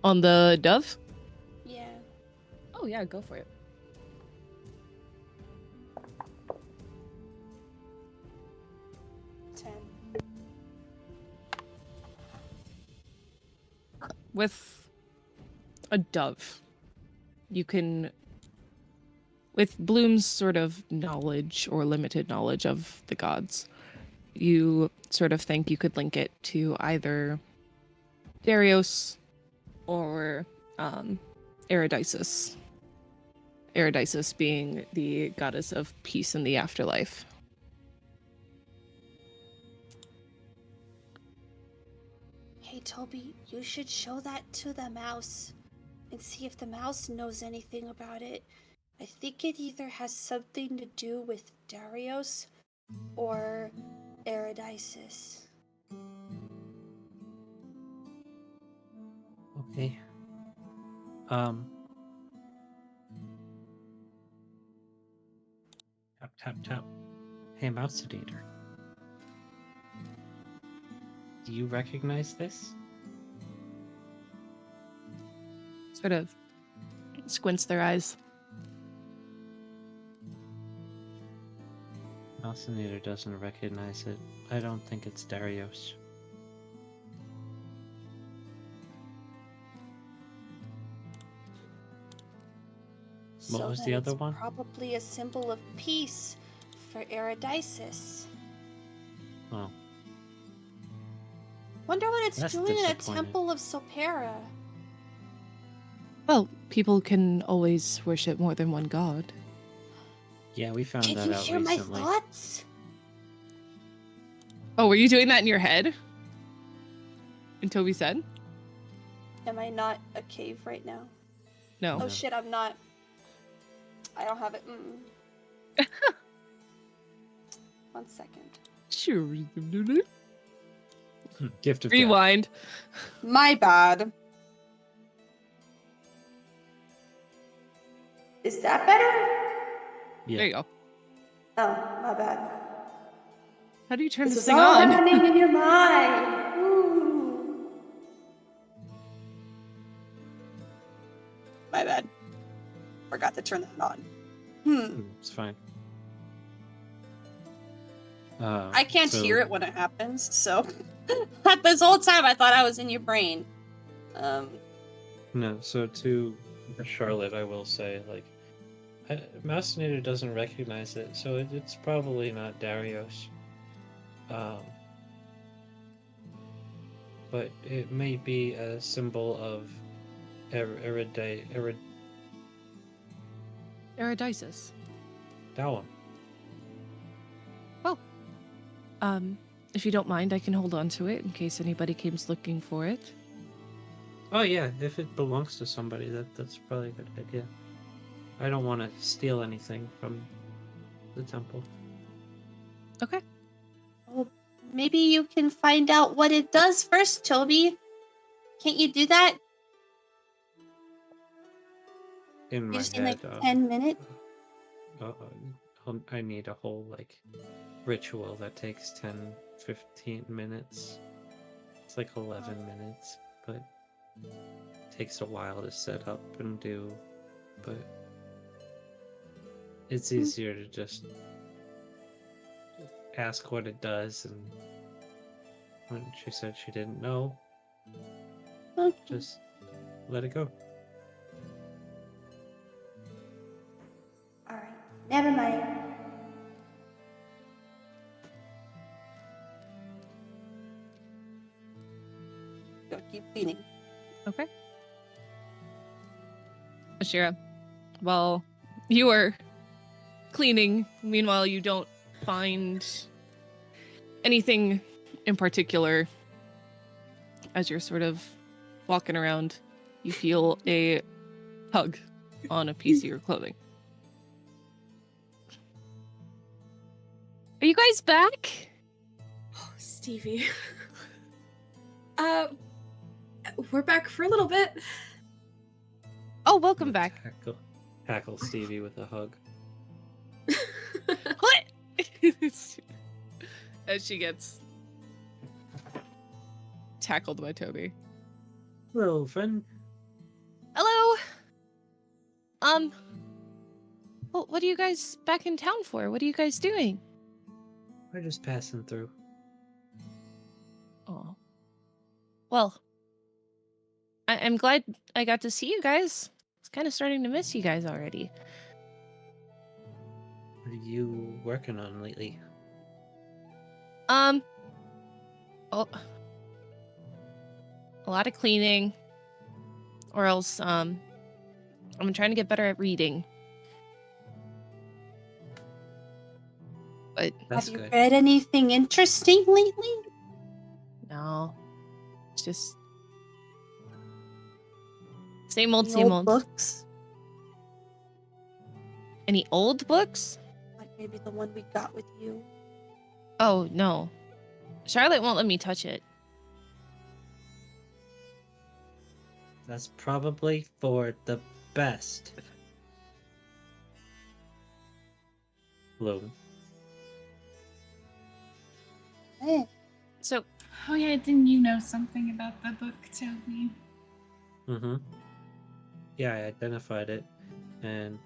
On the dove? Yeah. Oh yeah, go for it. 10. With a dove, you can, with Bloom's sort of knowledge or limited knowledge of the gods, you sort of think you could link it to either Darius or Eridices. Eridices being the goddess of peace in the afterlife. Hey Toby, you should show that to the mouse and see if the mouse knows anything about it. I think it either has something to do with Darius or Eridices. Okay. Tap, tap, tap. Hey, Mouse Sedator. Do you recognize this? Sort of squints their eyes. Mouse Sedator doesn't recognize it. I don't think it's Darius. What was So the then other it's one? probably a symbol of peace for Eridices. Oh, Wonder what it's That's doing in a disappointing. temple of Sopera. Well, people can always worship more than one god. yeah, we found Can that you out hear recently. my thoughts? Oh, were you doing that in your head? And Toby said? Am I not a cave right now? No. Oh No. shit, I'm not. I don't have it. 1 second. Sure. Gift of gab. Rewind. My bad. Is that better? Yeah. There you go. Oh, my bad. How do you turn This this is thing all on? happening in your mind. Ooh. My bad. Forgot to turn that on. It's fine. I can't so- hear it when it happens, so this whole time I thought I was in your brain. No, so to Charlotte, I will say, like, Mouse Sedator doesn't recognize it, so it's probably not Darius. But it may be a symbol of Eridices. that one. If you don't mind, I can hold on to it in case anybody comes looking for it. Oh yeah, if it belongs to somebody, that's probably a good idea. I don't want to steal anything from the temple. Well, maybe you can find out what it does first, Toby. Can't you do that? In You my just need like head, 10 minutes? I need a whole like ritual that takes 10-15 minutes. It's like 11 minutes, but takes a while to set up and do. But it's easier to just ask what it does, and when she said she didn't know, Okay. just let it go. Alright. Never mind. Go keep cleaning. Okay. Ashira, while you are cleaning, meanwhile, you don't find anything in particular as you're sort of walking around. You feel a tug on a piece of your clothing. Are you guys back? Oh, Stevie. We're back for a little bit. Oh, welcome back. Tackle Stevie with a hug. What? As she gets tackled by Toby. Hello, friend. Hello. Well, what are you guys back in town for? What are you guys doing? We're just passing through. Oh. Well, I'm glad I got to see you guys. I was kind of starting to miss you guys already. What are you working on lately? Oh, a lot of cleaning, or else I'm trying to get better at reading. But That's Have you good. read anything interesting lately? no, it's just same old, Any same old old. books? Any old books? Like maybe the one we got with you. Oh no, Charlotte won't let me touch it. That's probably for the best. Bloom. Eh. So Oh yeah, didn't you know something about the book, Toby? Mm-hmm. Yeah, I identified it, and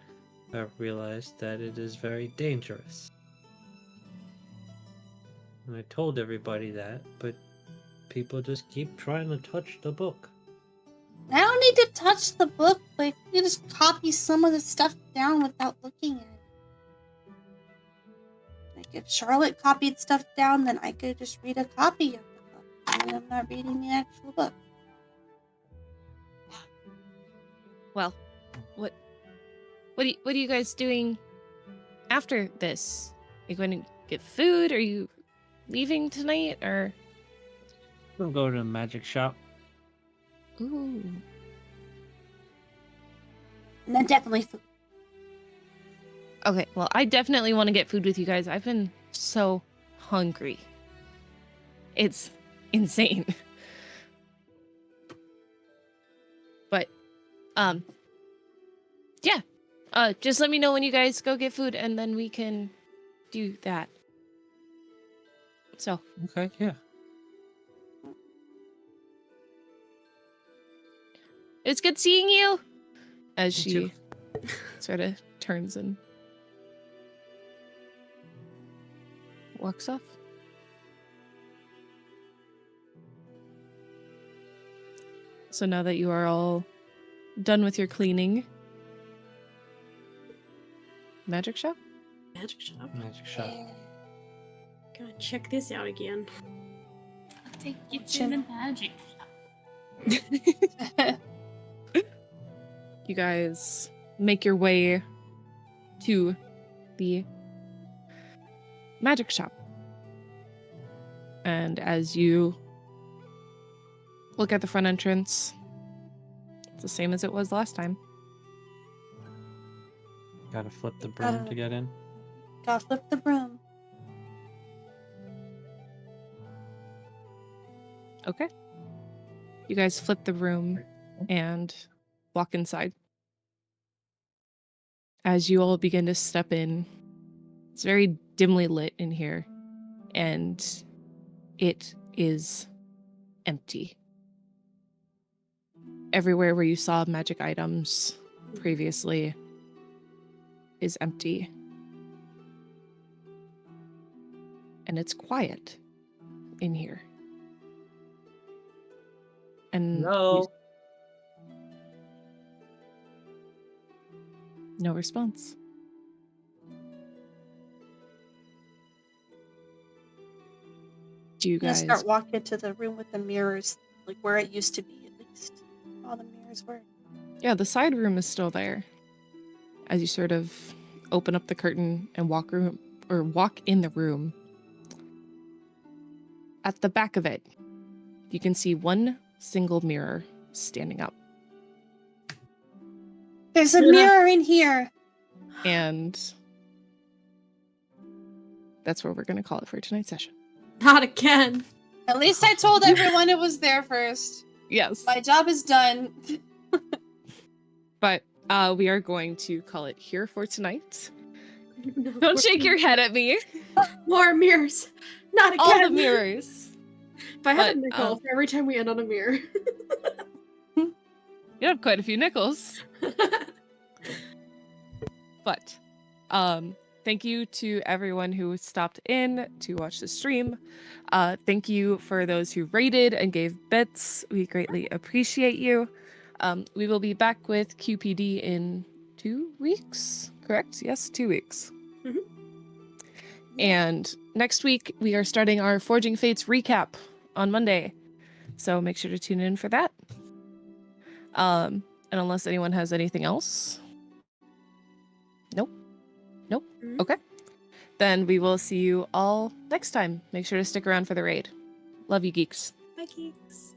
I realized that it is very dangerous. And I told everybody that, but people just keep trying to touch the book. I don't need to touch the book. Like, you just copy some of the stuff down without looking at it. Like, if Charlotte copied stuff down, then I could just read a copy of the book. And I'm not reading the actual book. well, what are you guys doing after this? Are you going to get food? Are you leaving tonight, or? We'll go to the magic shop. Ooh. And then definitely food. Okay, well, I definitely want to get food with you guys. I've been so hungry. It's insane. But, yeah. Just let me know when you guys go get food, and then we can do that. So, Okay, yeah. it's good seeing you. As You she too. sort of turns and walks off. So now that you are all done with your cleaning, magic shop? Magic shop. Magic shop. Gotta check this out again. I'll take you to the magic shop. You guys make your way to the magic shop. And as you look at the front entrance, it's the same as it was last time. Gotta flip the broom to get in. Gotta flip the broom. Okay. You guys flip the room and walk inside. As you all begin to step in, it's very dimly lit in here, and it is empty. Everywhere where you saw magic items previously is empty. And it's quiet in here. And No. no response. Do you I'm gonna guys start walking into the room with the mirrors, like where it used to be, at least. All the mirrors were. Yeah, the side room is still there. As you sort of open up the curtain and walk in the room. At the back of it, you can see one single mirror standing up. There's a mirror in here. And that's where we're going to call it for tonight's session. Not again. At least I told everyone it was there first. Yes. My job is done. But we are going to call it here for tonight. No, Don't shake your head at me. More mirrors. Not again. All the mirrors. If I had a But, nickel for every time we end on a mirror. You have quite a few nickels. But thank you to everyone who stopped in to watch the stream. Thank you for those who rated and gave bits. We greatly appreciate you. We will be back with QPD in 2 weeks, correct? Yes, 2 weeks. Mhm. And next week, we are starting our Forging Fates recap on Monday. So make sure to tune in for that. And unless anyone has anything else. Nope. Mhm. Okay. Then we will see you all next time. Make sure to stick around for the raid. Love you, geeks. Bye, geeks.